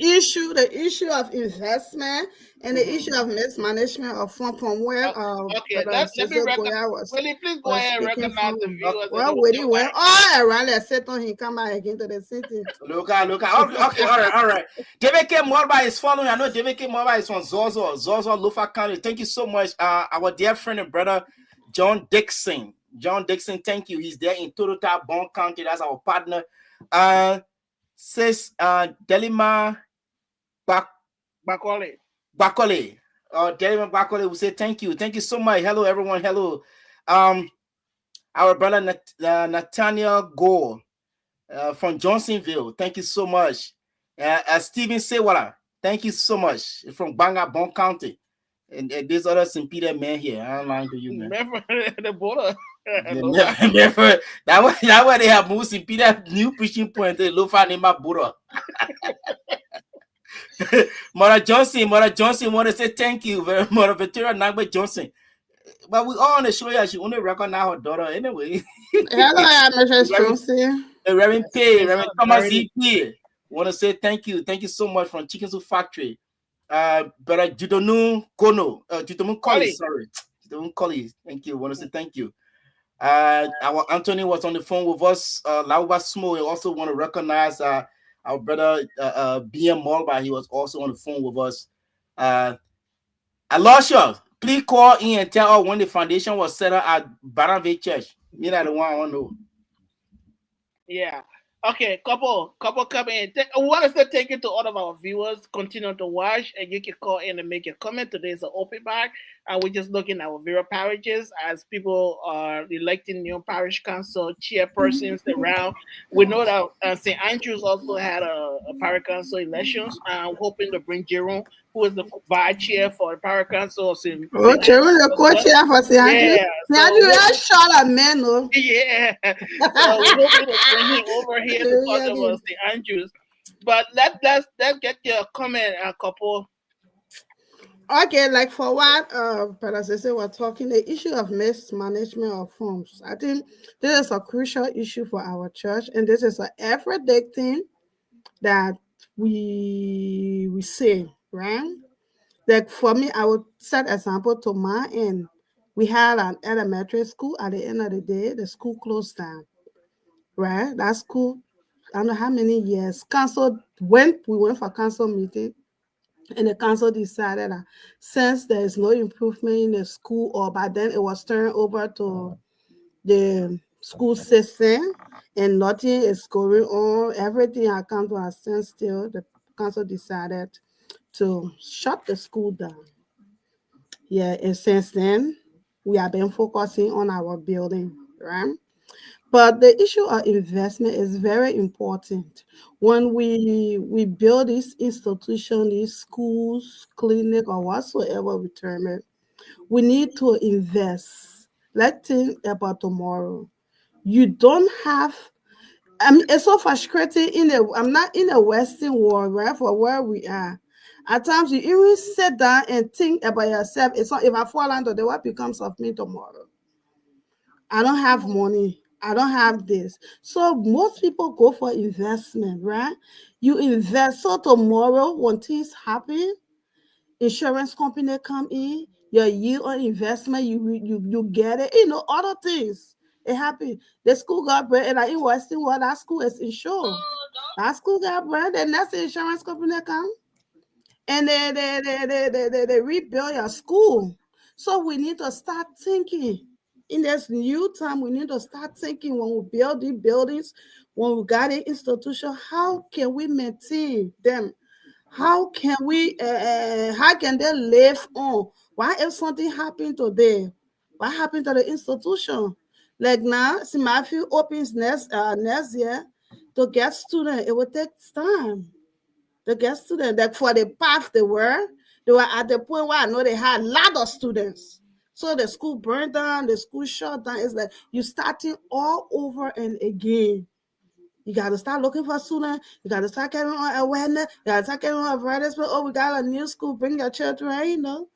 issue of investment and the issue of mismanagement of fund from where okay, let me recognize. Willie, please go ahead and recognize the viewers. Well, Willie went all around the set on he come back again to the city. Look. Okay, all right. David K. Morba is following. I know David K. Morba is from Zozo, Lufa County. Thank you so much. Our dear friend and brother John Dixon, thank you. He's there in Toronto, Bon County. That's our partner. Says Delima Bakole. Delima Bakole will say thank you. Thank you so much. Hello, everyone. Hello. Our brother Nathaniel Gore from Johnsonville. Thank you so much. Stephen Sewala. Thank you so much. From Banga, Bon County. and this other St. Peter man here. I don't lie to you, man. Remember the border. Never. That way they have moved St. Peter new preaching point. They look for name Buddha. Mother Johnson want to say thank you very Mother Victoria Nagbe Johnson. But we all on the show here. She only recognize her daughter anyway. Hello, Mrs. Johnson. Reverend Pay, Reverend Thomas Very- ZP. Want to say thank you. Thank you so much from Chicken Soup Factory. Brother Judonu Kono. Judomu Colley, sorry. Judomu Colley. Thank you. Want to say thank you. Our Anthony was on the phone with us. Lauba Smo. We also want to recognize our brother BM Malba. He was also on the phone with us. Alosha, please call in and tell us when the foundation was set up at Baranville Church. Me that the one I want to know. Yeah. Okay, couple come in. I want to say thank you to all of our viewers. Continue to watch, and you can call in and make a comment. Today is an open mic, and we're just looking at our various parishes as people are electing new parish council chairpersons around. We know that St. Andrews also had a parish council elections. I'm hoping to bring Jerome, who is the vice chair for the parish council of St. Oh, Jerome, the co-chair for St. Andrew. Yeah, St. Andrew, that's short a man, no. Yeah. So we hope to bring him over here to talk about St. Andrews. But let's get your comment, a couple. Okay, like for what Brother Sese was talking, the issue of mismanagement of funds. I think this is a crucial issue for our church, and this is an everyday thing that we say, right? Like for me, I would set example to my end. We had an elementary school. At the end of the day, the school closed down, right? That school, I don't know how many years. Council we went for council meeting, and the council decided that since there is no improvement in the school, or by then it was turned over to the school system, and nothing is going on. Everything had come to a standstill. The council decided to shut the school down. Yeah, and since then, we have been focusing on our building, right? But the issue of investment is very important. When we build this institution, these schools, clinic, or whatsoever we term it, we need to invest. Let's think about tomorrow. You don't have. I mean, it's so frustrating I'm not in a Western world, right? For where we are. At times you even sit down and think about yourself. It's not if I fall under the what becomes of me tomorrow. I don't have money. I don't have this. So most people go for investment, right? You invest so tomorrow when things happen, insurance company come in, your yield on investment, you get it. You know, other things. It happened. The school got bread, and I in Western world, that school is insured. That school got bread, and that's the insurance company come. And they rebuild your school. So we need to start thinking in this new time. We need to start thinking when we build these buildings, when we got an institution, how can we maintain them? How can how can they live on? Why if something happened today? What happened to the institution? Like now, see, Matthew opens next year to get students. It will take time. The get students that for the path they were at the point where I know they had a lot of students. So the school burned down, the school shut down. It's like you starting all over and again. You got to start looking for students. You got to start carrying on awareness. You got to start carrying on advertisement. Oh, we got a new school. Bring your children, you know.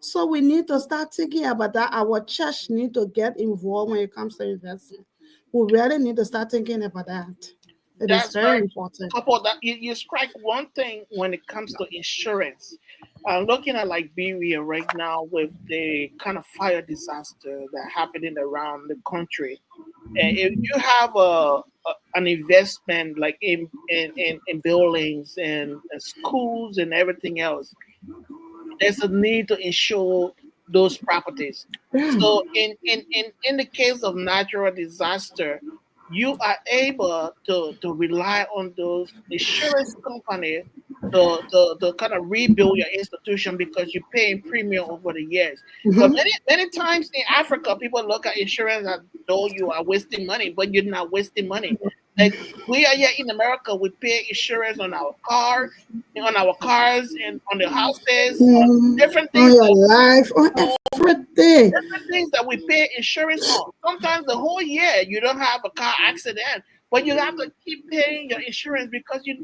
So we need to start thinking about that. Our church need to get involved when it comes to investment. We really need to start thinking about that. It is very important. Couple that you strike one thing when it comes to insurance. Looking at like Berea right now with the kind of fire disaster that happening around the country, and if you have an investment like in buildings and schools and everything else, there's a need to insure those properties. So in the case of natural disaster, you are able to rely on those insurance companies to kind of rebuild your institution because you're paying premium over the years. But many times in Africa, people look at insurance as though you are wasting money, but you're not wasting money. Like we are here in America, we pay insurance on our cars, and on the houses, on different on things. your life, on everything. Different things that we pay insurance on. Sometimes the whole year you don't have a car accident, but you have to keep paying your insurance because you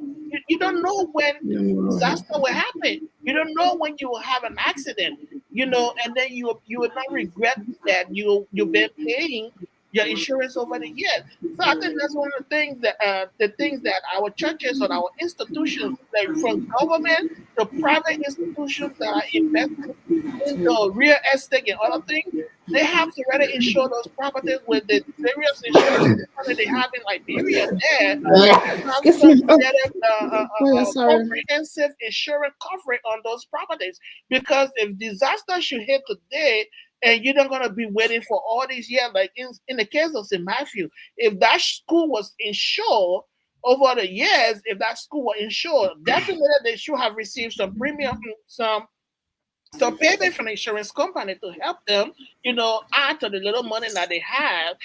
don't know when disaster will happen. You don't know when you will have an accident, and then you will not regret that you've been paying your insurance over the years. So I think that's one of the things that our churches or our institutions, like from government to private institutions that are investing into real estate and other things, they have to really insure those properties with the various insurance company they have in Liberia. There, have Excuse some me. Oh, sorry. comprehensive insurance coverage on those properties. Because if disaster should hit today, and you're not gonna be waiting for all these years, like in the case of St. Matthew, if that school was insured over the years, if that school was insured, definitely they should have received some premium, some payment from the insurance company to help them, add to the little money that they have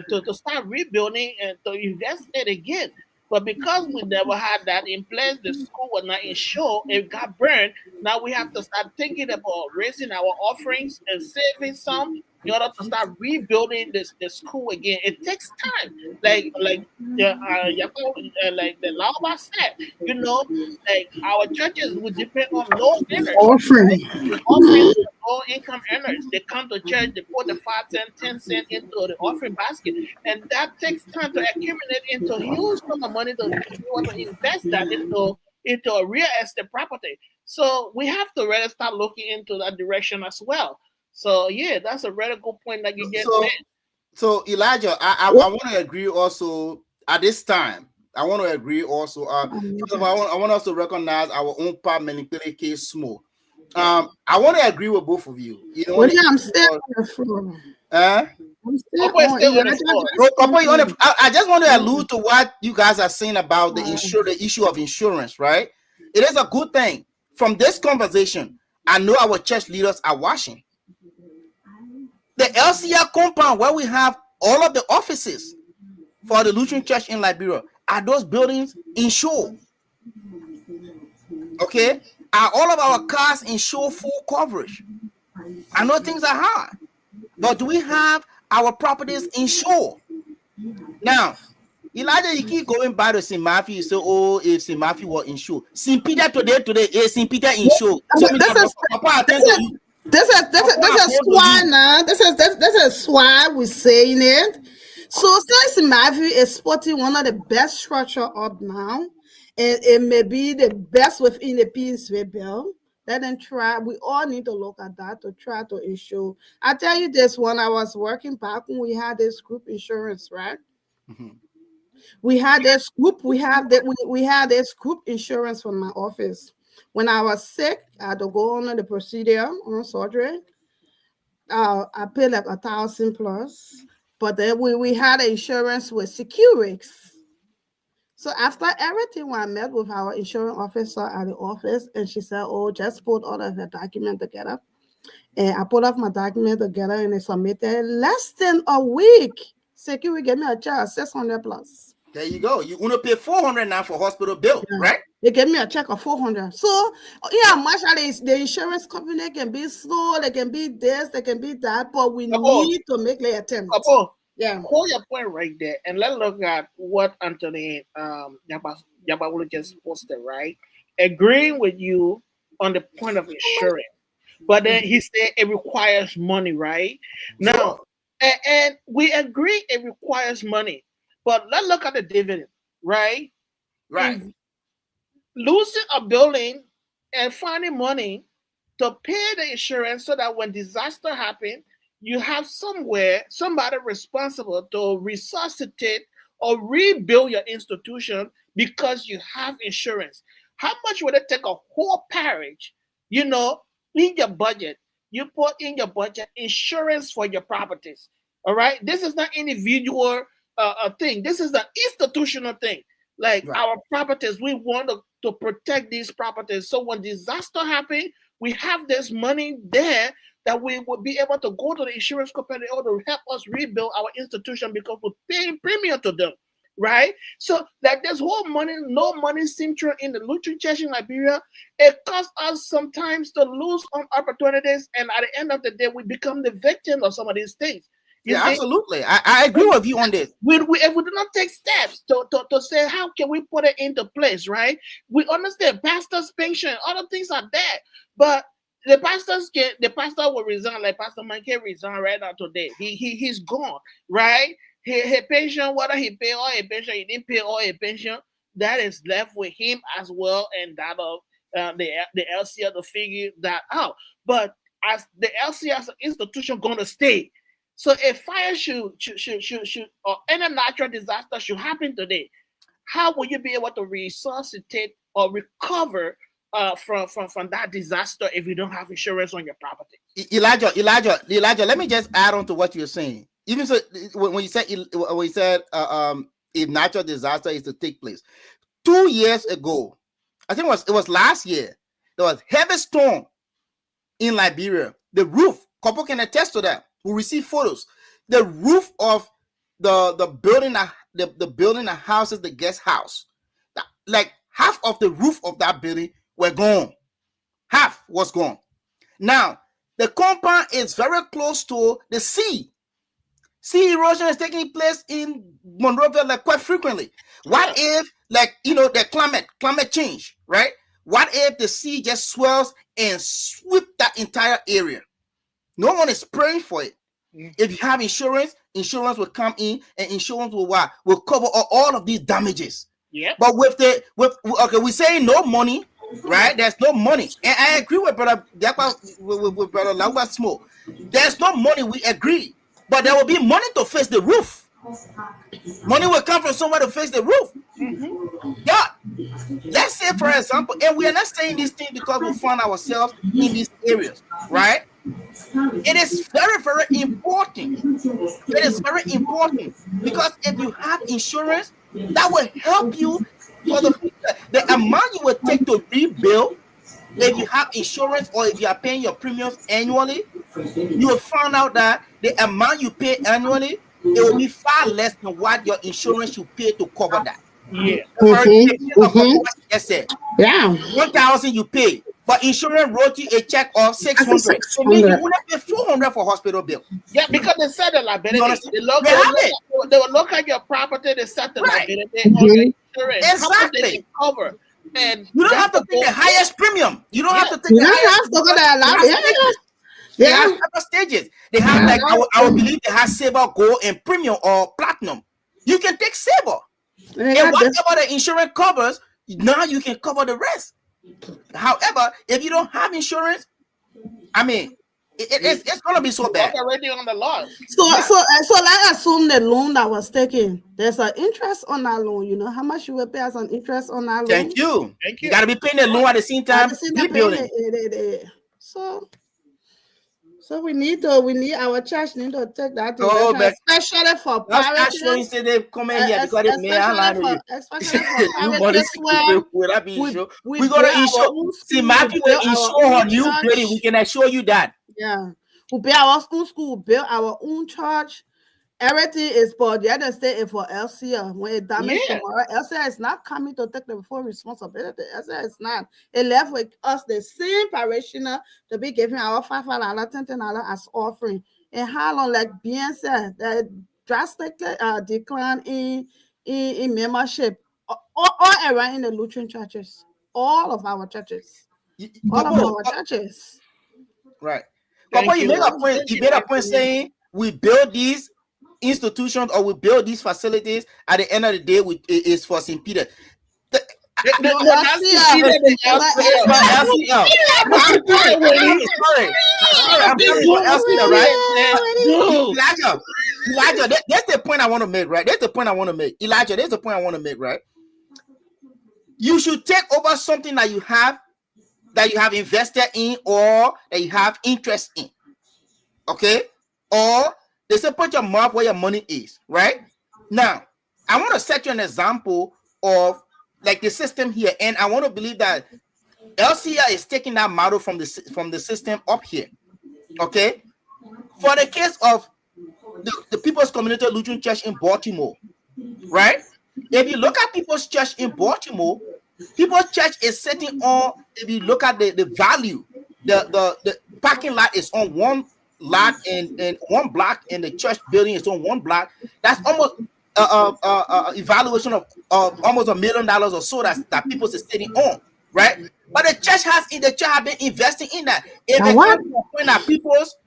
to start rebuilding and to invest it again. But because we never had that in place, the school was not insured, it got burned. Now we have to start thinking about raising our offerings and saving some in order to start rebuilding the school again. It takes time. Like the Lava said, like our churches would depend on low earners. Offering. Offering to low income earners. They come to church, they put the 5, 10, 10 cents into the offering basket. And that takes time to accumulate into a huge sum of money to be able to invest that into a real estate property. So we have to really start looking into that direction as well. So yeah, that's a really good point that you get. So Elijah, I want to agree also at this time. I want to agree also. First of all, I want us to recognize our own part manipulate case small. I want to agree with both of you. I'm still on the floor. I'm still on the floor. I just want to allude to what you guys are saying about the issue of insurance, right? It is a good thing. From this conversation, I know our church leaders are watching. The LCR compound where we have all of the offices for the Lutheran Church in Liberia, are those buildings insured? Okay? Are all of our cars insured full coverage? I know things are hard, but do we have our properties insured? Now, Elijah, you keep going back to St. Matthew. You say, if St. Matthew was insured. St. Peter today, is St. Peter insured? This is why now. This is why we're saying it. So since Matthew is sporting one of the best structure up now, and it may be the best within the PSV bill. Let them try. We all need to look at that to try to insure. I tell you this: when I was working back when we had this group insurance, right? Mm-hmm. We had this group. We had this group insurance from my office. When I was sick, I had to go on the procedure on surgery. I paid like $1,000+, but then we had insurance with Securix. So after everything, when I met with our insurance officer at the office, and she said, "Oh, just put all of the document together." And I put up my document together and I submitted. Less than a week, Securix gave me a check $600+. There you go. You want to pay $400 now for hospital bill, right? They gave me a check of $400. So, much the insurance company can be slow, they can be this, they can be that, but we need to make the attempt. Hold your point right there, and let's look at what Anthony Yabawulu just posted, right? Agreeing with you on the point of insurance, but then he said it requires money, right? Now, and we agree it requires money. But let's look at the dividend, right? Right. Losing a building and finding money to pay the insurance so that when disaster happens, you have somebody responsible to resuscitate or rebuild your institution because you have insurance. How much would it take a whole parish, in your budget? You put in your budget insurance for your properties, all right? This is not individual thing. This is an institutional thing. Like our properties, we want to protect these properties. So when disaster happens, we have this money there that we would be able to go to the insurance company or to help us rebuild our institution because we're paying premium to them. right? So like this whole money, no money syndrome in the Lutheran Church in Liberia, it costs us sometimes to lose on opportunities, and at the end of the day, we become the victim of some of these things. You Yeah, see, absolutely. I agree with you on this. if we do not take steps to say how can we put it into place, right? We understand pastors' pension, other things are there, but the pastor will resign, like Pastor Mike resign right now today. He's gone, right? His pension, whether he pay all a pension, he didn't pay all a pension, that is left with him as well, and that of the LCR to figure that out. But as the LCR as an institution going to stay. So if fire should or any natural disaster should happen today, how will you be able to resuscitate or recover from that disaster if you don't have insurance on your property? Elijah, let me just add on to what you're saying. Even so, when you said if natural disaster is to take place, 2 years ago, I think it was last year, there was heavy storm in Liberia. The roof, couple can attest to that. We receive photos. The roof of the building, the building that houses the guest house, like half of the roof of that building were gone. Half was gone. Now, the compound is very close to the sea. Sea erosion is taking place in Monrovia like quite frequently. What if, like, the climate change, right? What if the sea just swells and sweep that entire area? No one is praying for it. If you have insurance, insurance will come in and insurance will cover all of these damages. Yeah. But we're saying no money, right? There's no money. And I agree with brother Lagwa Smoke. There's no money, we agree. But there will be money to fix the roof. Money will come from somewhere to fix the roof. Yeah. Let's say, for example, and we are not saying this thing because we find ourselves in these areas, right? It is very, very important. It is very important because if you have insurance, that will help you for the amount you will take to rebuild. If you have insurance or if you are paying your premiums annually, you will find out that the amount you pay annually, it will be far less than what your insurance should pay to cover that. Yeah. Yeah. 1,000 you pay, but insurance wrote you a check of 600. So maybe you wouldn't pay 400 for hospital bill. Yeah, because they set the liability. They will look at your property, they set the liability on your insurance. Exactly. They can cover. And you don't have to take the highest premium. You don't have to take You the don't highest have to go there. They have other stages. They have like I would believe they have silver, gold, and premium or platinum. You can take silver. And whatever the insurance covers, now you can cover the rest. However, if you don't have insurance, I mean, it's gonna be so bad. Already on the law. So let's assume the loan that was taken. There's an interest on that loan. You know how much you will pay as an interest on that loan. Thank you. You gotta be paying the loan at the same time. Rebuilding. So we need our church need to take that, especially for private. Especially for we gotta insure. See, Matthew will insure on you, building. We can assure you that. Yeah, we build our own school, build our own church. Everything is for the other state and for LCR. When it damages tomorrow, LCR is not coming to take the full responsibility. LCR is not. It left with us the same parishioner to be giving our $5, $10 as offering. And how long, like being said, that drastic decline in membership all around in the Lutheran churches. All of our churches. Right. Papa, you made a point saying we build these institutions or we build these facilities. At the end of the day, it is for St. Peter. Elijah, that's the point I want to make, right? That's the point I want to make. Elijah, that's the point I want to make, right? You should take over something that you have invested in or that you have interest in. Okay? Or they say put your mouth where your money is, right? Now, I want to set you an example of like the system here, and I want to believe that LCR is taking that model from the system up here. Okay? For the case of the People's Community Lutheran Church in Baltimore, right? if you look at people's church in Baltimore, people's church is sitting on, if you look at the value, the parking lot is on one lot and one block, and the church building is on one block. That's almost evaluation of almost $1 million or so that people is sitting on, right? But the church have been investing in that. If Now it what? comes to a point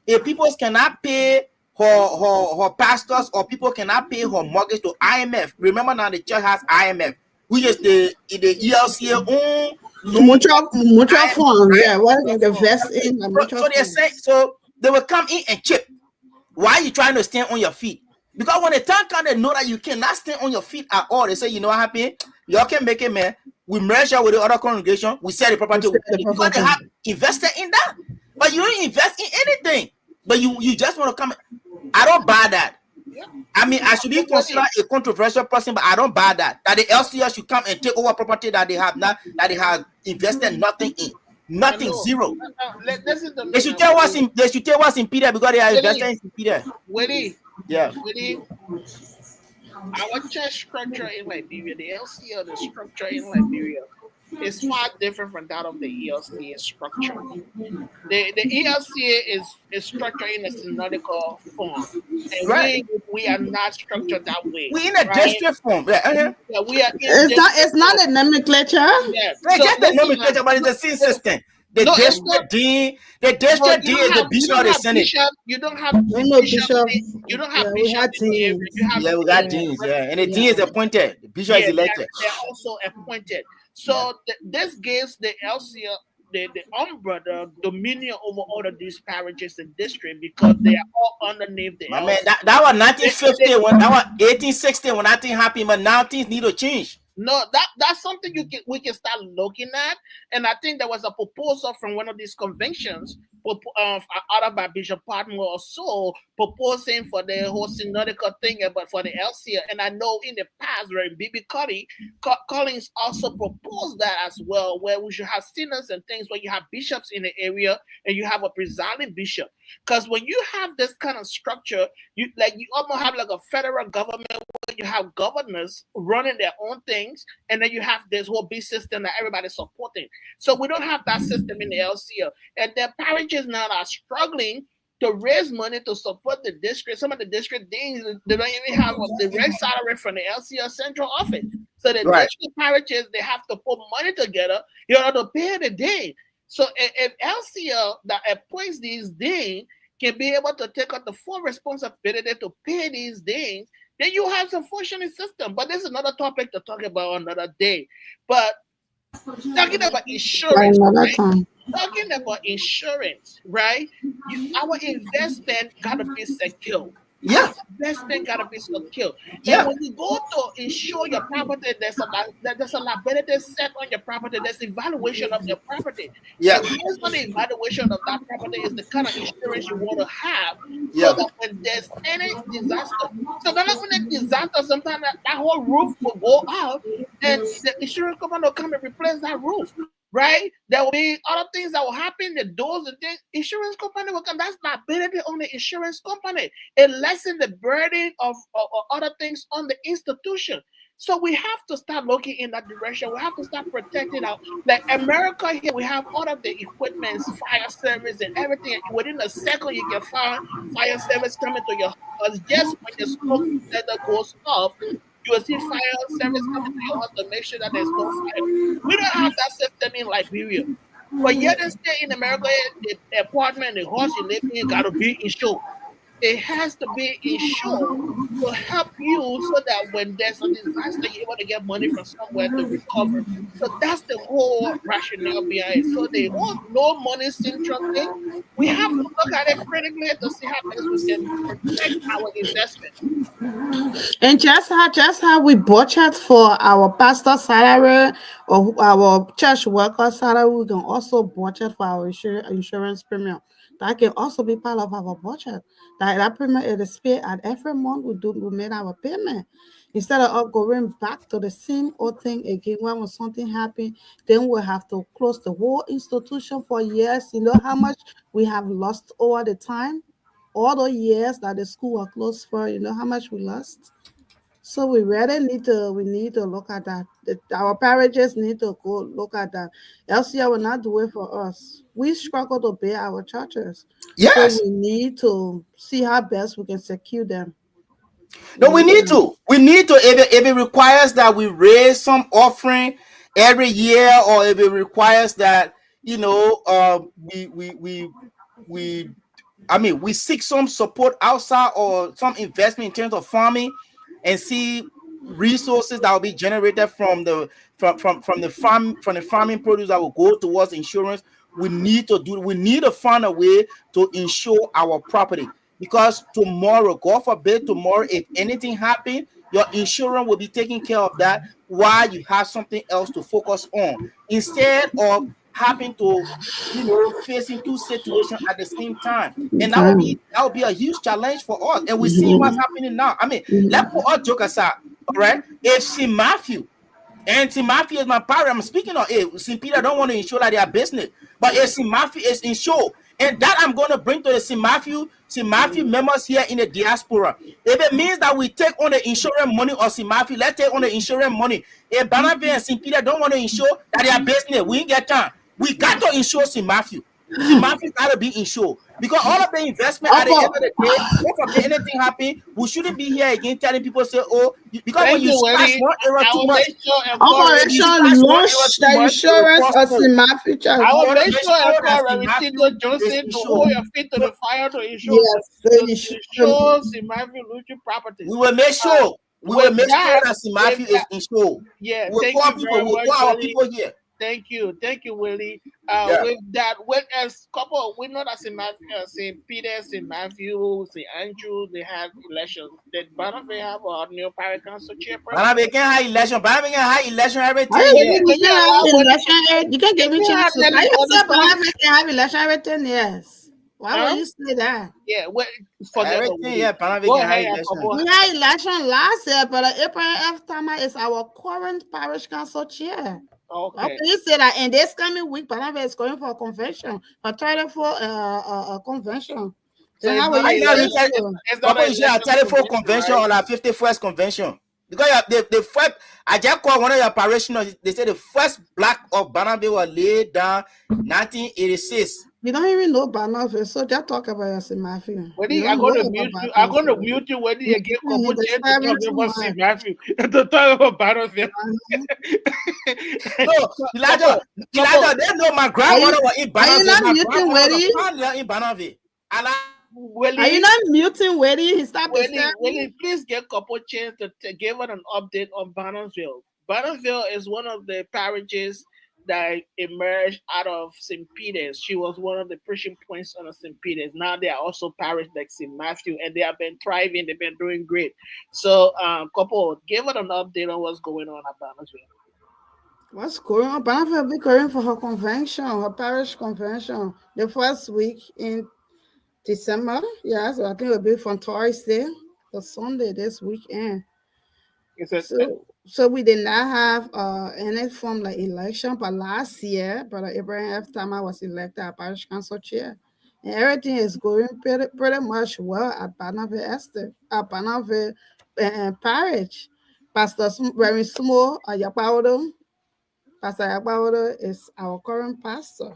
that people's cannot pay her pastors, or people cannot pay her mortgage to IMF. Remember now the church has IMF, which is the ELCA own loan. Mutual fund, yeah. What they invest in a mutual So they're fund. saying, so they will come in and chip. Why are you trying to stand on your feet? Because when the time comes, they know that you cannot stand on your feet at all. They say, you know what happened? Y'all can make it, man. We merge with the other congregation. We sell the property. Because they have invested in that. But you don't invest in anything. But you just want to come. I don't buy that. I mean, I should be considered a controversial person, but I don't buy that. That the LCS should come and take over property that they have not, that they have invested nothing in. Nothing, zero. They should tell us in Peter, because they are investing in Peter. Yeah. Our church structure in Liberia, the LCL, the structure in Liberia, is far different from that of the ELCA structure. The ELCA is structured in a synodical form, and right. we are not structured that way. We in a district form. Yeah, yeah, we are. It's not a nomenclature. Yeah, it's just a nomenclature, but it's a scene system. The district dean is the bishop of the Senate. You don't have bishop. You don't have we bishop. We got deans. Yeah, and the dean is appointed. The bishop is elected. They're also appointed. So this gives the LCL the umbrella dominion over all of these parishes and districts, because they are all underneath the LCL. Man, that was 1950 that was 1860 when that thing happened, but now things need to change. No, that's something we can start looking at, and I think there was a proposal from one of these conventions, out by Bishop Patmore or so, proposing for the whole synodical thing, but for the LCA. And I know in the past, where B.B. Collins also proposed that as well, where we should have synods and things where you have bishops in the area and you have a presiding bishop. Because when you have this kind of structure, you almost have like a federal government where you have governors running their own things, and then you have this whole big system that everybody's supporting. So we don't have that system in the LCA. And the parishes now are struggling to raise money to support the district. Some of the district deans, they don't even have a direct salary from the LCA central office. So the district parishes, they have to put money together in order to pay the dean. So if LCA that appoints these deans can be able to take up the full responsibility to pay these deans, then you have some functioning system. But this is another topic to talk about another day. But talking about insurance, right? Talking about insurance, right? Our investment gotta be secure. Yeah, investment gotta be secure. Yeah. And when you go to insure your property, there's a liability set on your property. There's evaluation of your property. Yeah. And based on the evaluation of that property is the kind of insurance you want to have, so that when there's any disaster, so that when a disaster, sometimes that whole roof will go out, and the insurance company will come and replace that roof. Right? There will be other things that will happen, the doors and things. Insurance company will come. That's liability on the insurance company. It lessens the burden of other things on the institution. So we have to start looking in that direction. We have to start protecting our, like America here, we have all of the equipment, fire service and everything. Within a second, you can find fire service coming to your house. Just when the smoke detector goes off, you will see fire service coming to your house to make sure that there's no fire. We don't have that system in Liberia. But yet and still in America, the apartment, the house you live in got to be insured. It has to be insured to help you so that when there's a disaster, you're able to get money from somewhere to recover. So that's the whole rationale behind it. So the whole no money central thing, we have to look at it critically to see how best we can protect our investment. And just how we budget for our pastor salary or our church worker salary, we can also budget for our insurance premium. That can also be part of our budget. That payment is paid at every month. We made our payment instead of going back to the same old thing again. When something happens, then we have to close the whole institution for years. You know how much we have lost over the time, all the years that the school was closed for. You know how much we lost. So we really need to look at that. Our parishes need to go look at that. LCR will not do it for us. We struggle to pay our churches. So Yes. we need to see how best we can secure them. No, we We need to. We need to. If it requires that we raise some offering every year, or if it requires that we I mean, we seek some support outside or some investment in terms of farming, and see resources that will be generated from the farming produce that will go towards insurance. We need to find a way to insure our property, because tomorrow, God forbid, tomorrow, if anything happens, your insurance will be taking care of that, while you have something else to focus on, instead of having to facing two situations at the same time. And that would be a huge challenge for us. And we're seeing what's happening now. I mean, let's put all joke aside. All right. If St. Matthew, and St. Matthew is my parent, I'm speaking of it. St. Peter don't want to insure like their business. But if St. Matthew is insured, and that I'm going to bring to the St. Matthew members here in the diaspora. If it means that we take on the insurance money of St. Matthew, let's take on the insurance money. If Barnabas and St. Peter don't want to insure that their business, we ain't get time. We got to insure St. Matthew. St. Matthew got to be insured, because all of the investment at the end of the day, if anything happen, we shouldn't be here again telling people say, oh, because when Thank you you, splash Willie. one error I too will much, make sure and call Operation Splash one launch error too the much, it will insurance cost of us. St. Matthew Church. I We will want to make make sure and sure that call St. Reverend Matthew Chico is Johnson to insured. hold your feet to the fire to ensure Yes, to ensure St. Matthew Lutheran properties. We will make Uh, sure. We will with make sure that, that St. with Matthew is that, insured. yeah, We'll thank call you people. very We'll much, call our Willie. people here. Thank you, Willie. Yeah. With that, with as couple, we know that St. Matthew, St. Peter, St. Matthew, St. Andrew, they have elections. Did Barnabas have a new parish council chairperson? Barnabas can have election. Barnabas can have election every How 10 you years. think Let you me can have allow Willie. election? You can give me If you have chance. How any you other say stuff, Barnabas can have election every 10 years? Why would huh? you say that? Yeah, forget Every it, 10 Willie. years, Barnabas Go can have ahead, election. couple. We had election last year, but Abraham F. Thomas is our current parish council chair. How Okay. can you say that? And this coming week, Barnabas is going for a convention, a 34 convention. So Then it's how will not How an you you know say you election. tell so? It's not couple an you say a election 34 convention, convention right? or a 51st convention? Because the first, I just called one of your parishioners. They said the first block of Barnabas was laid down 1986. You don't even know Barnabas, so just talk about your St. Matthew. Wendy, You I'm don't going know to about mute you. I'm going to Barnabas. mute you, Wendy, You and give can't couple chance to describe talk it too about St. much. Matthew to talk about Battlefield. No, Elijah, they know my Are you grandmother was in are you Barnabas. not My muting grandmother was Weddy? a pioneer in Barnabas. Are you Willie, not muting Weddy? He stopped disturbing. Willie, please get couple chance to give us an update on Barnesville. Barnesville is one of the parishes that emerged out of St. Peter's. She was one of the preaching points on St. Peter's. Now they are also parish like St. Matthew, and they have been thriving. They've been doing great. So, couple, give us an update on what's going on at Barnesville. What's going on? Barnabas will be going for her convention, her parish convention, the first week in December. Yeah, so I think it'll be from Thursday to Sunday this weekend. Is it? So we did not have any form like election, but last year, Brother Abraham F. Thomas was elected as parish council chair. And everything is going pretty much well at Barnabas Esther, at Barnabas Parish. Pastor Reverend Sumo Ayapaudo, Pastor Ayapaudo is our current pastor.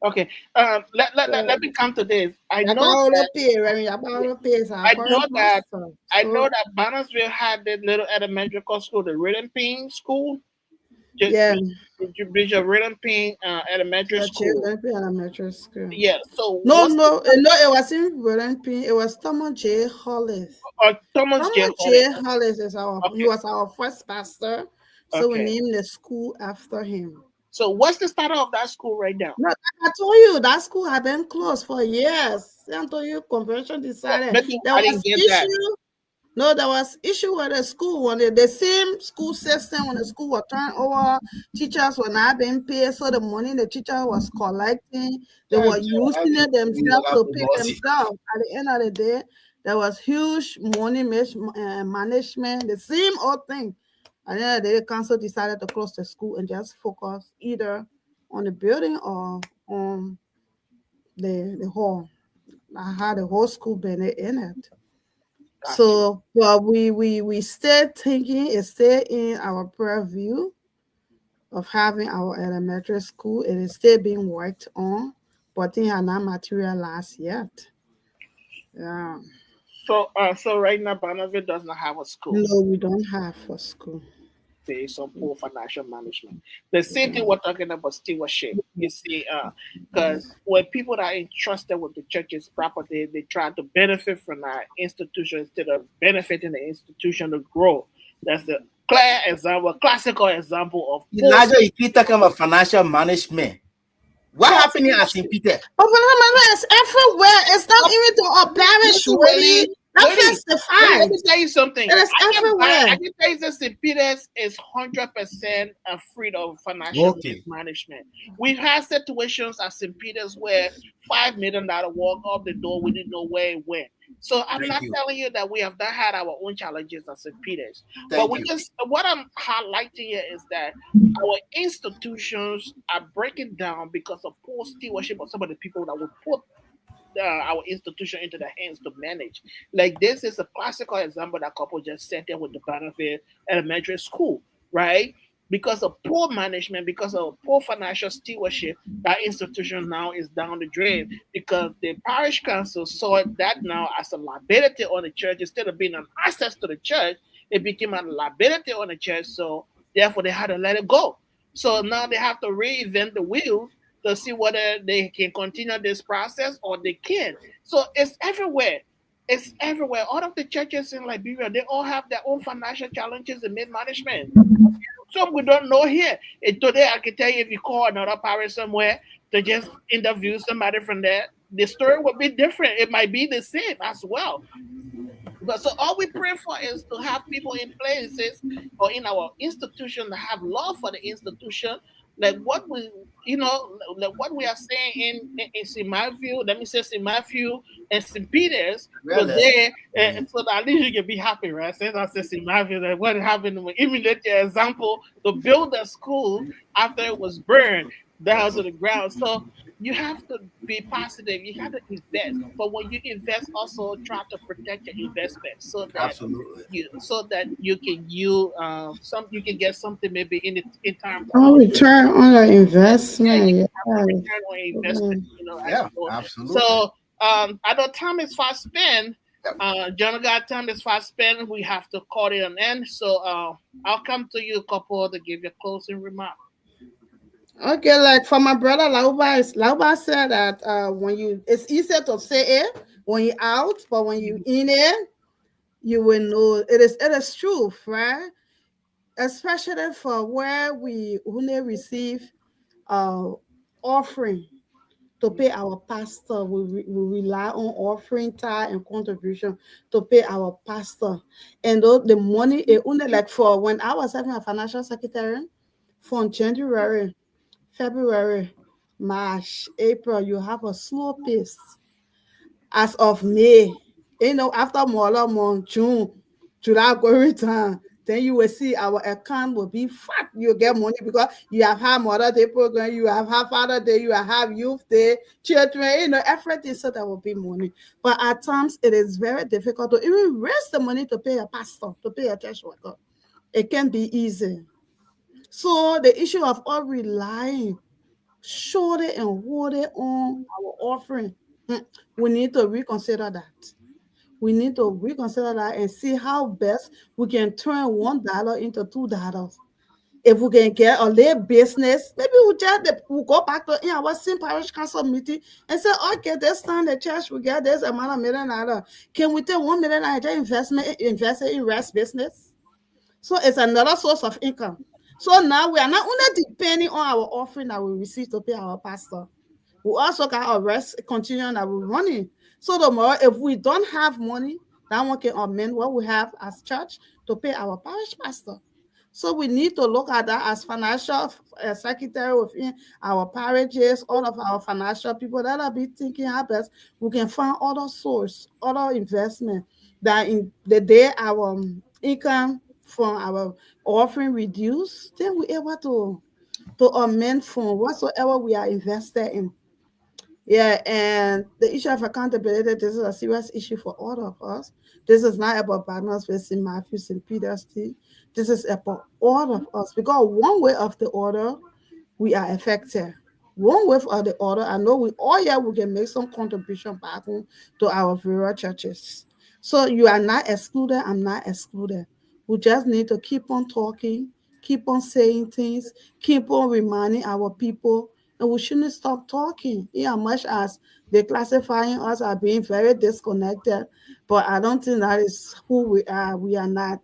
Okay. Let me come to this. I know Ayapaudo that P, Reverend Ayapaudo P is our I know current that pastor. I know that Barnesville had the little elementary school, the Reading Ping School. Yeah, Bishop Reading Ping Elementary the School. children elementary school. Yeah. So No, what's no, it wasn't Wellington. It was Thomas J. Hollis. Thomas J. Thomas J. Hollis is he Okay. was our first pastor, so we Okay. named the school after him. So what's the status of that school right now? No, I told you that school had been closed for years. I told you convention decided Maybe there I was didn't get that. issue. No, there was issue with the school when the same school system when the school was turned over, teachers were not being paid, so the money the teacher was collecting, they were using it themselves to pay themselves. At the end of the day, there was huge money management, the same old thing. And then the council decided to close the school and just focus either on the building or on the hall. I had the whole school been in it. Got you. So, but we still thinking, it's still in our purview of having our elementary school. It is still being worked on, but it has not materialized yet. Yeah. So right now, Barnaville does not have a school. No, we don't have for school. Based on poor financial management. The same thing we're talking about stewardship. You see, because when people are entrusted with the church's property, they try to benefit from that institution instead of benefiting the institution to grow. That's the clear example, classical example of poor. Elijah, you keep talking about financial management. What happened here at St. Peter? But it's everywhere. It's not even to our parish, really. That's the Let me fact. tell you something. It is I everywhere. can tell you that St. Peter's is 100% free of financial Okay. management. We've had situations at St. Peter's where $5 million walk up the door, we didn't know where it went. So I'm Thank not you. telling you that we have not had our own challenges at St. Peter's. Thank But we you. just what I'm highlighting here is that our institutions are breaking down because of poor stewardship of some of the people that would put our institution into the hands to manage. Like this is a classical example that couple just sat there with the benefit elementary school, right? Because of poor management, because of poor financial stewardship, that institution now is down the drain because the parish council saw that now as a liability on the church instead of being an access to the church, it became a liability on the church. So therefore, they had to let it go. So now they have to reinvent the wheel to see whether they can continue this process or they can. So it's everywhere. It's everywhere. All of the churches in Liberia, they all have their own financial challenges in mid-management. Some we don't know here. And today, I can tell you if you call another parish somewhere to just interview somebody from there, the story will be different. It might be the same as well. But so all we pray for is to have people in places or in our institution that have love for the institution, like what we, like what we are saying in St. Matthew. Let me say St. Matthew and St. Peter's. So Really? there, so that at least you can be happy, right? Since I said St. Matthew, that what happened when immediate example to build a school after it was burned down to the ground. So you have to be positive. You have to invest, but when you invest, also try to protect your investment so that Absolutely. you can get something maybe in terms of On return on your yeah, you investment. can Yeah. have a return on your investment. As Yeah, you go. absolutely. So I know time is fast spent. John got time is fast spent. We have to call it an end. So I'll come to you, couple, to give you a closing remark. Okay, like for my brother Lauba said that when you it's easier to say it when you're out, but when you in it, you will know it is true, right? Especially for where we only receive uh offering to pay our pastor. We rely on offering tithe and contribution to pay our pastor. And though the money it only like for when I was having a financial secretary from January, February, March, April, you have a slow pace. As of May, after more month, June, July going time, then you will see our account will be fat. You get money because you have had Mother Day program, you have had Father Day, you have Youth Day, children, everything, so there will be money. But at times it is very difficult to even raise the money to pay a pastor, to pay a church worker. It can be easy. So the issue of all relying surely and wholly on our offering. We need to reconsider that. We need to reconsider that and see how best we can turn $1 into $2. If we can get a little business, maybe we'll go back to our same parish council meeting and say, okay, this time the church will get this amount of $1 million. Can we take $1 million and invest it in rest business? So it's another source of income. So now we are not only depending on our offering that we receive to pay our pastor, we also got our rest continuing that we're running. So the more, if we don't have money, that one can amend what we have as church to pay our parish pastor. So we need to look at that as financial secretary within our parishes, all of our financial people that are be thinking how best we can find other source, other investment that in the day our income from our offering reduce, then we're able to amend from whatsoever we are invested in. Yeah, and the issue of accountability, this is a serious issue for all of us. This is not about partners with St. Matthew, St. Peter's. This is about all of us because one way of the other, we are affected. One way or the other, I know we all here we can make some contribution back home to our various churches. So you are not excluded, I'm not excluded. We just need to keep on talking, keep on saying things, keep on reminding our people, and we shouldn't stop talking. Yeah, much as they classifying us as being very disconnected, but I don't think that is who we are. We are not.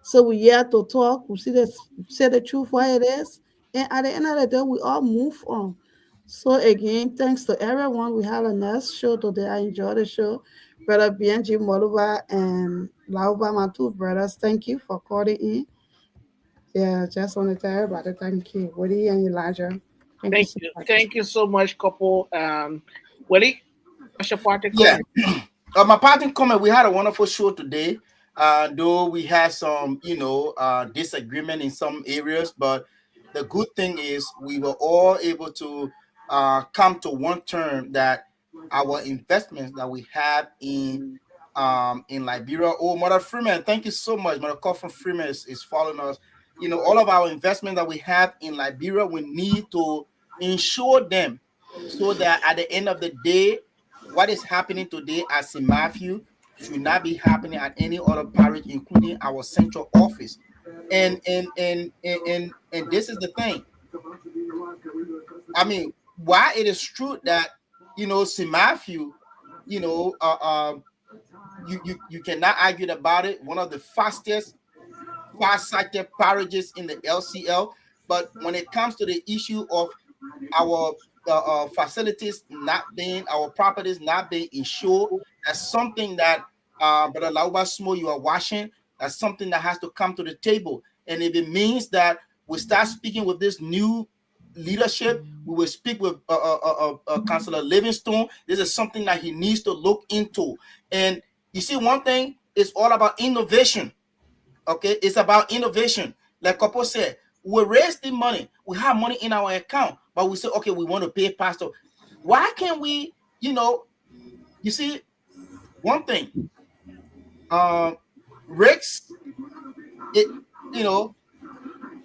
So we here to talk, we see this, say the truth what it is, and at the end of the day, we all move on. So again, thanks to everyone. We had a nice show today. I enjoyed the show. Brother BNG Moluba and Lauba, my two brothers, thank you for calling in. Yeah, just want to tell everybody thank you. Woody and Elijah. Thank you Thank so you. much. Thank you so much, couple. Willie, what's your party Yeah. comment? My parting comment, we had a wonderful show today. Though we had some, disagreement in some areas, but the good thing is we were all able to come to one term that our investments that we have in Liberia. Oh, Mother Freeman, thank you so much. Mother Call from Freeman is following us. All of our investments that we have in Liberia, we need to insure them so that at the end of the day, what is happening today at St. Matthew should not be happening at any other parish, including our central office. And this is the thing. I mean, why it is true that St. Matthew, you know, uh, uh, you cannot argue about it. One of the fastest far-sighted parishes in the LCL. But when it comes to the issue of our facilities not being, our properties not being insured, that's something that Brother Lauba Smo, you are watching. That's something that has to come to the table. And if it means that we start speaking with this new leadership, we will speak with Councillor Livingstone. This is something that he needs to look into. And you see, one thing is all about innovation. Okay, it's about innovation. Like Kopo said, we raise the money, we have money in our account, but we say, okay, we want to pay pastor. Why can't we, you see, one thing, risks, it, you know,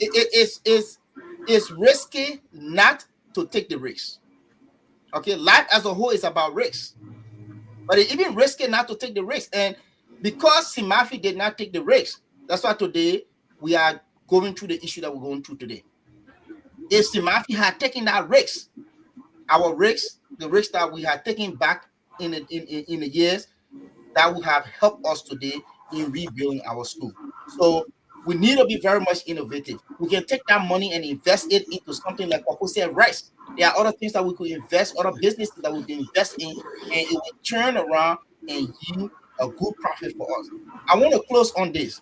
it's risky not to take the risk. Okay, life as a whole is about risk, but it's even risky not to take the risk. And because Simafi did not take the risk, that's why today we are going through the issue that we're going through today. If Simafi had taken that risk, our risks, the risks that we had taken back in the years, that would have helped us today in rebuilding our school. So we need to be very much innovative. We can take that money and invest it into something like what we said, rice. There are other things that we could invest, other businesses that we can invest in, and it will turn around and yield a good profit for us. I want to close on this.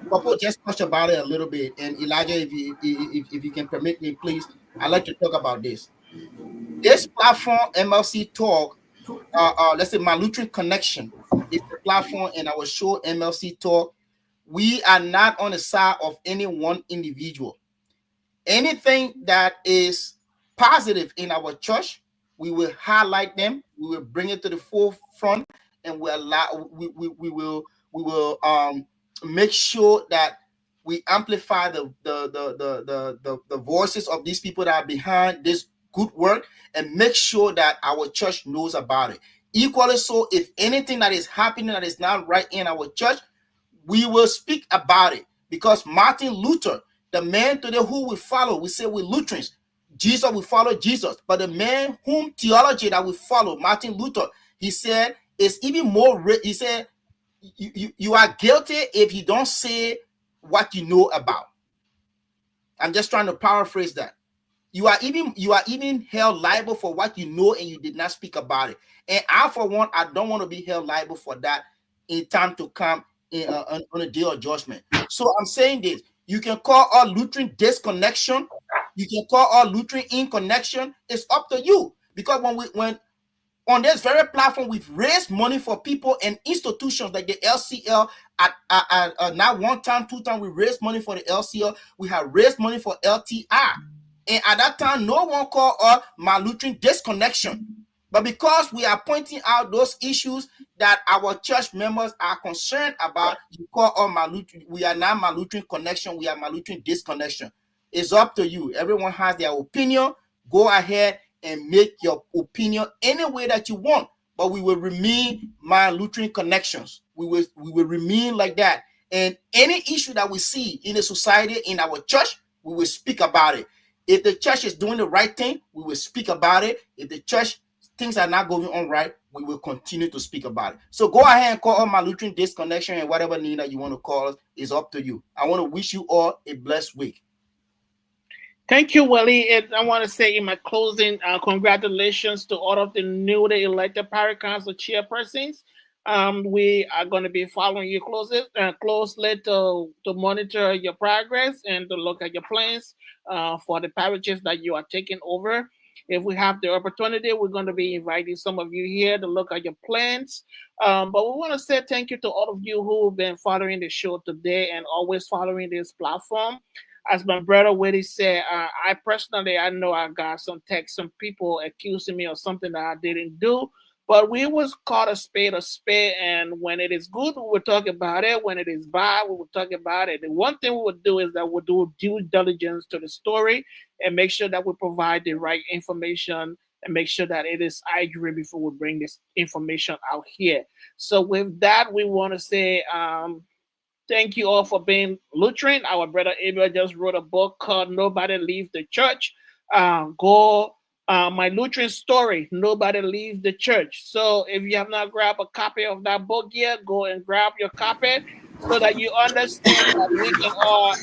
Popo just touched about it a little bit, and Elijah, if you can permit me, please, I'd like to talk about this. This platform, MLC Talk, let's say my Lutheran Connection, is the platform, and our show MLC Talk. We are not on the side of any one individual. Anything that is positive in our church, we will highlight them. We will bring it to the forefront, and we will make sure that we amplify the voices of these people that are behind this good work, and make sure that our church knows about it. Equally so, if anything that is happening that is not right in our church, we will speak about it, because Martin Luther, the man today who we follow, we say we're Lutherans. Jesus, we follow Jesus. But the man whom theology that we follow, Martin Luther, he said, it's even more, he said, you are guilty if you don't say what you know about. I'm just trying to paraphrase that. You are even held liable for what you know and you did not speak about it. And I, for one, I don't want to be held liable for that in time to come on a day of judgment. So I'm saying this: you can call our Lutheran disconnection, you can call our Lutheran in connection. It's up to you, because when on this very platform we've raised money for people and institutions like the LCL. At not one time, two times we raised money for the LCL. We have raised money for LTI. And at that time, no one called us malnutrition disconnection. But because we are pointing out those issues that our church members are concerned about, you call us malnutrition. We are not malnutrition connection. We are malnutrition disconnection. It's up to you. Everyone has their opinion. Go ahead and make your opinion any way that you want. But we will remain malnutrition connections. We will remain like that. And any issue that we see in the society, in our church, we will speak about it. If the church is doing the right thing, we will speak about it. If the church things are not going on right, we will continue to speak about it. So go ahead and call all my nutrient disconnection and whatever name that you want to call us is up to you. I want to wish you all a blessed week. Thank you, Willie. And I want to say in my closing, congratulations to all of the newly elected Parish Council chairpersons. We are going to be following you closely to monitor your progress and to look at your plans for the parishes that you are taking over. If we have the opportunity, we're going to be inviting some of you here to look at your plans. But we want to say thank you to all of you who have been following the show today and always following this platform. As my brother Willie said, I know I got some text, some people accusing me of something that I didn't do. But we was called a spade, and when it is good, we will talk about it. When it is bad, we will talk about it. The one thing we would do is that we'll do due diligence to the story and make sure that we provide the right information and make sure that it is accurate before we bring this information out here. So with that, we want to say thank you all for being Lutheran. Our brother Abel just wrote a book called Nobody Leaves the Church. My Lutheran story, Nobody Leaves the Church. So if you have not grabbed a copy of that book yet, go and grab your copy so that you understand that we can all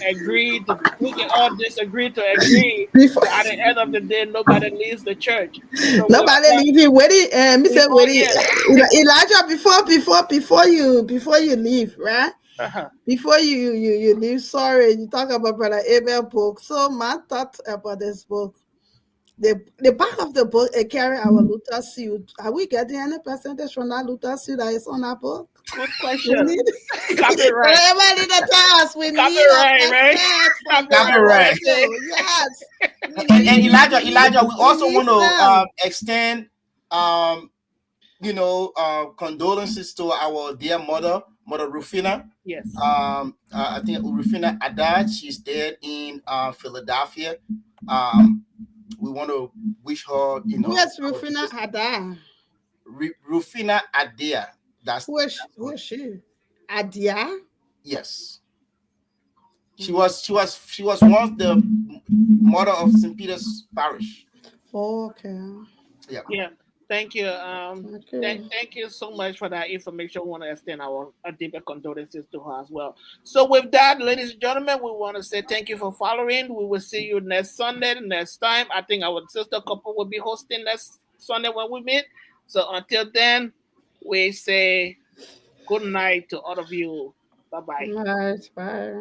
disagree to agree. At the end of the day, nobody leaves the church. So nobody leaves it. Mr. Willie, Elijah, before you leave, right? Before you leave, sorry, you talk about Brother Abel book. So my thought about this book. The back of the book, it carry our Luther seal. Are we getting any percentage from that Luther seal that is on our book? Good question. Copyright. Whatever need to tell us, we copyright, need right? Copyright. Yes. And Elijah, we also want to extend, condolences to our dear mother Rufina. Yes. I think Rufina Haddad, she's dead in Philadelphia. We want to wish her, Who is Rufina Haddad? Rufina Adia. Who is she? Adia? Yes. She was once the mother of St. Peter's Parish. Oh, okay. Yeah. Thank you. Thank you so much for that information. We want to extend our deeper condolences to her as well. So with that, ladies and gentlemen, we want to say thank you for following. We will see you next Sunday, next time. I think our sister couple will be hosting next Sunday when we meet. So until then, we say good night to all of you. Bye-bye. Good night. Bye.